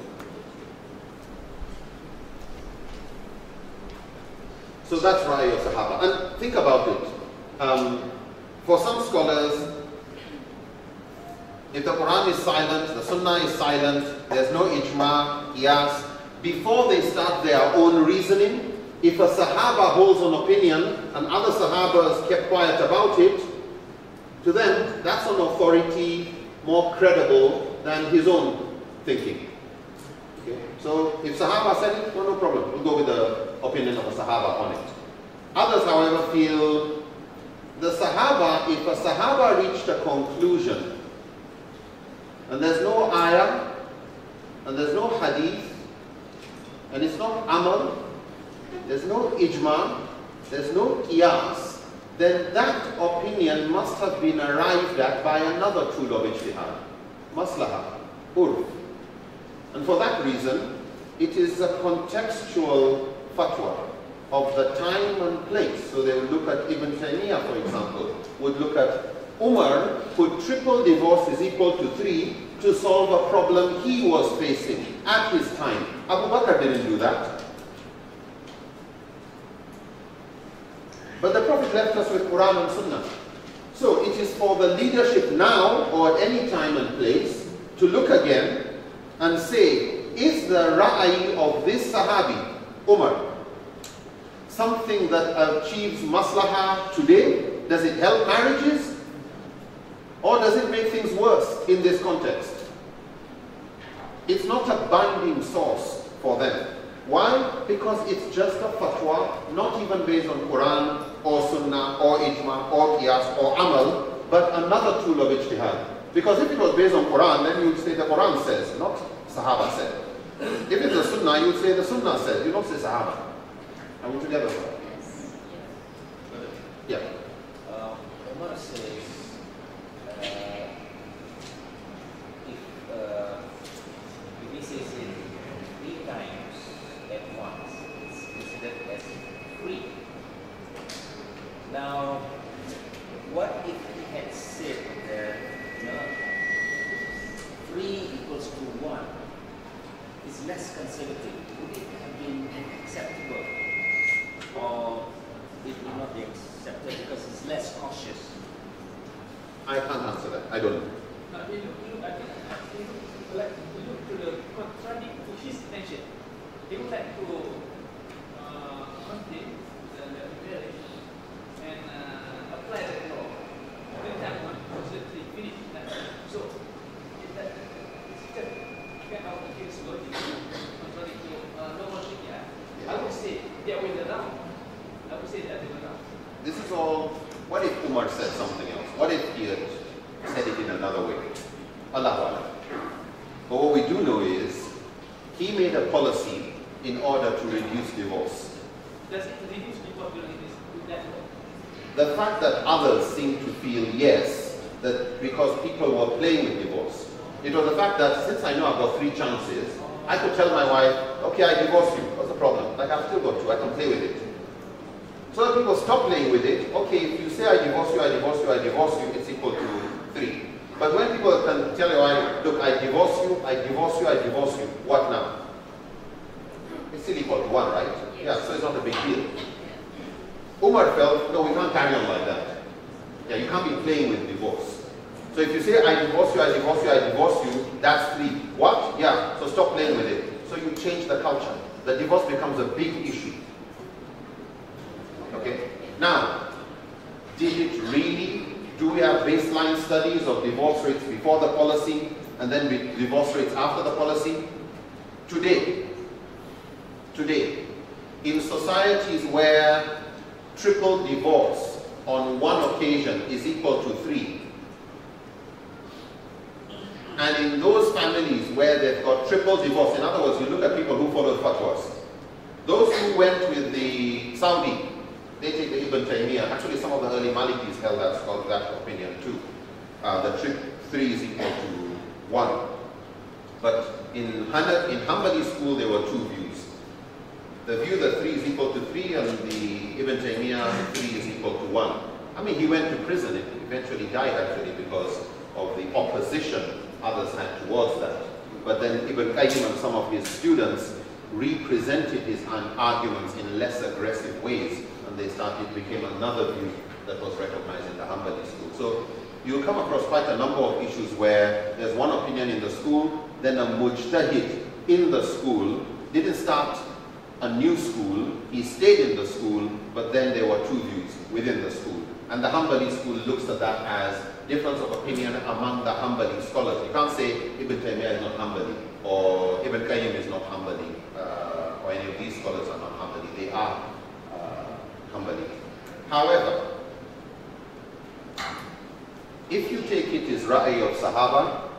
So that's Ra'ay of Sahaba. And think about it. For some scholars, if the Quran is silent, the Sunnah is silent, there's no ijma, qiyas, before they start their own reasoning, if a Sahaba holds an opinion and other Sahabas kept quiet about it, to them, that's an authority more credible than his own thinking. Okay? So if Sahaba said it, well, no problem. We'll go with the opinion of a Sahaba on it. Others, however, feel the Sahaba, if a Sahaba reached a conclusion, and there's no ayah, and there's no hadith, and it's not amal, there's no ijma, there's no qiyas, then that opinion must have been arrived at by another tool of ijtihad, maslaha, urf. And for that reason, it is a contextual fatwa of the time and place. So they would look at Ibn Taymiyyah, for example, would look at Umar put triple divorce is equal to 3 to solve a problem he was facing at his time. Abu Bakr didn't do that. But the Prophet left us with Quran and Sunnah. So it is for the leadership now or at any time and place to look again and say, is the Ra'ay of this Sahabi, Umar, something that achieves maslahah today? Does it help marriages? Or does it make things worse in this context? It's not a binding source for them. Why? Because it's just a fatwa, not even based on Quran or Sunnah or Ijma or Qiyas or Amal, but another tool of ijtihad. Because if it was based on Quran, then you would say the Quran says, not Sahaba said. If it's a Sunnah, you would say the Sunnah said, you don't say Sahaba. Are we together? Yes. Yeah. Umar says, if he says it 3 times at once, it's considered as free. Now, what if he had said that 3 equals to 1 is less conservative? Would it have been acceptable? Or it would not be accepted because it's less cautious? I can't answer that. I don't know. But we look at it, like we look to the contrary to his intention. He would like to complete the marriage and apply that law. Then that one constantly finish that. So if that is just get out against logic, contrary to normal Sharia, I would say the other way around. I would say the other way around. This is all, what if Umar said something else? What if he had said it in another way? Allahu Akbar. But what we do know is, he made a policy in order to reduce divorce. Does it reduce divorce during that law? The fact that others seem to feel yes, that because people were playing with divorce. It was the fact that since I know I've got 3 chances, I could tell my wife, okay, I divorce you. What's the problem? Like, I've still got 2, I can play with it. So that people stop playing with it. Okay, if you say I divorce you, I people can tell your wife, look, I divorce you, I divorce you, I divorce you. What now? It's still equal to 1, right? Yeah, so it's not a big deal. Umar felt, no, we can't carry on like that. Yeah, you can't be playing with divorce. So if you say, I divorce you, I divorce you, I divorce you, that's 3. What? Yeah, so stop playing with it. So you change the culture. The divorce becomes a big issue. Okay? Now, did it really? Do we have baseline studies of divorce rates before the policy and then divorce rates after the policy? Today, in societies where triple divorce on one occasion is equal to 3, and in those families where they've got triple divorce, in other words, you look at people who follow fatwas, those who went with the Saudi, they take the Ibn Taymiyyah. Actually, some of the early Malikis held that opinion too. The 3 is equal to 1. But in Hanbali school, there were 2 views. The view that 3 is equal to 3 and the Ibn Taymiyyah 3 is equal to 1. I mean, he went to prison. He eventually died actually because of the opposition others had towards that. But then Ibn Qayyim and some of his students represented his arguments in less aggressive ways, and became another view that was recognized in the Hanbali school. So you'll come across quite a number of issues where there's one opinion in the school, then a mujtahid in the school didn't start a new school, he stayed in the school, but then there were 2 views within the school. And the Hanbali school looks at that as difference of opinion among the Hanbali scholars. You can't say Ibn Taymiyyah is not Hanbali, or Ibn Qayyim is not Hanbali, or any of these scholars are not Hanbali. They are Hanbali. However, if you take it as Ra'i of Sahaba,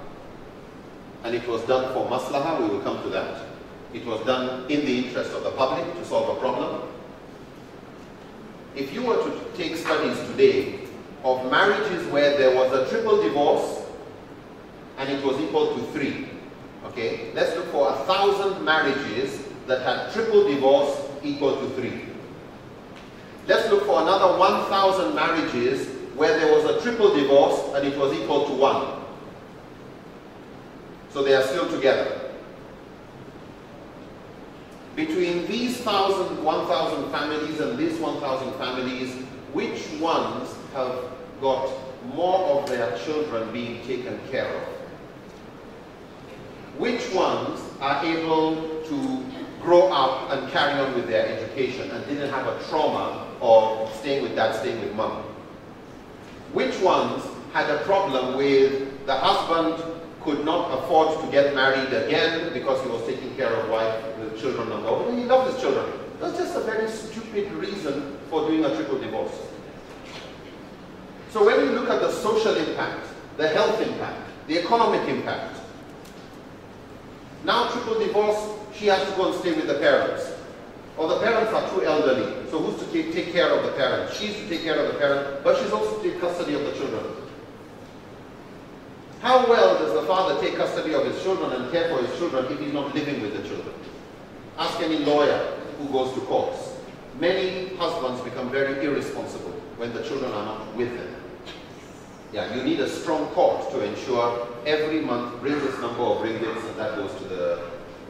and it was done for maslahah, we will come to that. It was done in the interest of the public to solve a problem. If you were to take studies today of marriages where there was a triple divorce and it was equal to 3, okay? Let's look for 1,000 marriages that had triple divorce equal to 3. Let's look for another 1,000 marriages where there was a triple divorce and it was equal to 1. So they are still together. Between these 1,000 families and these 1,000 families, which ones have got more of their children being taken care of? Which ones are able to grow up and carry on with their education and didn't have a trauma of staying with dad, staying with mom? Which ones had a problem with the husband could not afford to get married again because he was taking care of wife, the children and all? He loved his children. That's just a very stupid reason for doing a triple divorce. So when you look at the social impact, the health impact, the economic impact, now triple divorce, she has to go and stay with the parents. Or the parents are too elderly, so who's to take care of the parents? She's to take care of the parents, but she's also to take custody of the children. How well does the father take custody of his children and care for his children if he's not living with the children? Ask any lawyer who goes to courts. Many husbands become very irresponsible when the children are not with them. Yeah, you need a strong court to ensure every month bring this number of ringgits and that goes to the...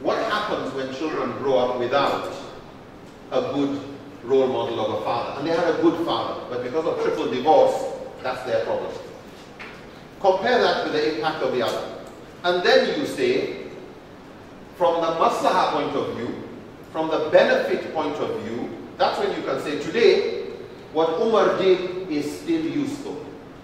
What happens when children grow up without a good role model of a father? And they had a good father, but because of triple divorce, that's their problem. Compare that with the impact of the other. And then you say, from the maslahah point of view, from the benefit point of view, that's when you can say, today, what Umar did is still useful.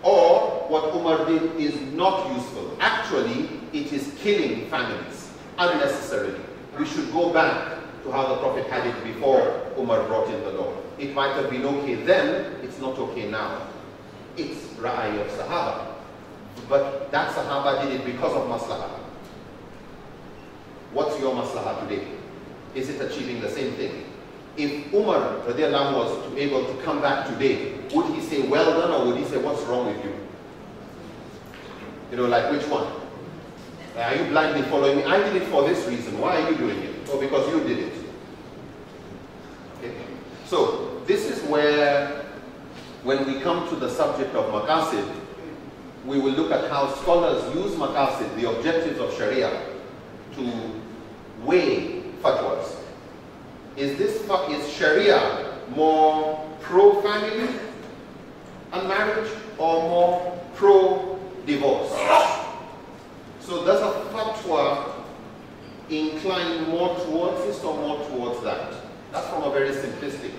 Or what Umar did is not useful. Actually, it is killing families unnecessarily. We should go back to how the Prophet had it before Umar brought in the law. It might have been okay then, it's not okay now. It's Ra'i of Sahaba. But that Sahaba did it because of maslahah. What's your maslahah today? Is it achieving the same thing? If Umar radiallahu was able to come back today, would he say well done or would he say what's wrong with you? You know, like which one? Are you blindly following me? I did it for this reason. Why are you doing it? Or because you did it? Okay. So this is where, when we come to the subject of maqasid, we will look at how scholars use maqasid, the objectives of Sharia, to weigh fatwas. Is Sharia more pro-family and marriage or more pro-divorce? So does a fatwa incline more towards this or more towards that? That's from a very simplistic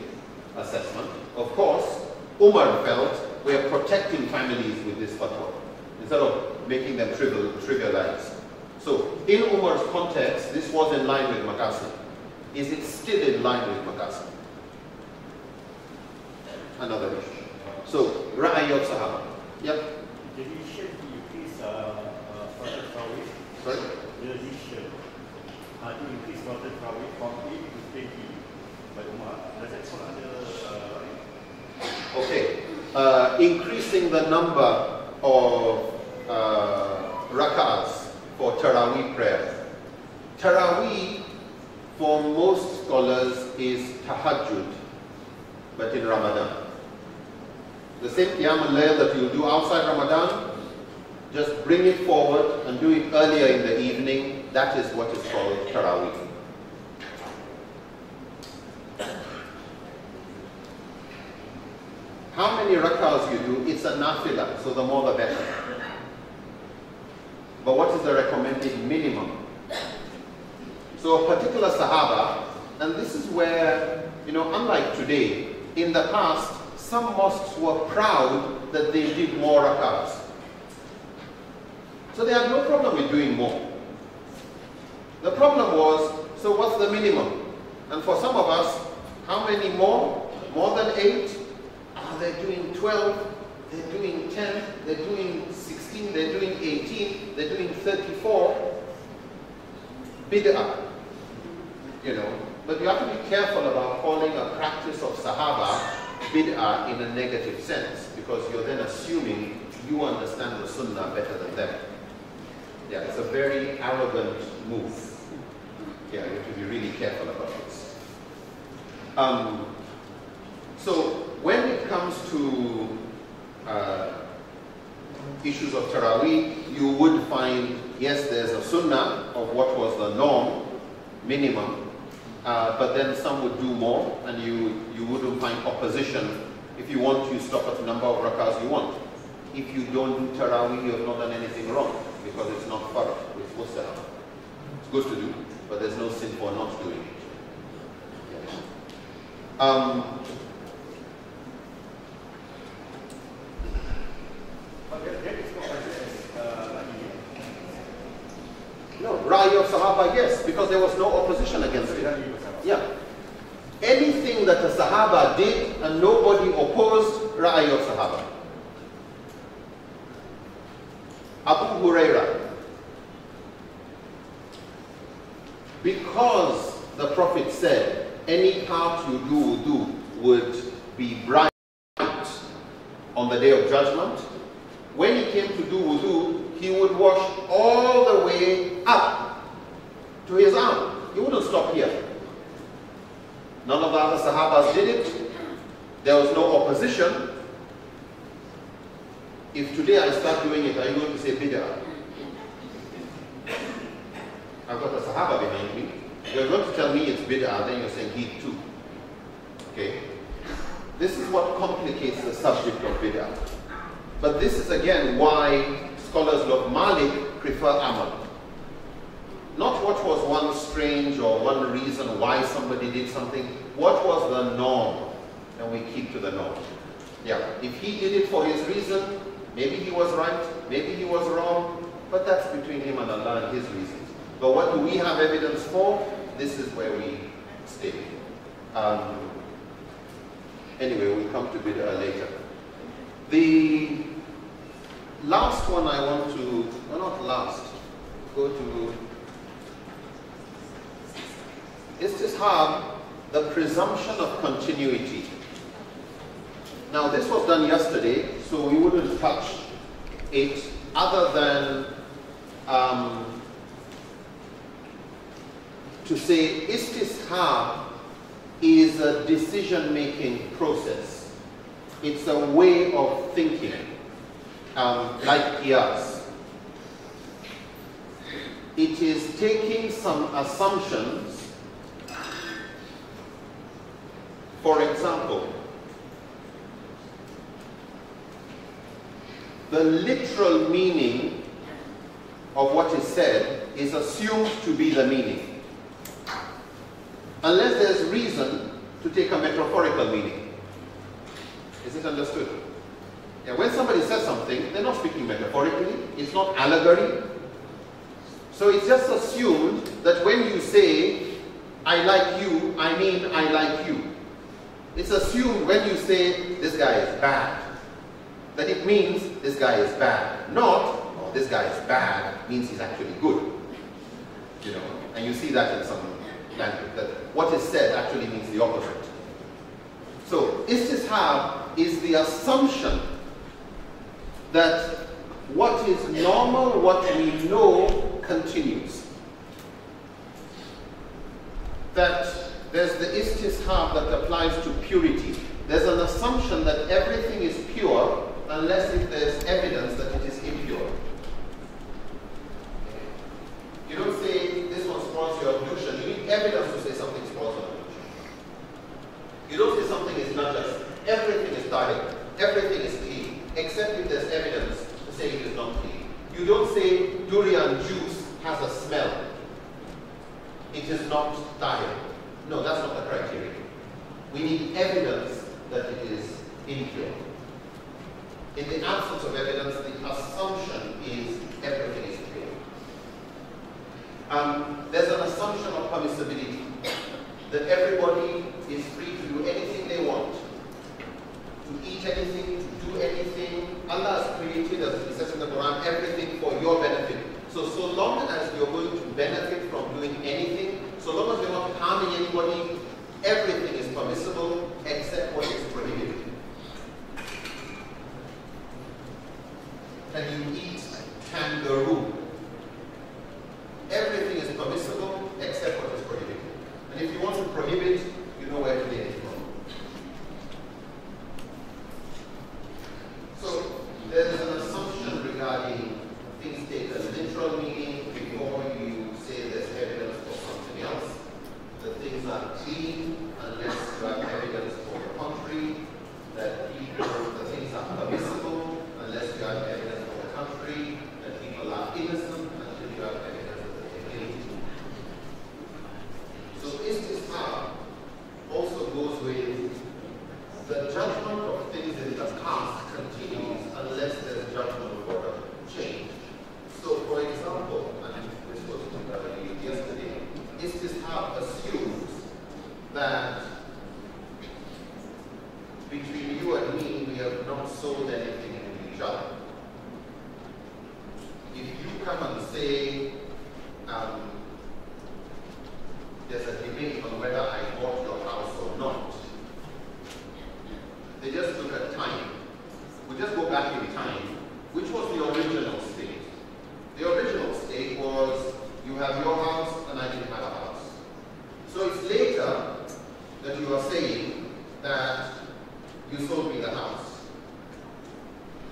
assessment. Of course, Umar felt we're protecting families with this fatwa instead of making them trivialized. So in Umar's context, this was in line with maqasid. Is it still in line with maqasid? Another issue. So, Ra'ay of Sahaba. Yep. The decision to increase Salatul Tarawih. Sorry? The decision to increase Salatul Tarawih from 8 to 20 by Umar. Does that fall under Okay. Increasing the number of rak'ahs for Taraweeh prayer. Taraweeh, for most scholars, is tahajjud, but in Ramadan. The same Qiyam al-Layl that you do outside Ramadan, just bring it forward and do it earlier in the evening. That is what is called Taraweeh. How many rak'ahs you do, it's a nafilah, so the more the better. But what is the recommended minimum? So a particular Sahaba, and this is where, unlike today, in the past, some mosques were proud that they did more rak'ahs. So they had no problem with doing more. The problem was, so what's the minimum? And for some of us, how many more? More than 8? They're doing 12, they're doing 10, they're doing 16, they're doing 18, they're doing 34. Bid'ah. But you have to be careful about calling a practice of Sahaba bid'ah in a negative sense, because you're then assuming you understand the Sunnah better than them. Yeah, it's a very arrogant move. Yeah, you have to be really careful about this. So when it comes to issues of Taraweeh, you would find, yes, there's a Sunnah of what was the norm, minimum, but then some would do more, and you wouldn't find opposition. If you want, you stop at the number of rakahs you want. If you don't do Taraweeh, you have not done anything wrong, because it's not farad, it's mustahab. It's good to do, but there's no sin for not doing it. No, Ra'y of Sahaba, yes, because there was no opposition against it. Yeah. Anything that the Sahaba did and nobody opposed, Ra'y of Sahaba. Abu Huraira. Because the Prophet said, any part you do wudu would be bright on the day of judgment. When he came to do wudu, he would wash all the way up to his arm. He wouldn't stop here. None of the other Sahabas did it. There was no opposition. If today I start doing it, are you going to say bid'ah? I've got a Sahaba behind me. You're going to tell me it's bid'ah, then you're saying he too. Okay? This is what complicates the subject of bid'ah. But this is again why scholars of Malik prefer amal. Not what was one strange or one reason why somebody did something. What was the norm? And we keep to the norm. Yeah, if he did it for his reason, maybe he was right, maybe he was wrong, but that's between him and Allah and his reasons. But what do we have evidence for? This is where we stay. Anyway, we'll come to bid'ah later. The last one I want to, well, not last, go to istishab, the presumption of continuity. Now this was done yesterday, so we wouldn't touch it other than to say istishab is a decision-making process. It's a way of thinking. like qiyas. It is taking some assumptions. For example, the literal meaning of what is said is assumed to be the meaning, unless there's reason to take a metaphorical meaning. Is it understood? Yeah, when somebody says something, they're not speaking metaphorically, it's not allegory. So it's just assumed that when you say, I like you, I mean I like you. It's assumed when you say, this guy is bad, that it means this guy is bad. Not, this guy is bad, means he's actually good. You know, and you see that in some language, that what is said actually means the opposite. So, istishab is the assumption that what is normal, what we know, continues. That there's the istishab that applies to purity. There's an assumption that everything is pure unless if there's evidence that it is impure. You don't say this one spoils your ablution. You need evidence to say something spoils your ablution. You don't say something is najas. Everything is tahir. Everything is clean, except if there's evidence to say it is not clean. You don't say durian juice has a smell. It is not tahir. No, that's not the criteria. We need evidence that it is impure. In the absence of evidence, the assumption is everything is pure. There's an assumption of permissibility, that everybody is free to do anything they want, to eat anything, to do anything. Allah has created, as it says in the Quran, everything for your benefit. So long as you're going to benefit from doing anything, so long as you're not harming anybody, everything is permissible except what is prohibited. Can you eat kangaroo? Everything is permissible except what is prohibited. And if you want to prohibit, you know where to get it from. So there is an assumption regarding things taken literal meaning before you say there's evidence for something else. That things are clean unless you have evidence for the contrary. That the things are permissible unless you have evidence for the contrary. That people are innocent until you have evidence that they're guilty. So istishab also goes with the judgment of things in the past continues unless there's judgment for a change. So, for example, and this was yesterday, istishab assumes that between you and me, we have not sold anything to each other. If you come and say, there's a debate on whether I bought your house or not, they just look at time. We just go back in time. Which was the original state? The original state was you have your house and I didn't have a house. So it's later that you are saying that you sold me the house.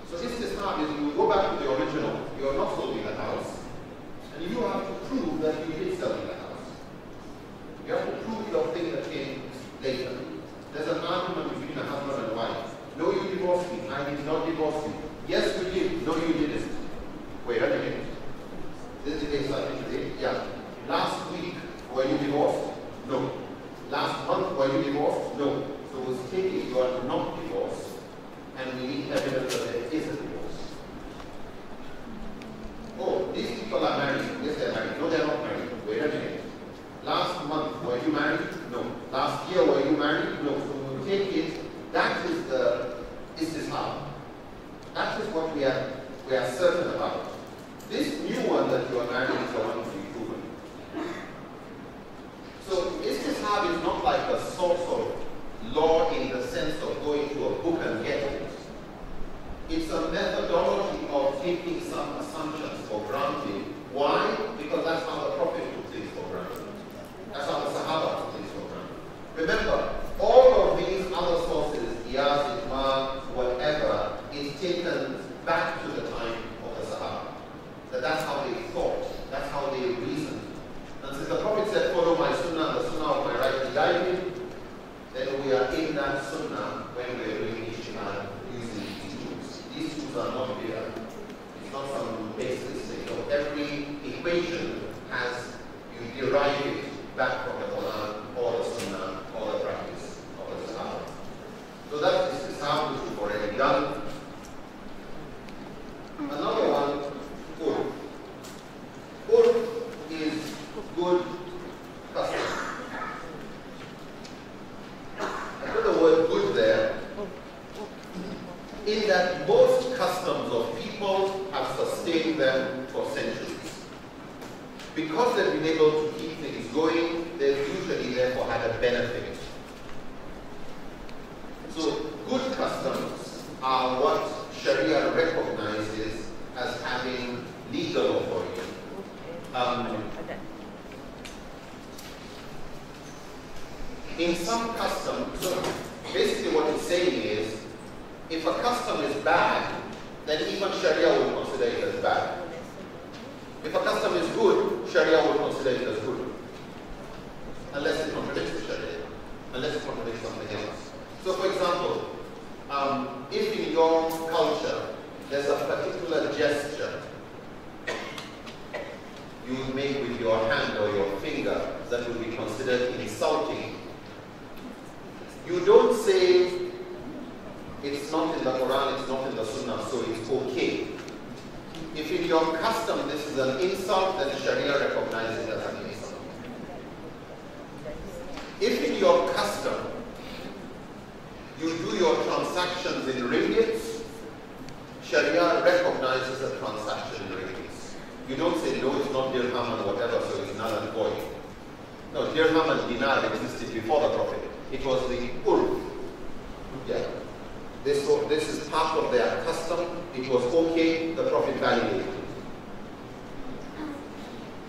So istishab is you go back to the original, you have not sold me the house, and you have to prove that you did sell me the house. You have to prove your thing that came later. There's an argument between a husband and wife. No, you divorced me. I did not divorce you. Yes, you did. No, you didn't. Wait a minute. This debate started today. Yeah. Last week, were you divorced? No. Last month, were you divorced? No. So we'll take it you are not divorced, and we need evidence that there is a divorce. Oh, these people are married. Yes, they're married. No, they're not married. Wait a minute. Last month, were you married? No. Last year, were you married? No. So we'll take it. That is the istishab. That is what we are certain about. This new one that you are marrying is the one to be proven. So istishab is not like a source of law in the sense of going to a book and getting it. It's a methodology of taking some assumptions for granted. Why? Because that's how the Prophet took things for granted. That's how the Sahaba took things for granted. Remember, all of these other sources, ijma, whatever, is taken back to the rules are not there. It's not some basis. Every equation has, you derive it back from the Quran or the Sunnah or the practice of the Sahaba. So that is how which we've already done. Another one, urf. Urf is good custom. I put the word good there in that most customs of people have sustained them for centuries. Because they've been able to keep things going, they've usually therefore had a benefit. So good customs are what Sharia recognizes as having legal authority. In some customs, so basically what it's saying is, if a custom is bad, then even Sharia will consider it as bad. If a custom is good, Sharia will consider it as good. Unless it contradicts the Sharia, unless it contradicts something else. So for example, if in your culture there's a particular gesture you make with your hand or your finger that would be considered insulting, you don't say it's not in the Quran, it's not in the Sunnah, so it's okay. If in your custom this is an insult, then Sharia recognizes it as an insult. If in your custom you do your transactions in ringgits, Sharia recognizes a transaction in ringgits. You don't say, no, it's not dirham and whatever, so it's null and void. No, dirham and dinar existed before the Prophet. It was the urf. Yeah. This is part of their custom. It was okay, the Prophet validated it.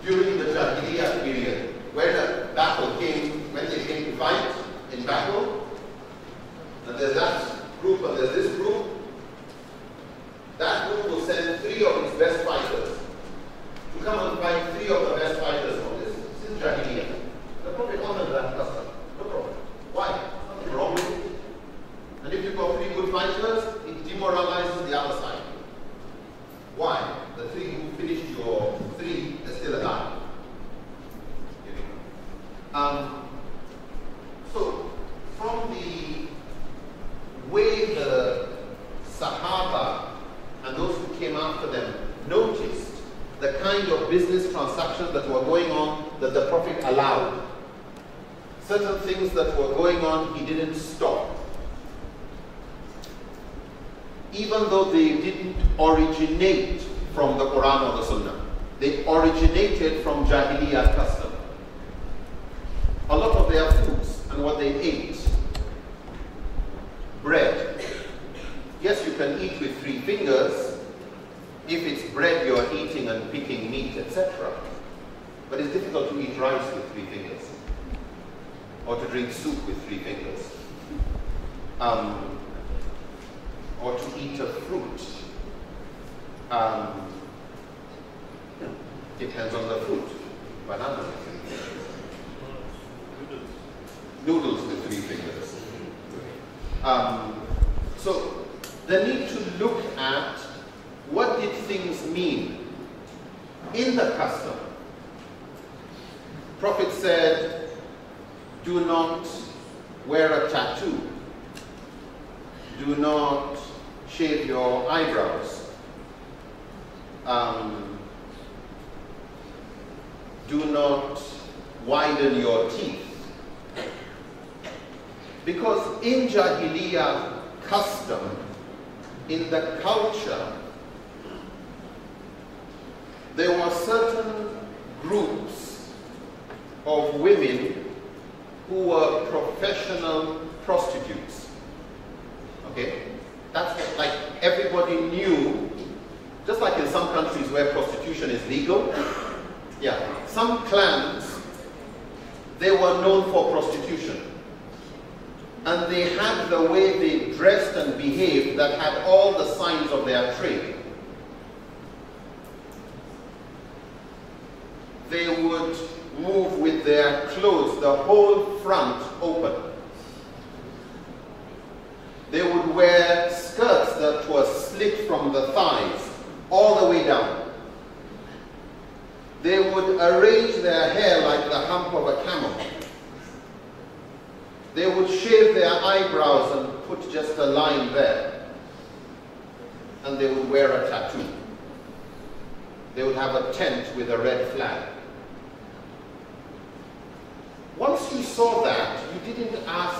During the Jahiliyyah period, when a battle came, when they came to fight in battle, and there's that group and there's this group, that group will send 3 of its best fighters to come and fight 3 of the best fighters for this. This is Jahiliyyah. The Prophet honored that custom. No problem. Why? Nothing wrong with it. And if you've got 3 good fighters, it demoralizes the other side. Why? The 3 who finished your 3 are still alive. So, from the way the Sahaba and those who came after them noticed the kind of business transactions that were going on that the Prophet allowed, certain things that were going on, he didn't stop. Even though they didn't originate from the Quran or the Sunnah. They originated from Jahiliyyah custom. A lot of their foods and what they ate. Bread. Yes, you can eat with 3 fingers if it's bread you're eating and picking meat, etc. But it's difficult to eat rice with 3 fingers. Or to drink soup with 3 fingers. Or to eat a fruit. Depends on the fruit. Banana. Noodles with 3 fingers. So the need to look at what did things mean in the custom. Prophet said, do not wear a tattoo. Do not shave your eyebrows. Do not widen your teeth. Because in Jahiliyyah custom, in the culture, there were certain groups of women who were professional prostitutes. Okay? That's like everybody knew, just like in some countries where prostitution is legal. Yeah, some clans, they were known for prostitution. And they had the way they dressed and behaved that had all the signs of their trade. They would move with their clothes, the whole front open. They would wear skirts that were slit from from the thighs all the way down. They would arrange their hair like the hump of a camel. They would shave their eyebrows and put just a line there. And they would wear a tattoo. They would have a tent with a red flag. Once you saw that, you didn't ask,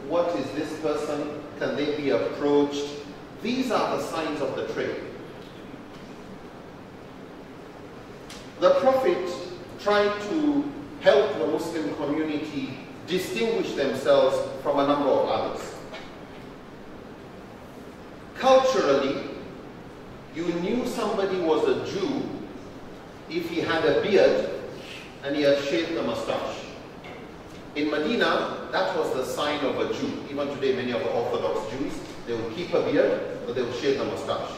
what is this person? Can they be approached? These are the signs of the trade. The Prophet tried to help the Muslim community distinguish themselves from a number of others. Culturally, you knew somebody was a Jew if he had a beard and he had shaved the mustache. In Medina, that was the sign of a Jew. Even today, many of the Orthodox Jews, they would keep a beard, but they would shave the mustache.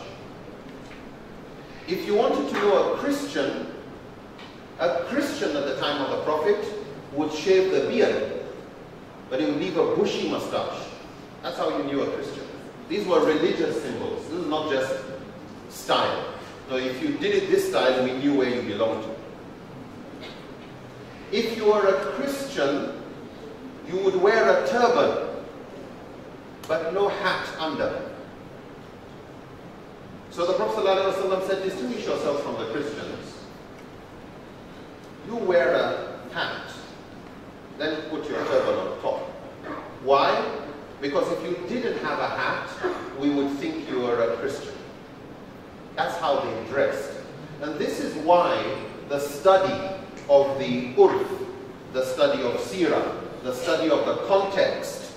If you wanted to know a Christian at the time of the Prophet would shave the beard, but he would leave a bushy mustache. That's how you knew a Christian. These were religious symbols. This is not just style. So if you did it this style, we knew where you belonged to. If you were a Christian, you would wear a turban, but no hat under. So the Prophet ﷺ said, distinguish yourself from the Christians. You wear a hat, then put your turban on top. Why? Because if you didn't have a hat, we would think you were a Christian. That's how they dressed. And this is why the study of the urf, the study of seerah, the study of the context,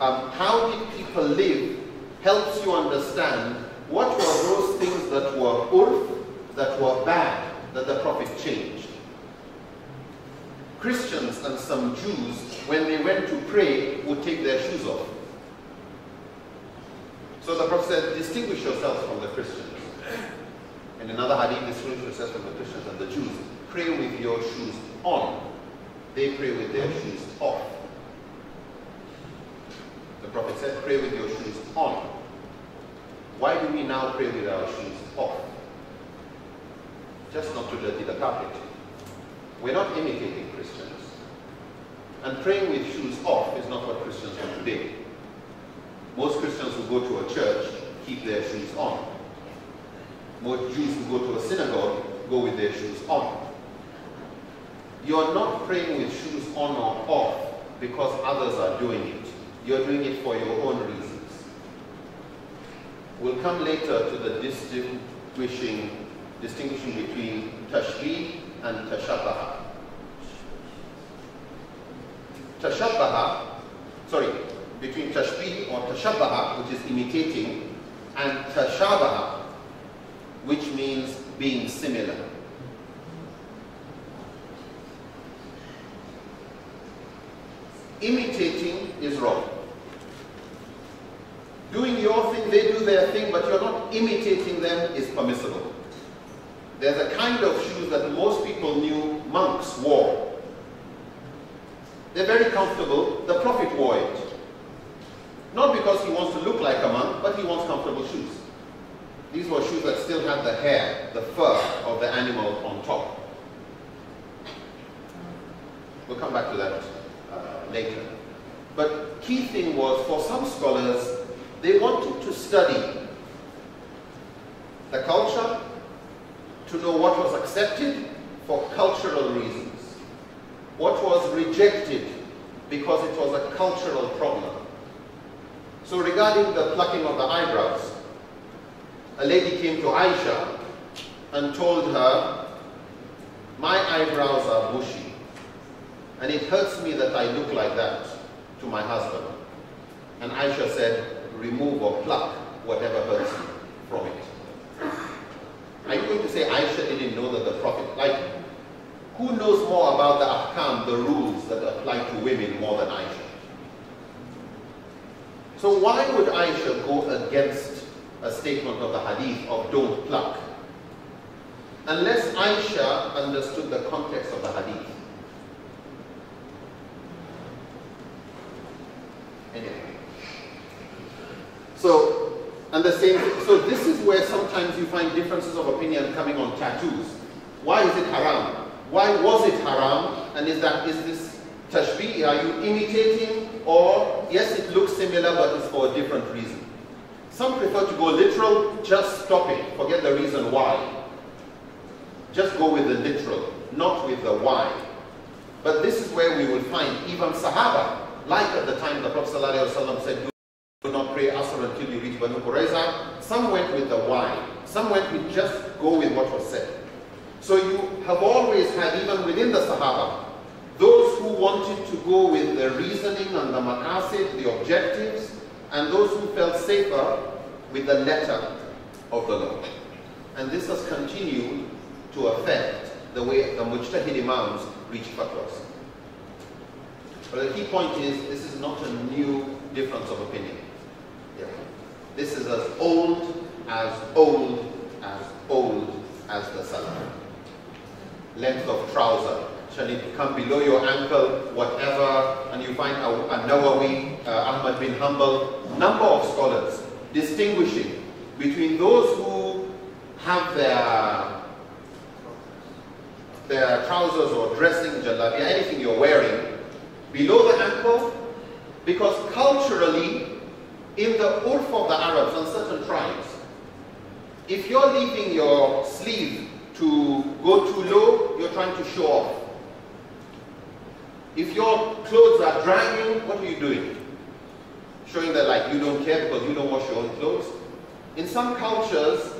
how did people live, helps you understand what were those things that were urf, that were bad, that the Prophet changed. Christians and some Jews, when they went to pray, would take their shoes off. So the Prophet said, distinguish yourselves from the Christians. In another hadith, distinguish yourselves from the Christians and the Jews. Pray with your shoes on. They pray with their shoes off. The Prophet said, pray with your shoes on. Why do we now pray with our shoes off? Just not to dirty the carpet. We're not imitating Christians. And praying with shoes off is not what Christians do today. Most Christians who go to a church keep their shoes on. Most Jews who go to a synagogue go with their shoes on. You're not praying with shoes on or off because others are doing it. You're doing it for your own reasons. We'll come later to the distinguishing between tashbih and tashabbaha. Between tashbih or tashabbaha, which is imitating, and tashabaha, which means being similar. Imitating is wrong. Doing your thing, they do their thing, but you're not imitating them is permissible. There's a kind of shoes that most people knew monks wore. They're very comfortable. The Prophet wore it. Not because he wants to look like a monk, but he wants comfortable shoes. These were shoes that still had the hair, the fur of the animal on top. We'll come back to that later. But key thing was, for some scholars, they wanted to study the culture, to know what was accepted for cultural reasons, what was rejected because it was a cultural problem. So regarding the plucking of the eyebrows, a lady came to Aisha and told her, my eyebrows are bushy and it hurts me that I look like that to my husband. And Aisha said, remove or pluck whatever hurts you from it. Are you going to say Aisha didn't know that the Prophet, like, who knows more about the ahkam, the rules that apply to women more than Aisha? So why would Aisha go against a statement of the hadith of don't pluck? Unless Aisha understood the context of the hadith. Anyway. So, And the same, so this is where sometimes you find differences of opinion coming on tattoos. Why is it haram? Why was it haram? And is this tashbih? Are you imitating? Or, yes, it looks similar, but it's for a different reason. Some prefer to go literal, just stop it. Forget the reason why. Just go with the literal, not with the why. But this is where we will find even Sahaba, like at the time the Prophet ﷺ said, do not pray Asr until you reach Banu Qurayza. Some went with the why. Some went with just go with what was said. So you have always had, even within the Sahaba, those who wanted to go with the reasoning and the maqasid, the objectives, and those who felt safer with the letter of the law. And this has continued to affect the way the mujtahid imams reach fatwas. But the key point is, this is not a new difference of opinion. Yeah. This is as old as the Salaf. Length of trouser. Shall it come below your ankle, whatever, and you find a Nawawi, Ahmad bin Hanbal, number of scholars distinguishing between those who have their trousers or dressing, jalabiya, anything you're wearing, below the ankle, because culturally, in the urf of the Arabs and certain tribes, if you're leaving your sleeve to go too low, you're trying to show off. If your clothes are dragging, what are you doing? Showing that like you don't care because you don't wash your own clothes. In some cultures,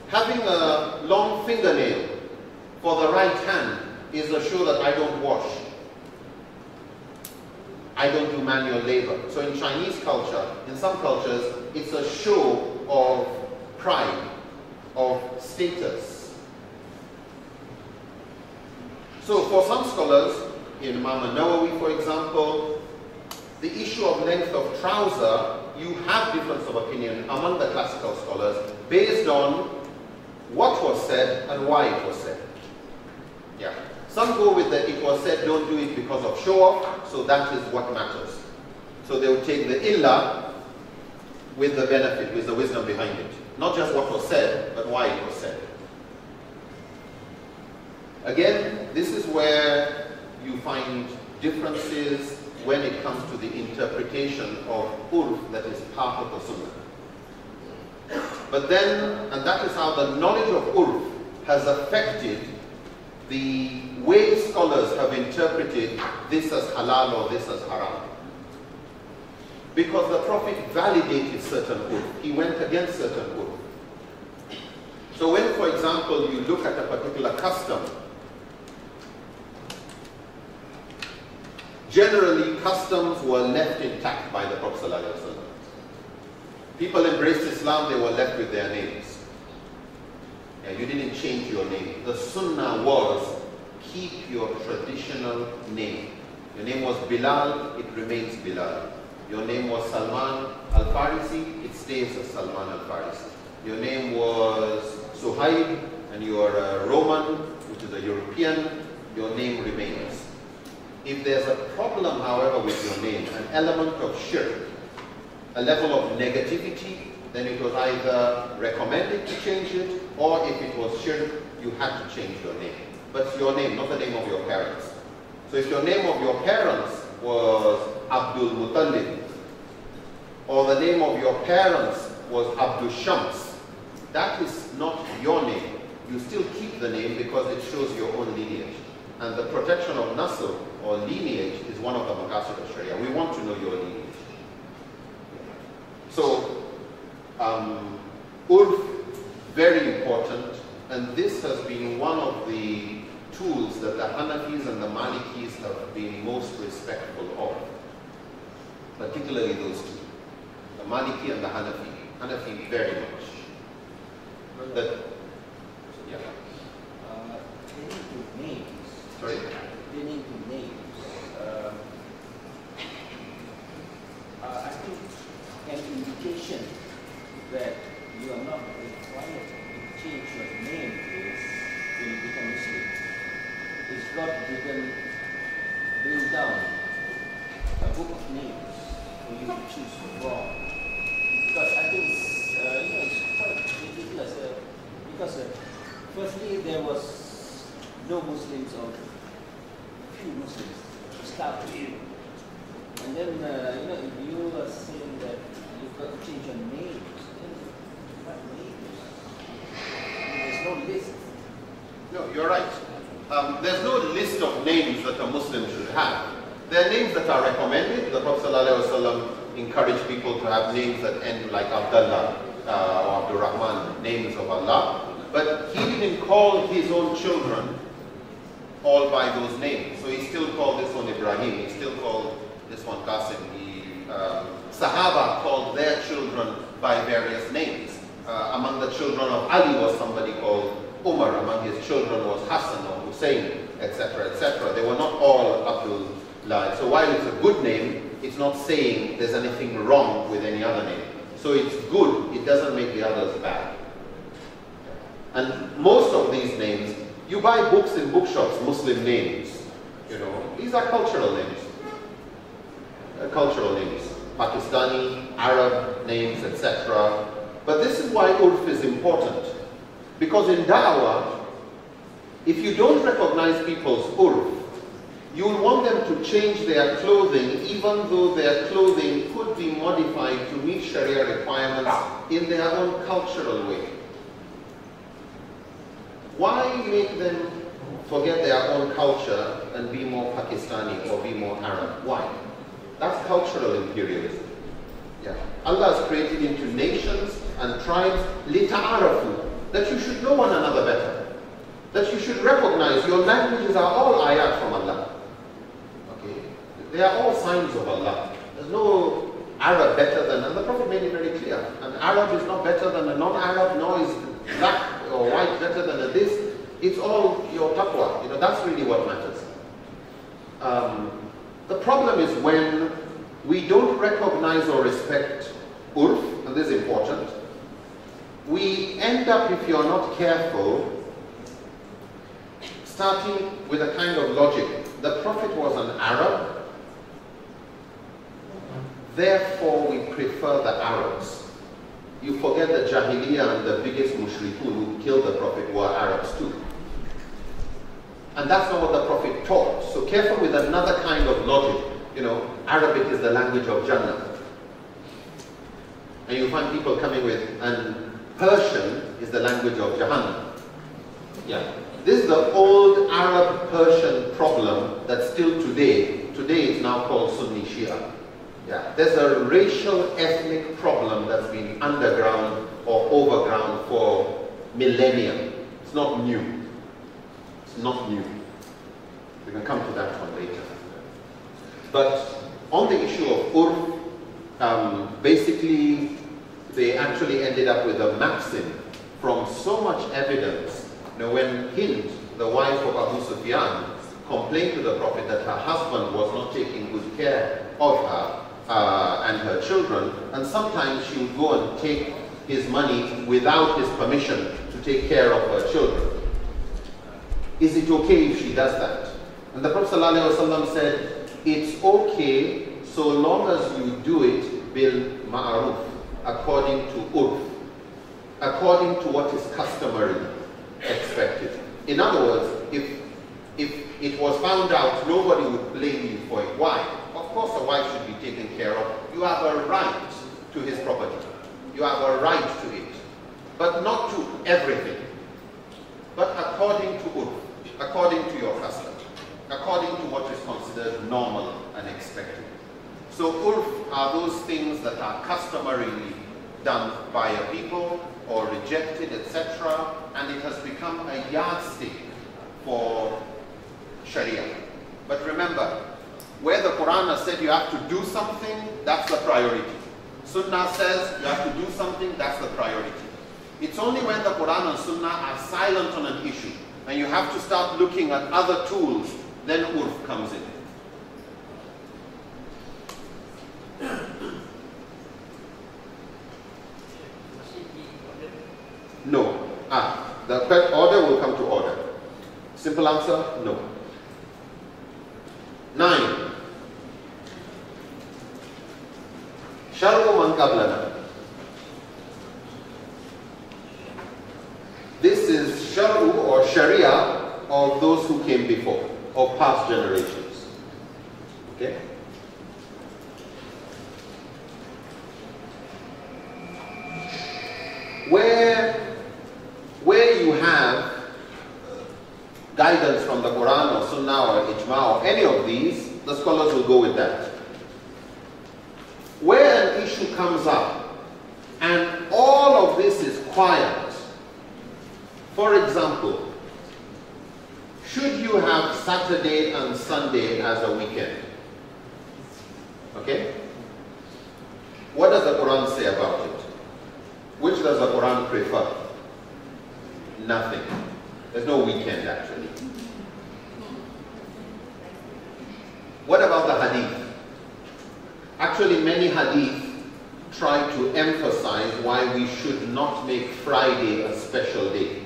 having a long fingernail for the right hand is a show that I don't wash. I don't do manual labor. So in Chinese culture, in some cultures, it's a show of pride, of status. So for some scholars, in Imam Nawawi, for example, the issue of length of trouser, you have difference of opinion among the classical scholars based on what was said and why it was said. Yeah. Some go with the it was said, don't do it because of show off, so that is what matters. So they will take the illah with the benefit, with the wisdom behind it. Not just what was said, but why it was said. Again, this is where you find differences when it comes to the interpretation of urf that is part of the sunnah. But then, and that is how the knowledge of urf has affected the way scholars have interpreted this as halal or this as haram. Because the Prophet validated certain urf, he went against certain urf. So when, for example, you look at a particular custom, generally, customs were left intact by the Prophet ﷺ. People embraced Islam, they were left with their names. Yeah, you didn't change your name. The sunnah was, keep your traditional name. Your name was Bilal, it remains Bilal. Your name was Salman al-Farisi, it stays as Salman al-Farisi. Your name was Suhaib, and you are a Roman, which is a European, your name remains. If there's a problem, however, with your name, an element of shirk, a level of negativity, then it was either recommended to change it, or if it was shirk, you had to change your name. But your name, not the name of your parents. So if your name of your parents was Abdul Muttalib, or the name of your parents was Abdul Shams, that is not your name. You still keep the name because it shows your own lineage. And the protection of nasl or lineage is one of the maqasid of Sharia. We want to know your lineage. So, urf, very important, and this has been one of the tools that the Hanafis and the Malikis have been most respectful of, particularly those two, the Maliki and the Hanafi. Hanafi very much. That, yeah. Names. Sorry? Pertaining to names. I think an indication that you are not required to change your name is when you become Muslim. Is God didn't bring down a book of names for you to choose from. Because I think Firstly, there was no Muslims or few Muslims to start with. And then, if you are saying that you've got to change your names, then what names? There's no list. No, you're right. There's no list of names that a Muslim should have. There are names that are recommended. The Prophet ﷺ encouraged people to have names that end like Abdullah or Abdul Rahman, names of Allah. But he didn't call his own children all by those names. So he still called this one Ibrahim, he still called this one Qasim. Sahaba called their children by various names. Among the children of Ali was somebody called Umar, among his children was Hassan or Hussein, etc., etc. They were not all Abdullah. So while it's a good name, it's not saying there's anything wrong with any other name. So it's good, it doesn't make the others bad. And most of these names, you buy books in bookshops, Muslim names, these are cultural names. Cultural names, Pakistani, Arab names, etc. But this is why urf is important. Because in da'wah, if you don't recognize people's urf, you will want them to change their clothing even though their clothing could be modified to meet Sharia requirements in their own cultural way. Why make them forget their own culture and be more Pakistani or be more Arab? Why? That's cultural imperialism. Yeah. Allah has created into nations and tribes lita'arafu, that you should know one another better. That you should recognize your languages are all ayat from Allah. Okay? They are all signs of Allah. There's no Arab better than, and the Prophet made it very clear. An Arab is not better than a non-Arab, nor is black or white better than a this. It's all your taqwa. That's really what matters. The problem is when we don't recognize or respect urf, and this is important, we end up, if you're not careful, starting with a kind of logic. The Prophet was an Arab, therefore we prefer the Arabs. You forget the Jahiliyyah and the biggest mushrikun who killed the Prophet were Arabs too. And that's not what the Prophet taught. So careful with another kind of logic. Arabic is the language of Jannah. And you find people coming with, and Persian is the language of Jahannam. Yeah. This is the old Arab-Persian problem that still today it's now called Sunni Shia. Yeah. There's a racial ethnic problem that's been underground or overground for millennia. It's not new. It's not new. We can come to that one later. But on the issue of urf, basically they actually ended up with a maxim from so much evidence. When Hind, the wife of Abu Sufyan, complained to the Prophet that her husband was not taking good care of her and her children, and sometimes she would go and take his money without his permission to take care of her children. Is it okay if she does that? And the Prophet ﷺ said, it's okay so long as you do it bil ma'aruf, according to urf, according to what is customarily expected. In other words, if it was found out, nobody would blame you for it. Why? Of course a wife should be taken care of. You have a right to his property. You have a right to it. But not to everything. But according to urf, according to your custom, according to what is considered normal and expected. So urf are those things that are customarily done by a people or rejected, etc. And it has become a yardstick for Sharia. But remember, where the Quran has said you have to do something, that's the priority. Sunnah says you have to do something, that's the priority. It's only when the Quran and Sunnah are silent on an issue and you have to start looking at other tools, then urf comes in. No. The order will come to order. Simple answer, no. 9. Shar'u man qablana. This is Sharu or Sharia of those who came before, of past generations. Okay? Where you have guidance from the Quran or Sunnah or Ijma or any of these, the scholars will go with that. Where an issue comes up and all of this is quiet, for example, should you have Saturday and Sunday as a weekend? Okay? What does the Quran say about it? Which does the Quran prefer? Nothing. There's no weekend actually. What about the hadith? Actually, many hadith try to emphasize why we should not make Friday a special day.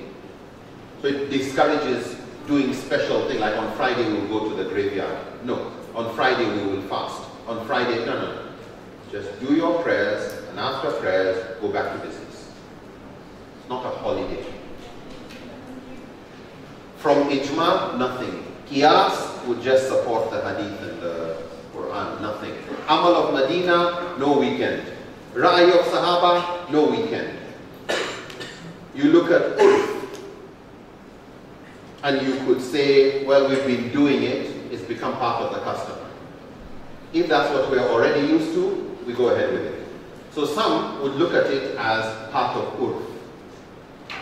So it discourages doing special things like on Friday we will go to the graveyard. No. On Friday we will fast. On Friday, no. Just do your prayers, and after prayers, go back to business. It's not a holiday. From Ijma, nothing. Qiyas would just support the hadith and the Quran, nothing. Amal of Medina, no weekend. Ra'i of Sahaba, no weekend. You look at Urf, and you could say, well, we've been doing it, it's become part of the custom. If that's what we're already used to, we go ahead with it. So some would look at it as part of Urf.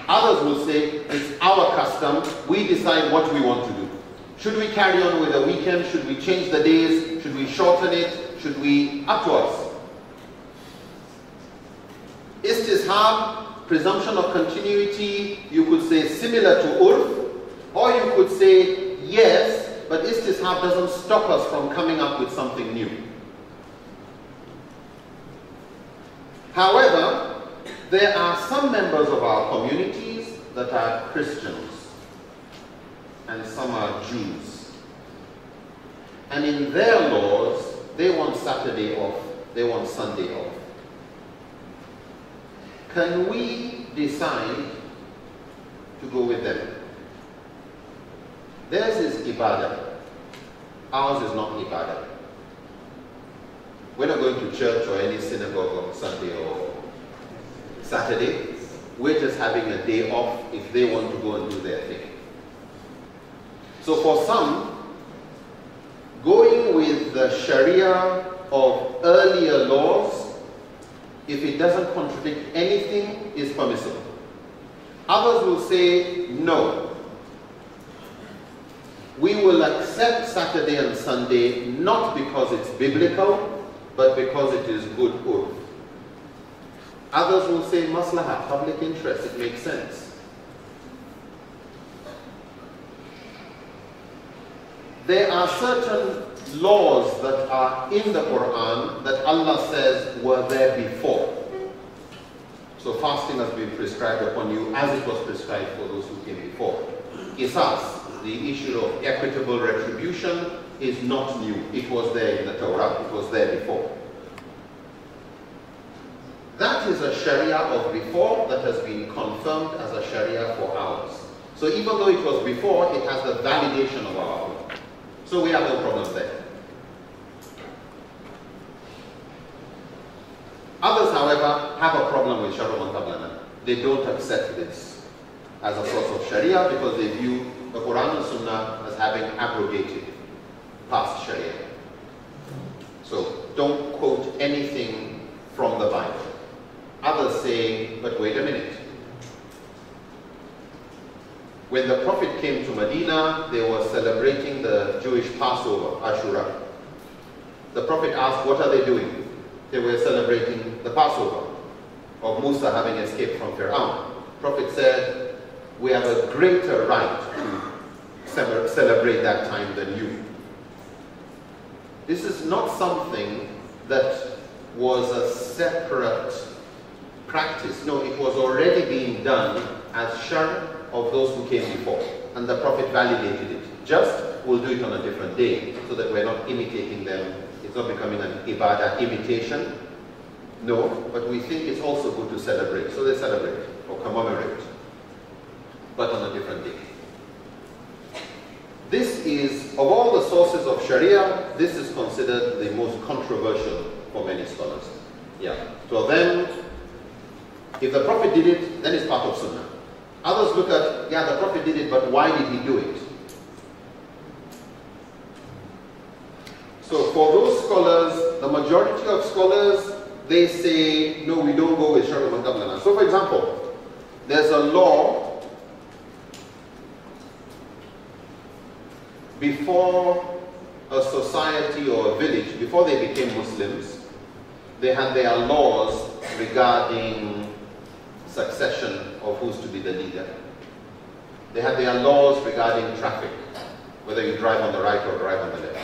Others will say, it's our custom, we decide what we want to do. Should we carry on with the weekend? Should we change the days? Should we shorten it? Should we? Up to us. Istishab, presumption of continuity, you could say similar to Urf, or you could say yes, but istishab doesn't stop us from coming up with something new. However, there are some members of our communities that are Christians, and some are Jews. And in their laws, they want Saturday off, they want Sunday off. Can we decide to go with them? Theirs is ibadah. Ours is not ibadah. We're not going to church or any synagogue on Sunday or Saturday. We're just having a day off if they want to go and do their thing. So for some, going with the Sharia of earlier laws, if it doesn't contradict anything, is permissible. Others will say, no. We will accept Saturday and Sunday not because it's biblical, but because it is good urf. Others will say, maslaha, public interest, it makes sense. There are certain laws that are in the Quran that Allah says were there before. So fasting has been prescribed upon you as it was prescribed for those who came before. Qisas, the issue of equitable retribution, is not new. It was there in the Torah, it was there before. That is a Sharia of before that has been confirmed as a Sharia for ours. So even though it was before, it has the validation of our own. So we have no problem there. Others, however, have a problem with Sharia Qablana. They don't accept this as a source of Sharia because they view the Quran and Sunnah as having abrogated past Sharia. So don't quote anything from the Bible. Others say, but wait a minute. When the Prophet came to Medina, they were celebrating the Jewish Passover, Ashura. The Prophet asked, what are they doing? They were celebrating the Passover of Musa having escaped from Fir'aun. The Prophet said, we have a greater right to celebrate that time than you. This is not something that was a separate practice. No, it was already being done as shar of those who came before. And the Prophet validated it. Just, we'll do it on a different day so that we're not imitating them. It's not becoming an ibadah imitation. No, but we think it's also good to celebrate. So they celebrate or commemorate, but on a different Sharia, this is considered the most controversial for many scholars. Yeah. So then, if the Prophet did it, then it's part of Sunnah. Others look at, yeah, the Prophet did it, but why did he do it? So for those scholars, the majority of scholars, they say, no, we don't go with Shar'u man qablana. So for example, there's a law before a society or a village, before they became Muslims, they had their laws regarding succession of who's to be the leader. They had their laws regarding traffic, whether you drive on the right or drive on the left.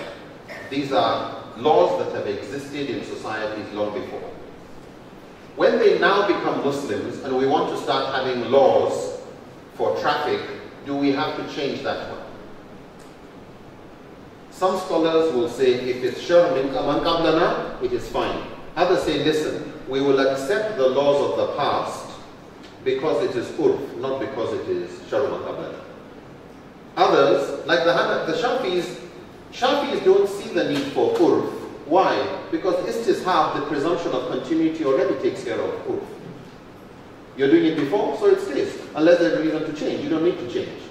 These are laws that have existed in societies long before. When they now become Muslims and we want to start having laws for traffic, do we have to change that one? Some scholars will say if it's Shar'u man qablana, it is fine. Others say, listen, we will accept the laws of the past because it is urf, not because it is Shar'u man qablana. Others, like the Shafis don't see the need for urf. Why? Because istishab, the presumption of continuity, already takes care of urf. You're doing it before, so it stays. Unless there's a reason to change. You don't need to change.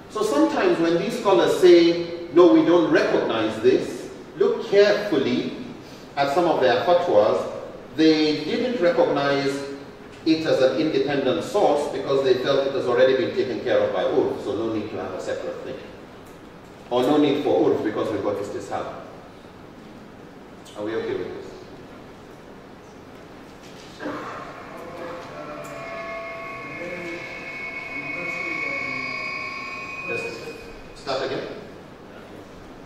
So sometimes when these scholars say, no, we don't recognize this, look carefully at some of their fatwas. They didn't recognize it as an independent source because they felt it has already been taken care of by urf, so no need to have a separate thing. Or no need for urf because we've got istishab. Are we okay with this? Yes. Start again.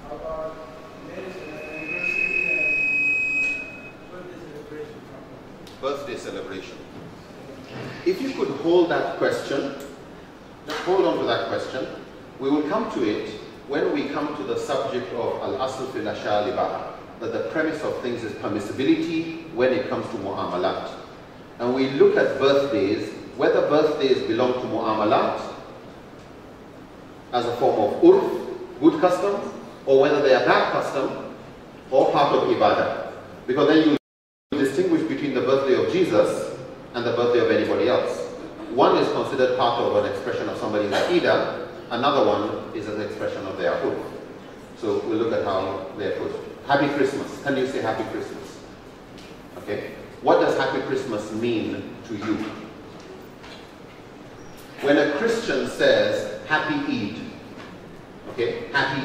How about marriage anniversary and birthday celebration? Birthday celebration. If you could hold that question, just hold on to that question. We will come to it when we come to the subject of al-asl fil ashya al-ibaha, that the premise of things is permissibility when it comes to mu'amalat. And we look at birthdays, whether birthdays belong to mu'amalat as a form of urf, good custom, or whether they are bad custom or part of ibadah. Because then you distinguish between the birthday of Jesus and the birthday of anybody else. One is considered part of an expression of somebody's aqidah, another one is an expression of their urf. So we'll look at how they approach it. Happy Christmas. Can you say Happy Christmas? Okay. What does Happy Christmas mean to you? When a Christian says Happy Eid, okay, Happy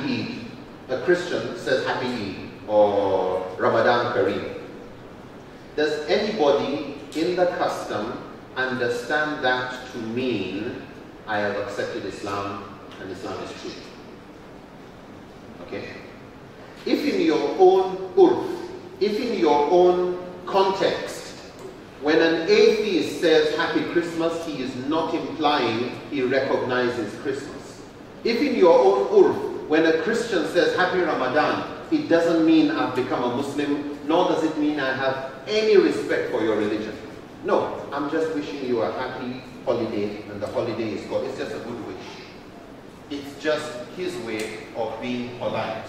Eid, a Christian says Happy Eid or Ramadan Kareem, does anybody in the custom understand that to mean I have accepted Islam and Islam is true? Okay? If in your own urf, if in your own context, when an atheist says Happy Christmas, he is not implying he recognizes Christmas. If in your own urf, when a Christian says Happy Ramadan, it doesn't mean I've become a Muslim, nor does it mean I have any respect for your religion. No, I'm just wishing you a happy holiday, and the holiday is God. It's just a good wish. It's just his way of being polite.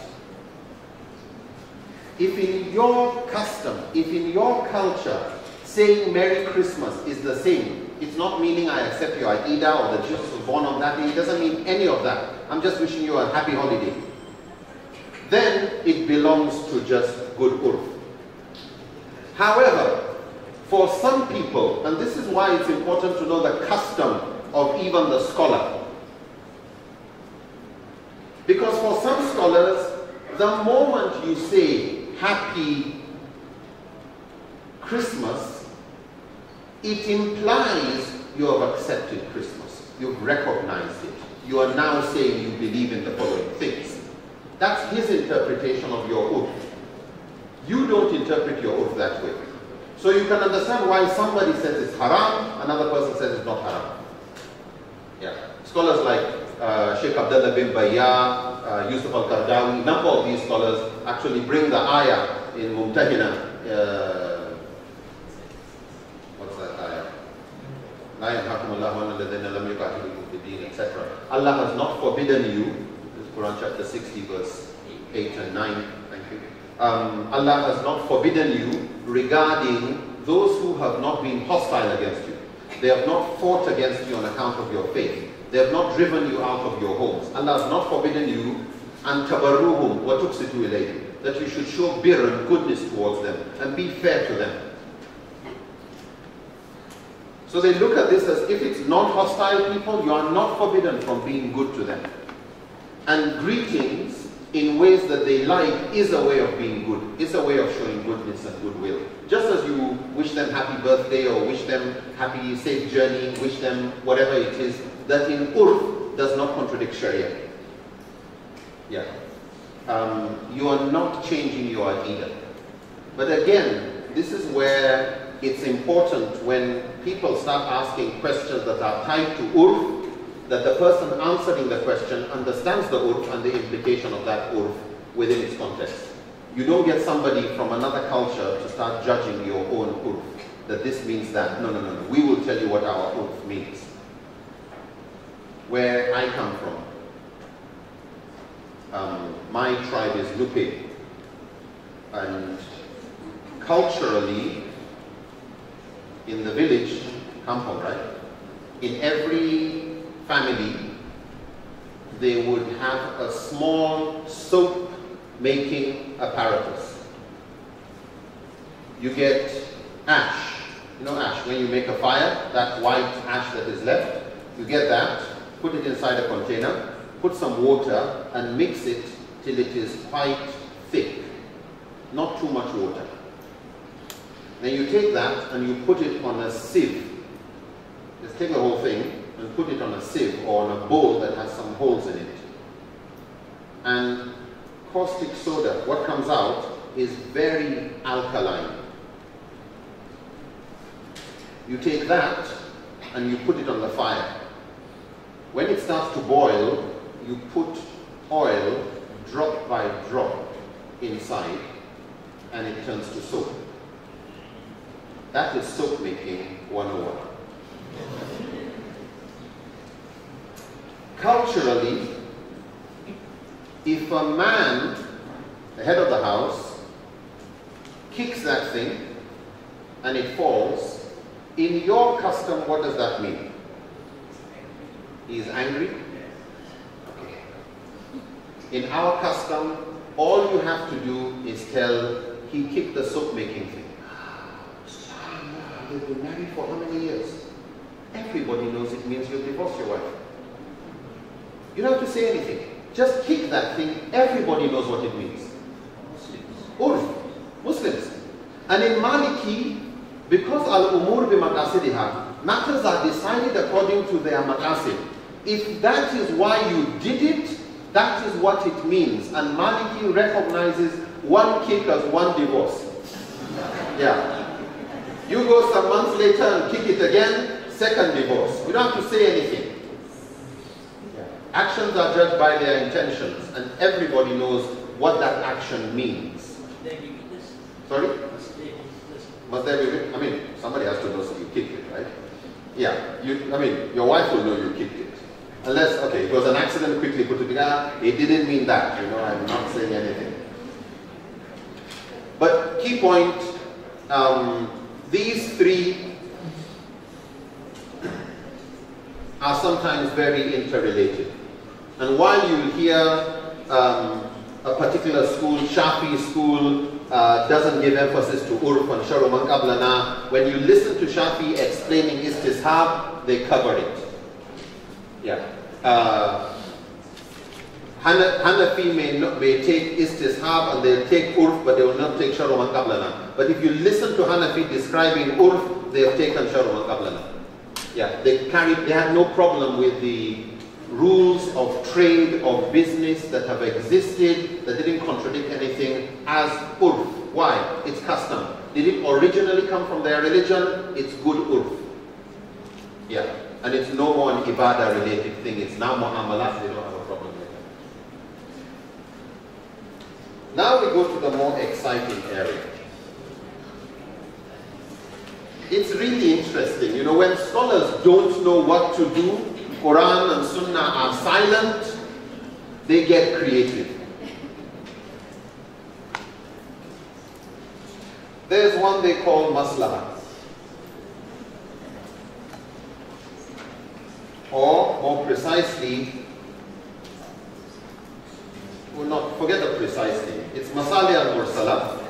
If in your custom, if in your culture, saying Merry Christmas is the same, it's not meaning I accept your Aqidah or that Jesus was born on that day, it doesn't mean any of that. I'm just wishing you a happy holiday. Then it belongs to just good urf. However, for some people, and this is why it's important to know the custom of even the scholar. Because for some scholars, the moment you say Happy Christmas, it implies you have accepted Christmas. You've recognized it. You are now saying you believe in the following things. That's his interpretation of your urf. You don't interpret your urf that way. So you can understand why somebody says it's haram, another person says it's not haram. Yeah. Scholars like Sheikh Abdullah bin Bayyah, Yusuf al-Qardawi, number of these scholars actually bring the ayah in Mumtahina. What's that ayah? La yanhakum Allahu an alladhina lam yuqatilukum fid din, etc. Allah has not forbidden you, Quran chapter 60 verse 8 and 9. Thank you. Allah has not forbidden you regarding those who have not been hostile against you. They have not fought against you on account of your faith. They have not driven you out of your homes. Allah has not forbidden you and tabarruhum wa tuqsitu ilayhim, that you should show birr and goodness towards them and be fair to them. So they look at this as if it's non-hostile people, you are not forbidden from being good to them. And greetings in ways that they like is a way of being good, is a way of showing goodness and goodwill. Just as you wish them happy birthday or wish them happy safe journey, wish them whatever it is, that in urf does not contradict Sharia. Yeah. You are not changing your aqidah. But again, this is where it's important when people start asking questions that are tied to urf, that the person answering the question understands the urf and the implication of that urf within its context. You don't get somebody from another culture to start judging your own urf, that this means that. No, no, no, no. We will tell you what our urf means. Where I come from, my tribe is Lupe, and culturally, in the village, Kampong, right? In every family, they would have a small soap making apparatus. You get ash, you know ash, when you make a fire, that white ash that is left, you get that, put it inside a container, put some water and mix it till it is quite thick, not too much water. Then you take that and you put it on a sieve. Just take the whole thing and put it on a sieve or on a bowl that has some holes in it. And caustic soda, what comes out is very alkaline. You take that and you put it on the fire. When it starts to boil, you put oil drop by drop inside and it turns to soap. That is soap making 101. Culturally, if a man, the head of the house, kicks that thing and it falls, in your custom, what does that mean? He is angry? Okay. In our custom, all you have to do is tell, he kicked the soap making thing. They've been married for how many years? Everybody knows it means you'll divorce your wife. You don't have to say anything. Just kick that thing. Everybody knows what it means. Urf, Muslims. And in Maliki, because al-umur bi-maqasidiha, matters are decided according to their maqasid. If that is why you did it, that is what it means. And Maliki recognizes one kick as one divorce. Yeah. You go some months later and kick it again, second divorce. You don't have to say anything. Yeah. Actions are judged by their intentions, and everybody knows what that action means. Sorry? Must there be witness? I mean, somebody has to know you kicked it, right? Yeah. I mean, your wife will know you kicked it. Unless, okay, it was an accident, quickly put it together. It didn't mean that, you know, I'm not saying anything. But key point, these three are sometimes very interrelated. And while you hear a particular school, Shafi school, doesn't give emphasis to urf and sharu man qablana, when you listen to Shafi explaining istishab, they cover it. Yeah. Hanafi may take istishab and they'll take urf, but they will not take sharu man qablana. But if you listen to Hanafi describing urf, they have taken sharu man qablana. Yeah, they had no problem with the rules of trade, of business that have existed, that didn't contradict anything as urf. Why? It's custom. Did it originally come from their religion? It's good urf. Yeah. And it's no more an ibadah related thing. It's now mu'amalat, they don't have a problem with it. Now we go to the more exciting area. It's really interesting. You know, when scholars don't know what to do, Quran and Sunnah are silent, they get creative. There's one they call maslaha. Or, more precisely, well, not forget the precisely. It's masali al-mursala.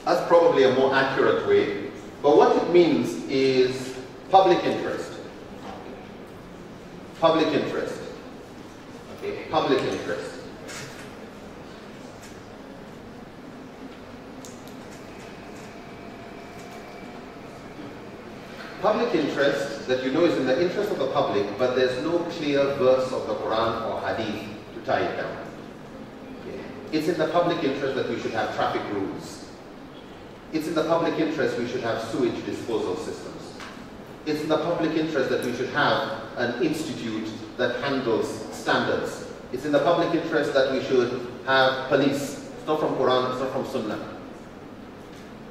That's probably a more accurate way. But what it means is public interest. Public interest. Okay, public interest. Public interest that you know is in the interest of the public, but there's no clear verse of the Quran or Hadith to tie it down. Okay. It's in the public interest that we should have traffic rules. It's in the public interest we should have sewage disposal systems. It's in the public interest that we should have an institute that handles standards. It's in the public interest that we should have police. It's not from Quran, it's not from Sunnah,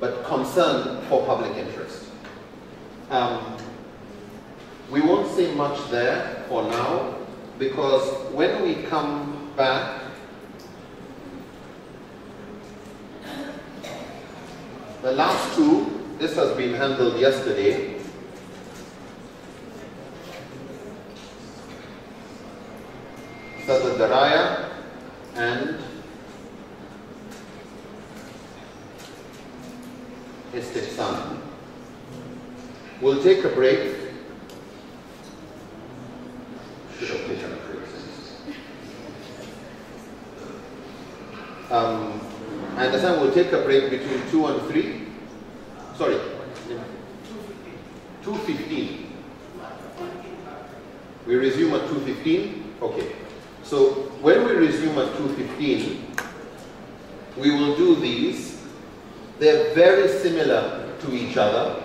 but concern for public interest. We won't say much there for now, because when we come back, the last two, this has been handled yesterday. Sadr Daraya and Istihsan. We'll take a break. Should have taken a break. I understand we'll take a break between 2 and 3. Sorry. 2:15. We resume at 2:15? Okay. So when we resume at 2:15, we will do these. They're very similar to each other.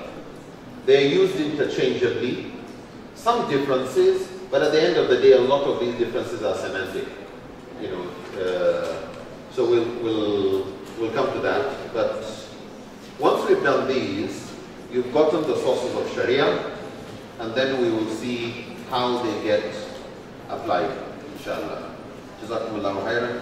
They're used interchangeably. Some differences, but at the end of the day, a lot of these differences are semantic. You know, so we'll come to that. But once we've done these, you've gotten the sources of Sharia, and then we will see how they get applied, inshallah. Jazakumullahu khairan.